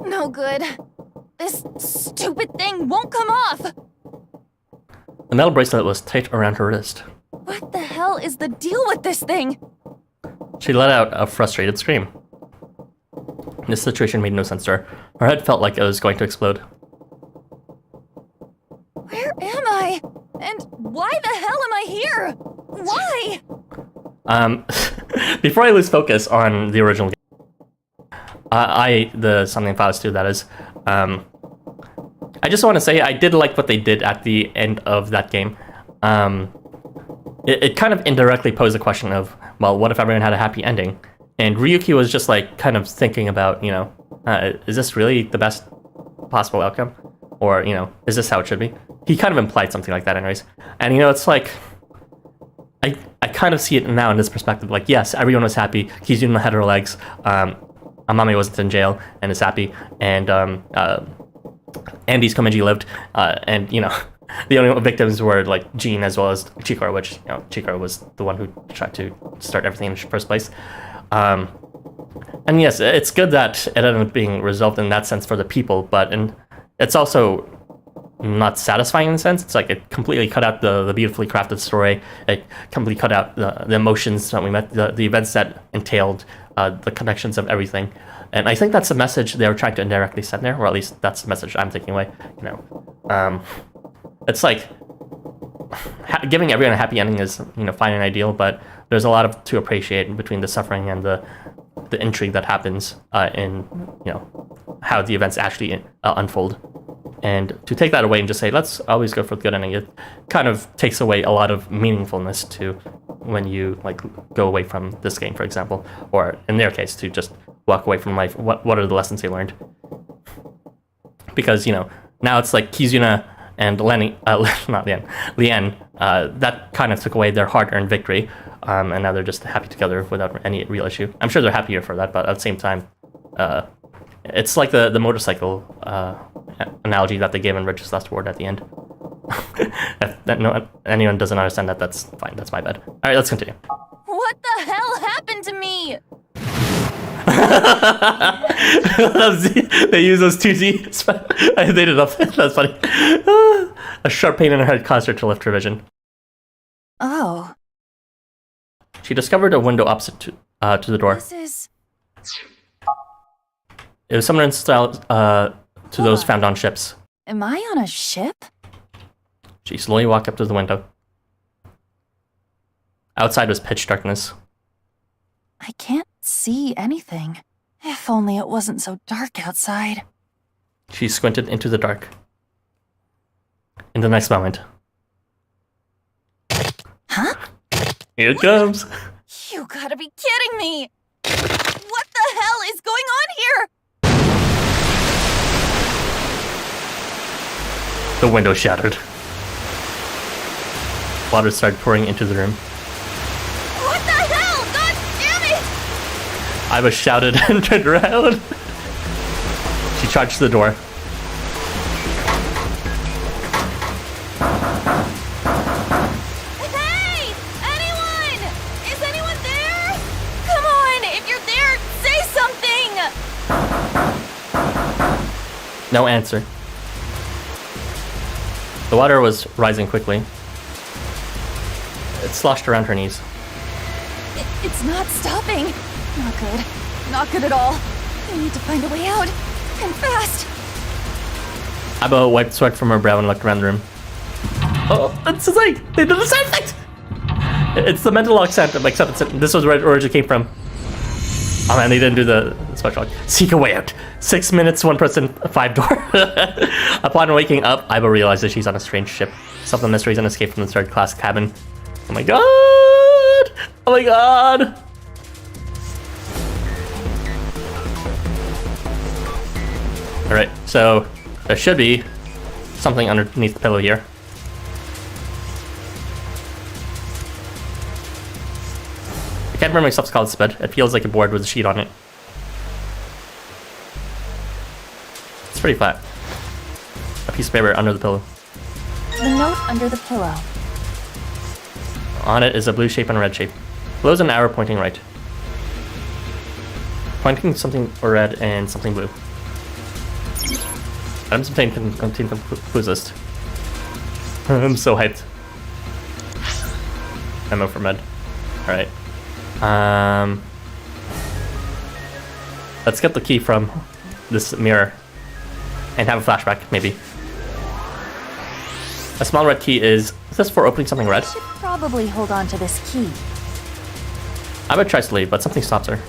No good. This stupid thing won't come off! the metal bracelet was tight around her wrist. What the hell is the deal with this thing? She let out a frustrated scream. This situation made no sense to her. Her head felt like it was going to explode. Where am I? And why the hell am I here? Why? Before I lose focus on the original game, the Somnium Files 2, that is, I just want to say I did like what they did at the end of that game. It kind of indirectly posed the question of, well, what if everyone had a happy ending? And Ryuki was just like kind of thinking about, you know, is this really the best possible outcome? Or, you know, is this how it should be? He kind of implied something like that anyways. And, you know, it's like, I kind of see it now in this perspective. Like, yes, everyone was happy. Kizuna had her legs. Amami wasn't in jail and is happy. And Andy's Komeiji lived. And, you know, the only victims were, like, Jean as well as Chikara, which, you know, Chikara was the one who tried to start everything in the first place. And yes, it's good that it ended up being resolved in that sense for the people, but it's also not satisfying in a sense. It's like it completely cut out the beautifully crafted story. It completely cut out the emotions that we met, the events that entailed, the connections of everything. And I think that's the message they were trying to indirectly send there, or at least that's the message I'm taking away. You know, it's like giving everyone a happy ending is, you know, fine and ideal, but there's a lot to appreciate between the suffering and the intrigue that happens in, you know, how the events actually unfold. And to take that away and just say, let's always go for the good ending, it kind of takes away a lot of meaningfulness to when you, like, go away from this game, for example, or in their case, to just walk away from life. What are the lessons they learned? Because, you know, now it's like Kizuna and Lien, that kind of took away their hard-earned victory, and now they're just happy together without any real issue. I'm sure they're happier for that, but at the same time, it's like the motorcycle analogy that they gave in Rich's Last Word at the end. If anyone doesn't understand that, that's fine. That's my bad. All right, let's continue. What the hell happened to me? They use those two Z's. They did it up. That's funny. A sharp pain in her head caused her to lift her vision. Oh. She discovered a window opposite to the door. This is... It was similar in style to those found on ships. Am I on a ship? She slowly walked up to the window. Outside was pitch darkness. I can't see anything. If only it wasn't so dark outside. She squinted into the dark. In the next moment... Huh? Here it comes! You gotta be kidding me! What the hell is going on here? The window shattered. Water started pouring into the room. What the hell? God damn it! I was shouted and turned around. She charged to the door. Hey! Anyone! Is anyone there? Come on! If you're there, say something! No answer. The water was rising quickly. It sloshed around her knees. It's not stopping. Not good. Not good at all. I need to find a way out. And fast. Abo wiped sweat from her brow and looked around the room. Oh, it's like they did the sound effect! It's the mental lock sound, except this was where it originally came from. Oh man, they didn't do the special lock. Seek a way out. 6 minutes, 1 person, 5 door. Upon waking up, Aiba realizes she's on a strange ship. Something mysteries and escape from the third-class cabin. Oh my god! Oh my god! Alright, so there should be something underneath the pillow here. can't bring myself to call it bed. It feels like a board with a sheet on it. It's pretty flat. A piece of paper under the pillow. The note under the pillow. On it is a blue shape and a red shape. Below is an arrow pointing right. Pointing something red and something blue. Items contain clues list. I'm so hyped. Memo for Med. Alright. Let's get the key from this mirror and have a flashback, maybe. A small red key is this for opening something red? Should probably hold on to this key. Aiba tries to leave, but something stops her.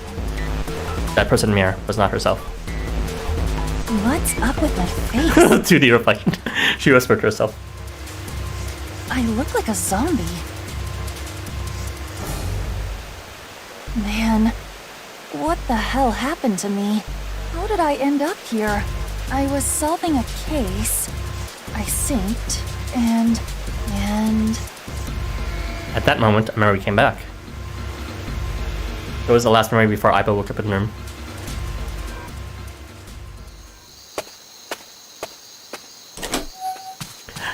That person in the mirror was not herself. What's up with my face? 2D reflection. She whispered to herself. I look like a zombie. Man, what the hell happened to me? How did I end up here? I was solving a case. I synced, and... At that moment, a memory came back. It was the last memory before Aiba woke up in the room.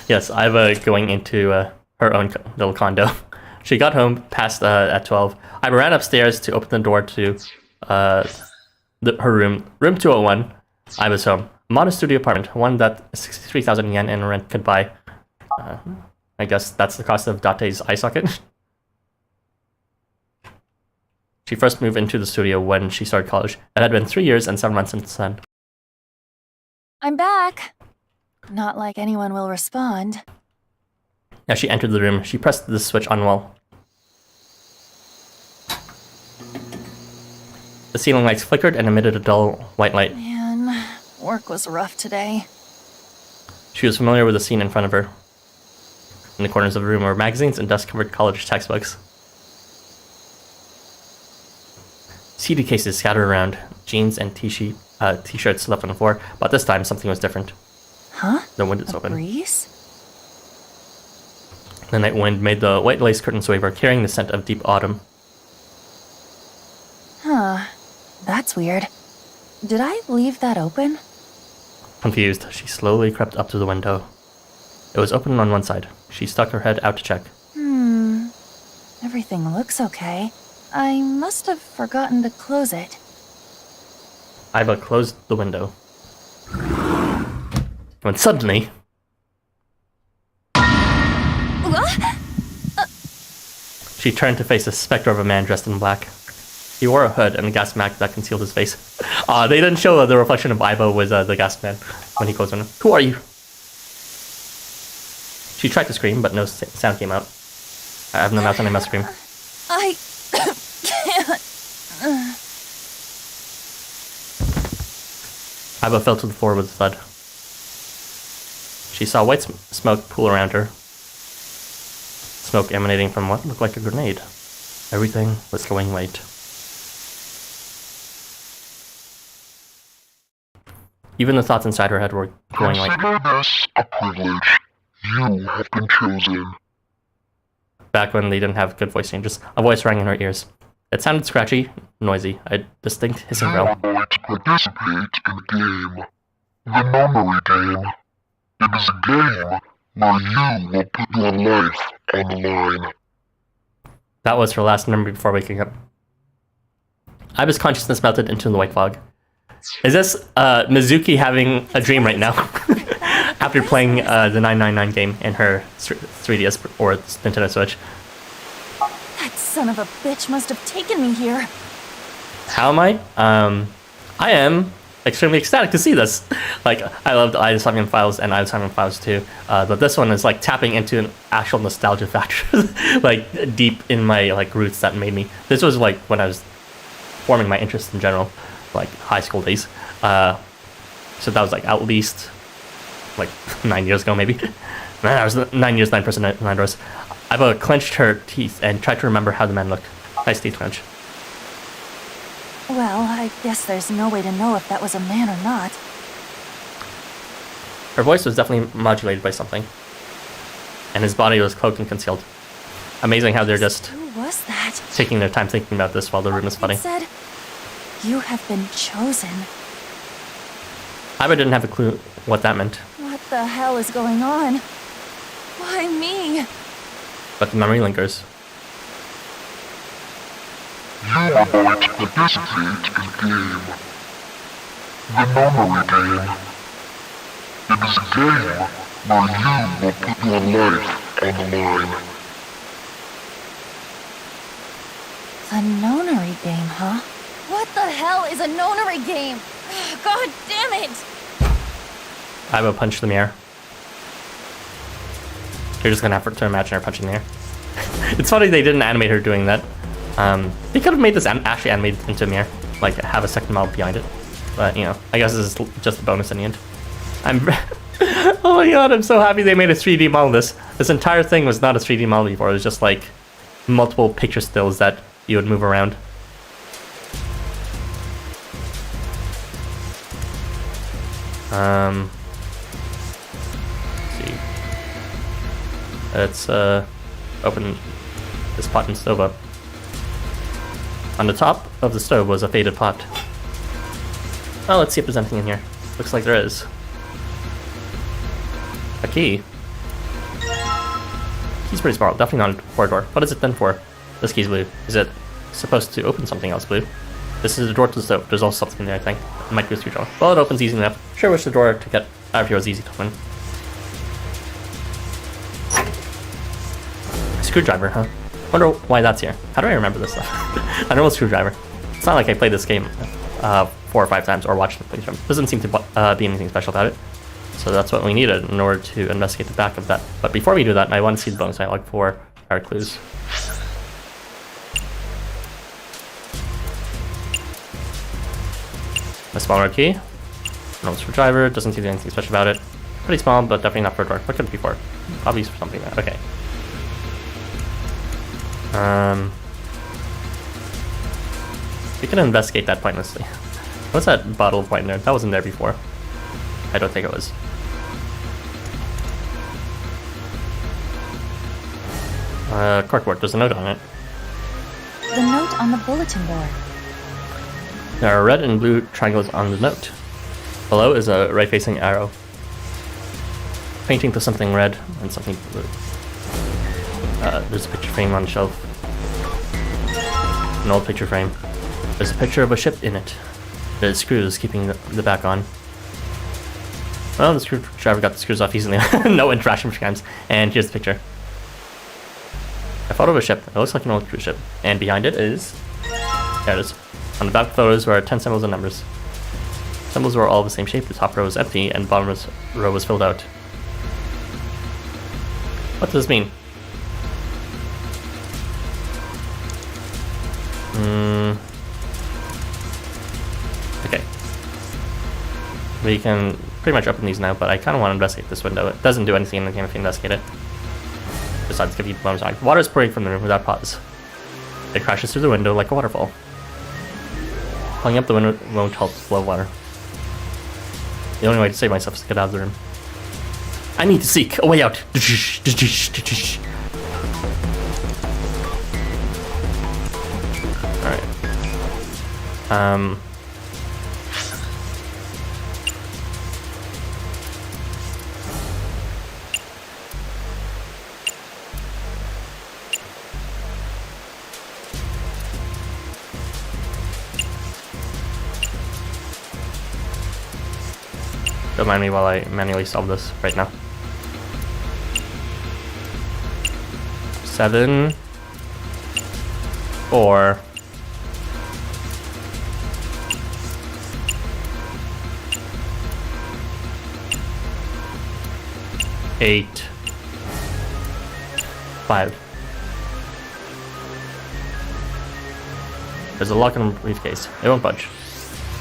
Yes, Aiba going into her own little condo. She got home past at 12. Aiba ran upstairs to open the door to her room. Room 201, Aiba's home. A modest studio apartment, one that 63,000 yen in rent could buy. I guess that's the cost of Date's eye socket. She first moved into the studio when she started college. It had been 3 years and 7 months since then. I'm back. Not like anyone will respond. As she entered the room, she pressed the switch on the wall. The ceiling lights flickered and emitted a dull white light. Man, work was rough today. She was familiar with the scene in front of her. In the corners of the room were magazines and dust-covered college textbooks. CD cases scattered around, jeans and t-shirts left on the floor, but this time something was different. Huh? The windows open. Breeze? The night wind made the white lace curtains waver, carrying the scent of deep autumn. Huh. That's weird. Did I leave that open? Confused, she slowly crept up to the window. It was open on one side. She stuck her head out to check. Everything looks okay. I must have forgotten to close it. Aiba closed the window. When suddenly... She turned to face the specter of a man dressed in black. He wore a hood and a gas mask that concealed his face. They didn't show the reflection of Aiba with the gas man when he closed the window. Who are you? She tried to scream, but no sound came out. I have no mouth and I must scream. I can't. Aiba fell to the floor with a thud. She saw white smoke pool around her. Smoke emanating from what looked like a grenade. Everything was going white. Even the thoughts inside her head were going white. Consider this a privilege. You have been chosen. Back when they didn't have good voice changes, a voice rang in her ears. It sounded scratchy, noisy, a distinct hissing growl. You are going to participate in a game. The memory game. It is a game where you will put your life on the line. That was her last memory before waking up. Aiba's consciousness melted into the white fog. Is this Mizuki having a dream right now? After playing the 999 game in her 3DS or Nintendo Switch. That son of a bitch must have taken me here. How am I? I am extremely ecstatic to see this. Like, I loved Somnium Files and Somnium Files 2, but this one is like tapping into an actual nostalgia factor, like deep in my like roots that made me. This was like when I was forming my interest in general, like high school days. So that was like at least like 9 years ago, maybe. Man, I was 9 years, 9%, 9 doors. Aiba clenched her teeth and tried to remember how the man looked. Nice teeth clench. Well, I guess there's no way to know if that was a man or not. Her voice was definitely modulated by something. And his body was cloaked and concealed. Amazing how they're just... Who was that? that? Taking their time thinking about this while the room is flooding. It said, "You have been chosen." I didn't have a clue what that meant, What the hell is going on? Why me? but the memory lingers. You are about to participate in a game. The memory game. It is a game where you will put your life on the line. The nonary game, huh? What the hell is a nonary game? God damn it! I will punch the mirror. You're just gonna have to imagine her punching the mirror. It's funny they didn't animate her doing that. They could have made this actually animated into a mirror, like have a second model behind it. But you know, I guess this is just a bonus in the end. Oh my god, I'm so happy they made a 3D model of this. This entire thing was not a 3D model before. It was just like multiple picture stills that you would move around. Let's see. Let's open this pot and stove up. On the top of the stove was a faded pot. Oh, let's see if there's anything in here. Looks like there is. A key. Key's pretty small, definitely not a corridor. What is it then for? This key's blue. Is it supposed to open something else blue? This is the door to the stove. There's also something there, I think. It might be a screwdriver. Well, it opens easy enough. Sure wish the door to get out of here was easy to open. Screwdriver, huh? Wonder why that's here. How do I remember this stuff? I know a screwdriver. It's not like I played this game 4 or 5 times or watched things from. Doesn't seem to be anything special about it. So that's what we needed in order to investigate the back of that. But before we do that, I want to see the bonus dialogue for our clues. A smaller key. No screwdriver. Doesn't seem to be anything special about it. Pretty small, but definitely not for a door. What could it be for? Probably for something. Okay. We can investigate that pointlessly. What's that bottle of wine there? That wasn't there before. I don't think it was. Corkboard, there's a note on it. The note on the bulletin board. There are red and blue triangles on the note. Below is a right-facing arrow, pointing to something red and something blue. There's a picture frame on the shelf. An old picture frame. There's a picture of a ship in it. There's screws keeping the back on. Well, the screwdriver got the screws off easily. No interaction with cams. And here's the picture. A photo of a ship. It looks like an old cruise ship. And behind it is... There it is. On the back photos were 10 symbols and numbers. Symbols were all the same shape. The top row was empty and the bottom row was filled out. What does this mean? Okay. We can pretty much open these now, but I kind of want to investigate this window. It doesn't do anything in the game if you investigate it. Besides give you bonus on. Water is pouring from the room without pause. It crashes through the window like a waterfall. Pulling up the window won't help flow water. The only way to save myself is to get out of the room. I need to seek a way out. Alright. Don't mind me while I manually solve this right now. 7, 4, 8, 5. There's a lock in the briefcase. It won't budge.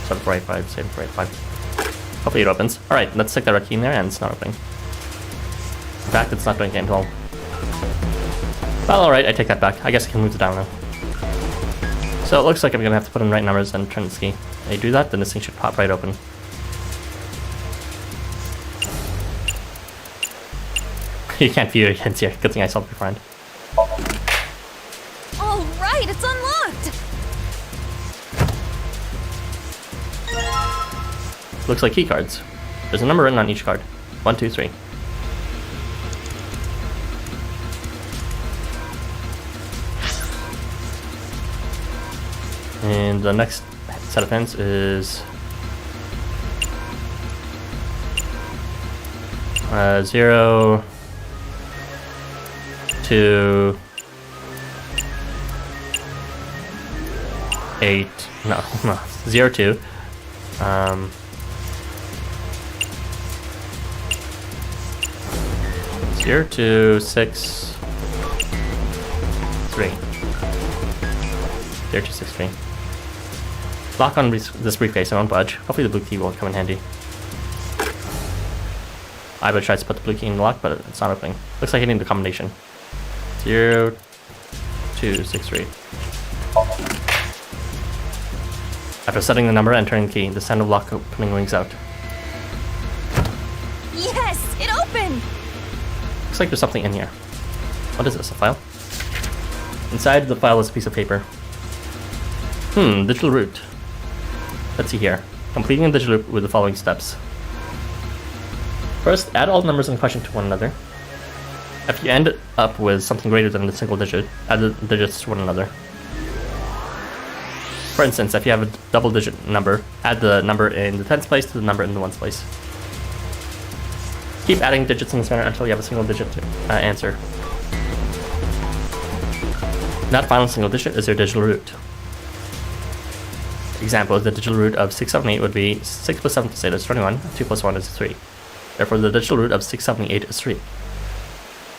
7, 4, 8, 5, 7, 4, 8, 5. Hopefully it opens. Alright, let's stick that red key in there and it's not opening. In fact, it's not doing anything at all. Well, alright, I take that back. I guess I can move it down now. So it looks like I'm gonna have to put in right numbers and turn this key. If I do that, then this thing should pop right open. You can't view it against here. Good thing I solved beforehand. Alright! right! It's unlocked! Looks like key cards. There's a number written on each card. 1, 2, 3. And the next set of hints is 0 to 8. No, 0 to 0 to 6 3. 0 to 6 3. Lock on this briefcase, I won't budge. Hopefully the blue key will come in handy. Aiba tries to put the blue key in the lock, but it's not opening. Looks like I need the combination. 0 2 6 3. After setting the number and turning the key, the sound of lock opening rings out. Yes! It opened! Looks like there's something in here. What is this, a file? Inside the file is a piece of paper. Digital root. Let's see here. Completing a digital loop with the following steps. First, add all numbers in question to one another. If you end up with something greater than a single digit, add the digits to one another. For instance, if you have a double digit number, add the number in the tens place to the number in the ones place. Keep adding digits in this manner until you have a single digit answer. That final single digit is your digital root. Example, the digital root of 678 would be 6 plus 7 plus 8 is 21, 2 plus 1 is 3. Therefore, the digital root of 678 is 3.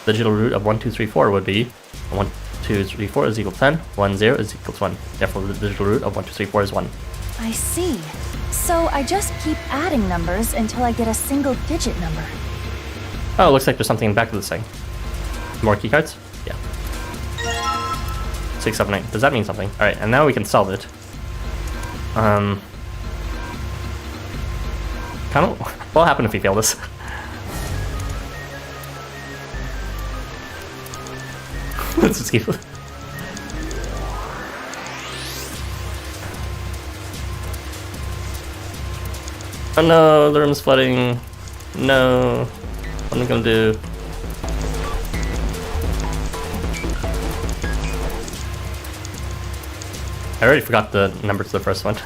The digital root of 1234 would be 1234 is equal to 10, 10 is equal to 1. Therefore, the digital root of 1234 is 1. I see. So I just keep adding numbers until I get a single digit number. Oh, it looks like there's something in the back of this thing. More keycards? Yeah. 678. Does that mean something? Alright, and now we can solve it. What'll happen if we fail this? Let's just keep. Oh no, the room's flooding. No. What am I gonna do? I already forgot the number to the first one.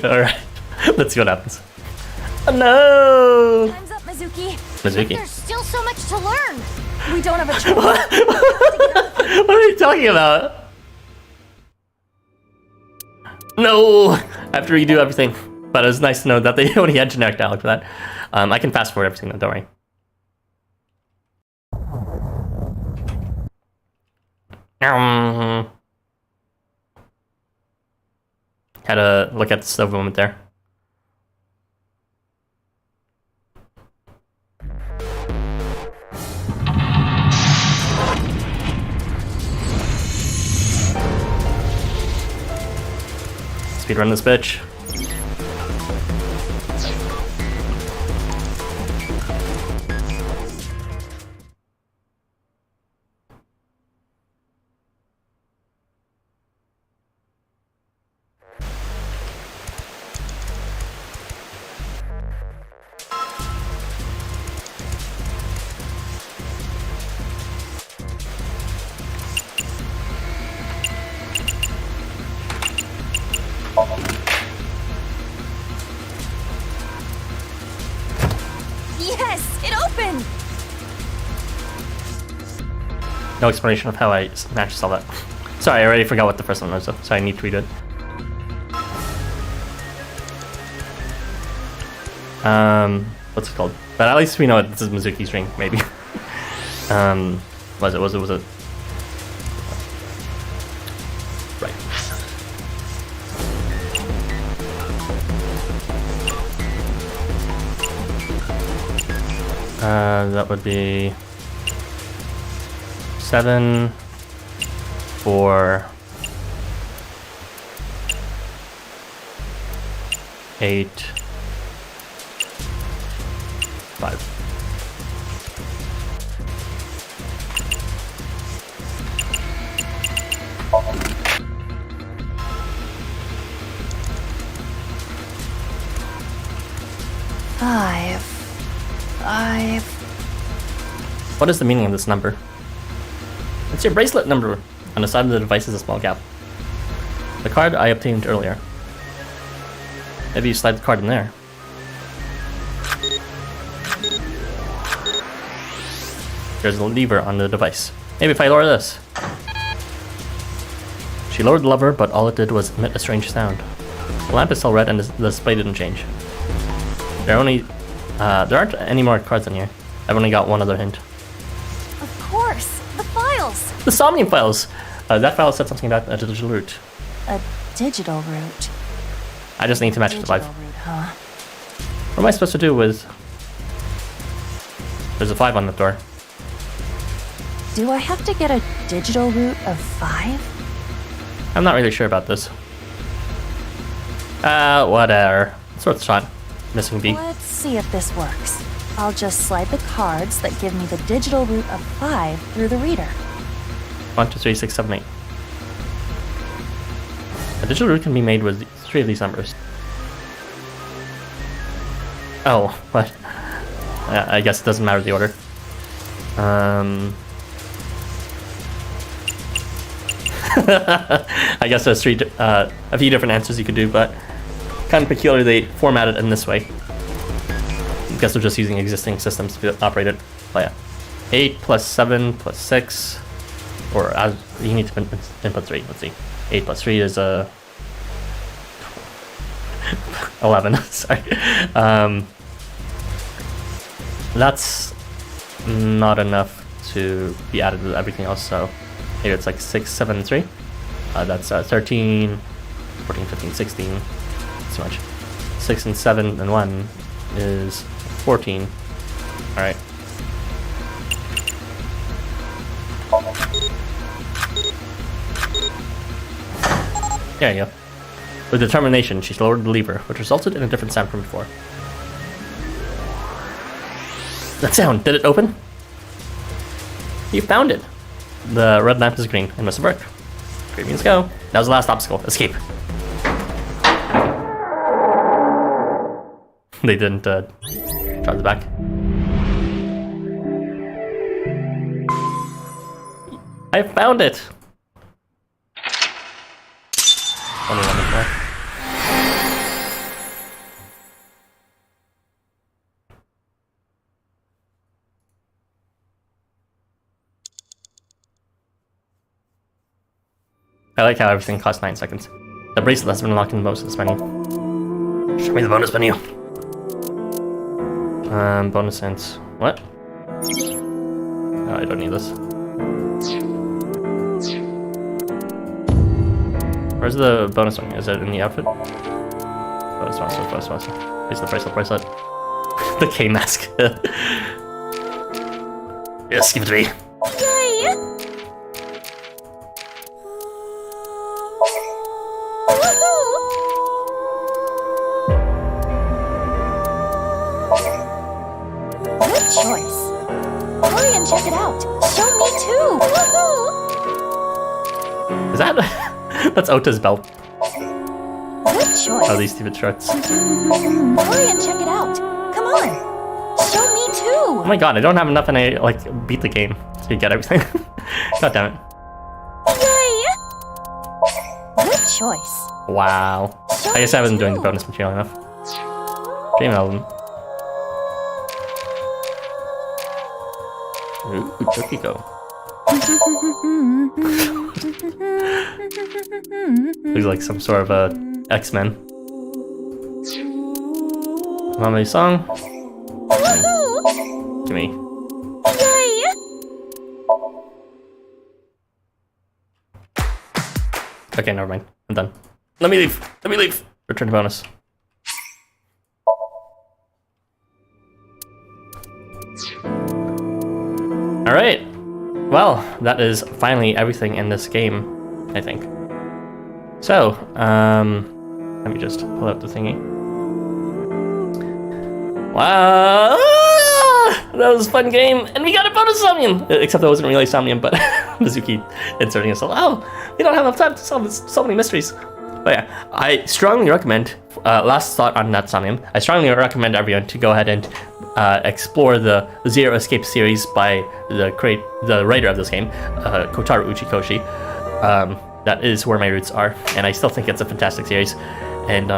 Alright, let's see what happens. Oh no! Time's up, Mizuki. Mizuki. There's still so much to learn. We don't have a choice. What are you talking about? No! I have to redo everything. But it was nice to know that they only had generic dialogue for that. I can fast forward everything though, don't worry. Had a look at the stove moment there. Speedrun this bitch. No explanation of how I managed to solve that. Sorry, I already forgot what the first one was, so I need to redo it. What's it called? But at least we know this is Mizuki's ring, maybe. Was it? Right. That would be 7, 4, 8, 5. Five. What is the meaning of this number? It's your bracelet number. On the side of the device is a small gap. The card I obtained earlier. Maybe you slide the card in there. There's a lever on the device. Maybe if I lower this. She lowered the lever, but all it did was emit a strange sound. The lamp is still red and the display didn't change. There aren't any more cards in here. I've only got one other hint. Of course, the files. The Somnium Files! That file said something about a digital route. A digital route. I just need to match the 5. Route, huh? What am I supposed to do with... There's a 5 on the door. Do I have to get a digital route of 5? I'm not really sure about this. Whatever. It's worth a shot. Missing B. Let's see if this works. I'll just slide the cards that give me the digital route of 5 through the reader. 1, 2, 3, 6, 7, 8. A digital route can be made with 3 of these numbers. Oh, what? I guess it doesn't matter the order. I guess there's a few different answers you could do, but kind of peculiar they format it in this way. I guess they're just using existing systems to operate it. But yeah, 8 plus 7 plus 6, or you need to input 3. Let's see, 8 plus 3 is 11. Sorry, that's not enough to be added to everything else. So maybe it's like 6, 7, and 3. That's 13, 14, 15, 16. So much. 6 and 7 and 1 is 14. Alright. There you go. With determination, she lowered the lever, which resulted in a different sound from before. That sound, did it open? You found it! The red lamp is green. It must have worked. Green means go. That was the last obstacle. Escape. They didn't try the back. I found it! Only one more. I like how everything costs 9 seconds. The bracelet has been unlocked in the bonus menu. Show me the bonus menu. Bonus hints. What? Oh, I don't need this. Where's the bonus one? Is it in the outfit? Bonus monster, bonus monster. Where's the bracelet? The K mask. Yes, give it to me. Check it out! Show me too! Woohoo! Is that... That's Ota's belt. Good choice. Oh, these stupid shorts. Hurry and check it out! Come on! Show me too! Oh my god, I don't have enough and I, like, beat the game to get everything. God damn it. Yay! Good choice. Wow. I guess I wasn't doing the bonus material enough. Dream album. Ooh, Cookie Go. Looks like some sort of a X-Men. Mama's song. Gimme. Okay, never mind. I'm done. Let me leave. Let me leave. Return to bonus. Alright, well, that is finally everything in this game, I think. So, let me just pull out the thingy. Wow! That was a fun game, and we got a bonus Somnium! Except it wasn't really Somnium, but Mizuki inserting us. Oh, we don't have enough time to solve so many mysteries. But yeah, I strongly recommend, last thought on that Somnium, I strongly recommend everyone to go ahead and explore the Zero Escape series by the writer of this game, Kotaro Uchikoshi. That is where my roots are, and I still think it's a fantastic series. And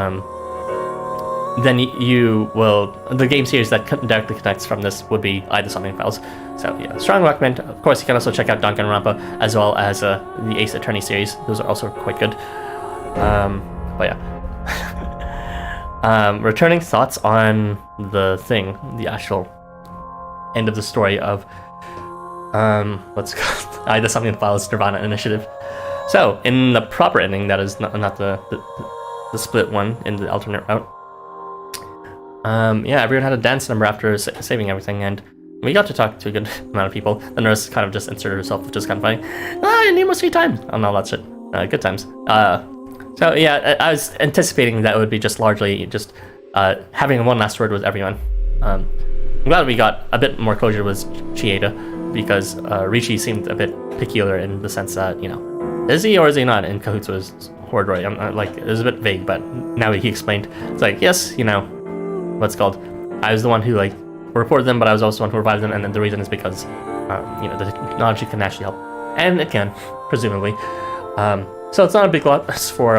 then you will, the game series that directly connects from this would be the Somnium Files. So yeah, strong recommend. Of course, you can also check out Danganronpa as well as the Ace Attorney series. Those are also quite good. But yeah. Returning thoughts on the actual end of the story of what's called the Somnium Files Nirvana Initiative. So in the proper ending, that is not the split one in the alternate route. Yeah, everyone had a dance number after saving everything, and we got to talk to a good amount of people. The nurse kind of just inserted herself, which is kind of funny. I need more sweet time. Oh no, that's it. Good times. So yeah, I was anticipating that it would be just largely just having one last word with everyone. I'm glad we got a bit more closure with Chieda, because Rishi seemed a bit peculiar in the sense that, you know, is he or is he not in cahoots with Horodori? I'm like, it was a bit vague, but now he explained. It's like, yes, you know, what's called, I was the one who like reported them, but I was also the one who revived them, and then the reason is because you know, the technology can actually help, and it can, presumably. So it's not a big loss for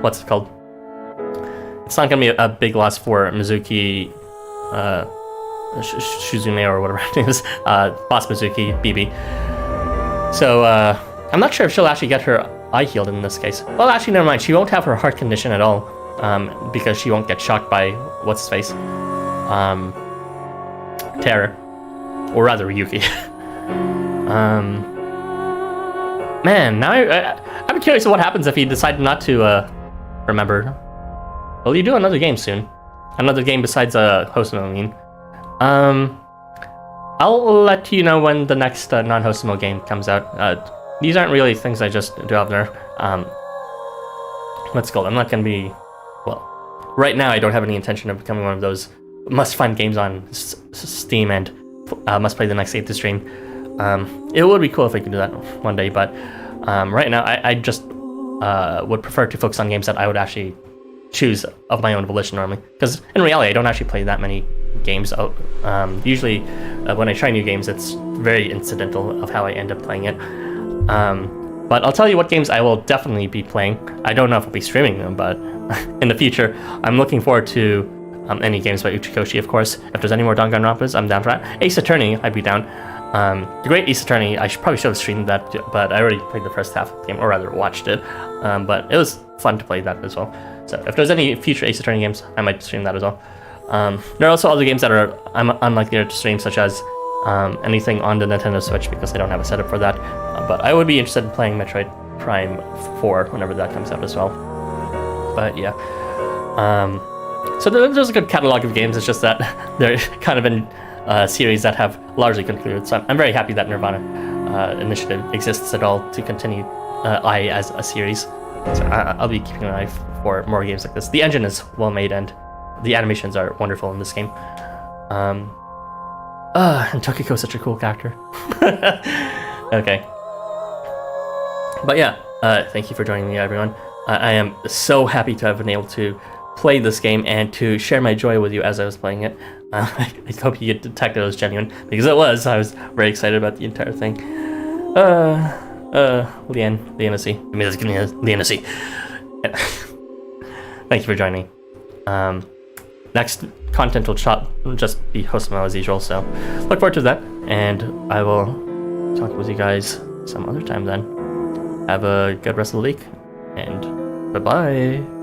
what's it called? It's not gonna be a big loss for Mizuki, Shizune or whatever her name is, Boss Mizuki, BB. So I'm not sure if she'll actually get her eye healed in this case. Well, actually, never mind. She won't have her heart condition at all, because she won't get shocked by what's his face, Terror, or rather Ryuki. Man, now I'm curious what happens if he decided not to remember. Will you do another game soon? Another game besides Hosono, I mean. I'll let you know when the next non-Hosono game comes out. These aren't really things I just do out there. What's it called? I'm not going to be... Well, right now I don't have any intention of becoming one of those must-find games on Steam and must-play the next 8th to stream. It would be cool if I could do that one day, but right now I just would prefer to focus on games that I would actually choose of my own volition normally. Because in reality, I don't actually play that many games. Usually when I try new games, it's very incidental of how I end up playing it. But I'll tell you what games I will definitely be playing. I don't know if I'll be streaming them, but in the future, I'm looking forward to any games by Uchikoshi, of course. If there's any more Danganronpas, I'm down for that. Ace Attorney, I'd be down. The Great Ace Attorney, probably should have streamed that, but I already played the first half of the game, or rather watched it. But it was fun to play that as well. So if there's any future Ace Attorney games, I might stream that as well. There are also other games that I'm unlikely to stream, such as anything on the Nintendo Switch, because I don't have a setup for that. But I would be interested in playing Metroid Prime 4 whenever that comes out as well. But yeah. So there's a good catalog of games. It's just that they're kind of in series that have largely concluded. So I'm very happy that Nirvana Initiative exists at all to continue I as a series. So I'll be keeping an eye for more games like this. The engine is well made and the animations are wonderful in this game. And Tokiko is such a cool character. Okay. But yeah, thank you for joining me, everyone. I am so happy to have been able to play this game and to share my joy with you as I was playing it. I hope you detected it was genuine, because it was. I was very excited about the entire thing. Leonacy. Thank you for joining. Next content will just be Hosono as usual, so look forward to that, and I will talk with you guys some other time then. Have a good rest of the week, and bye-bye.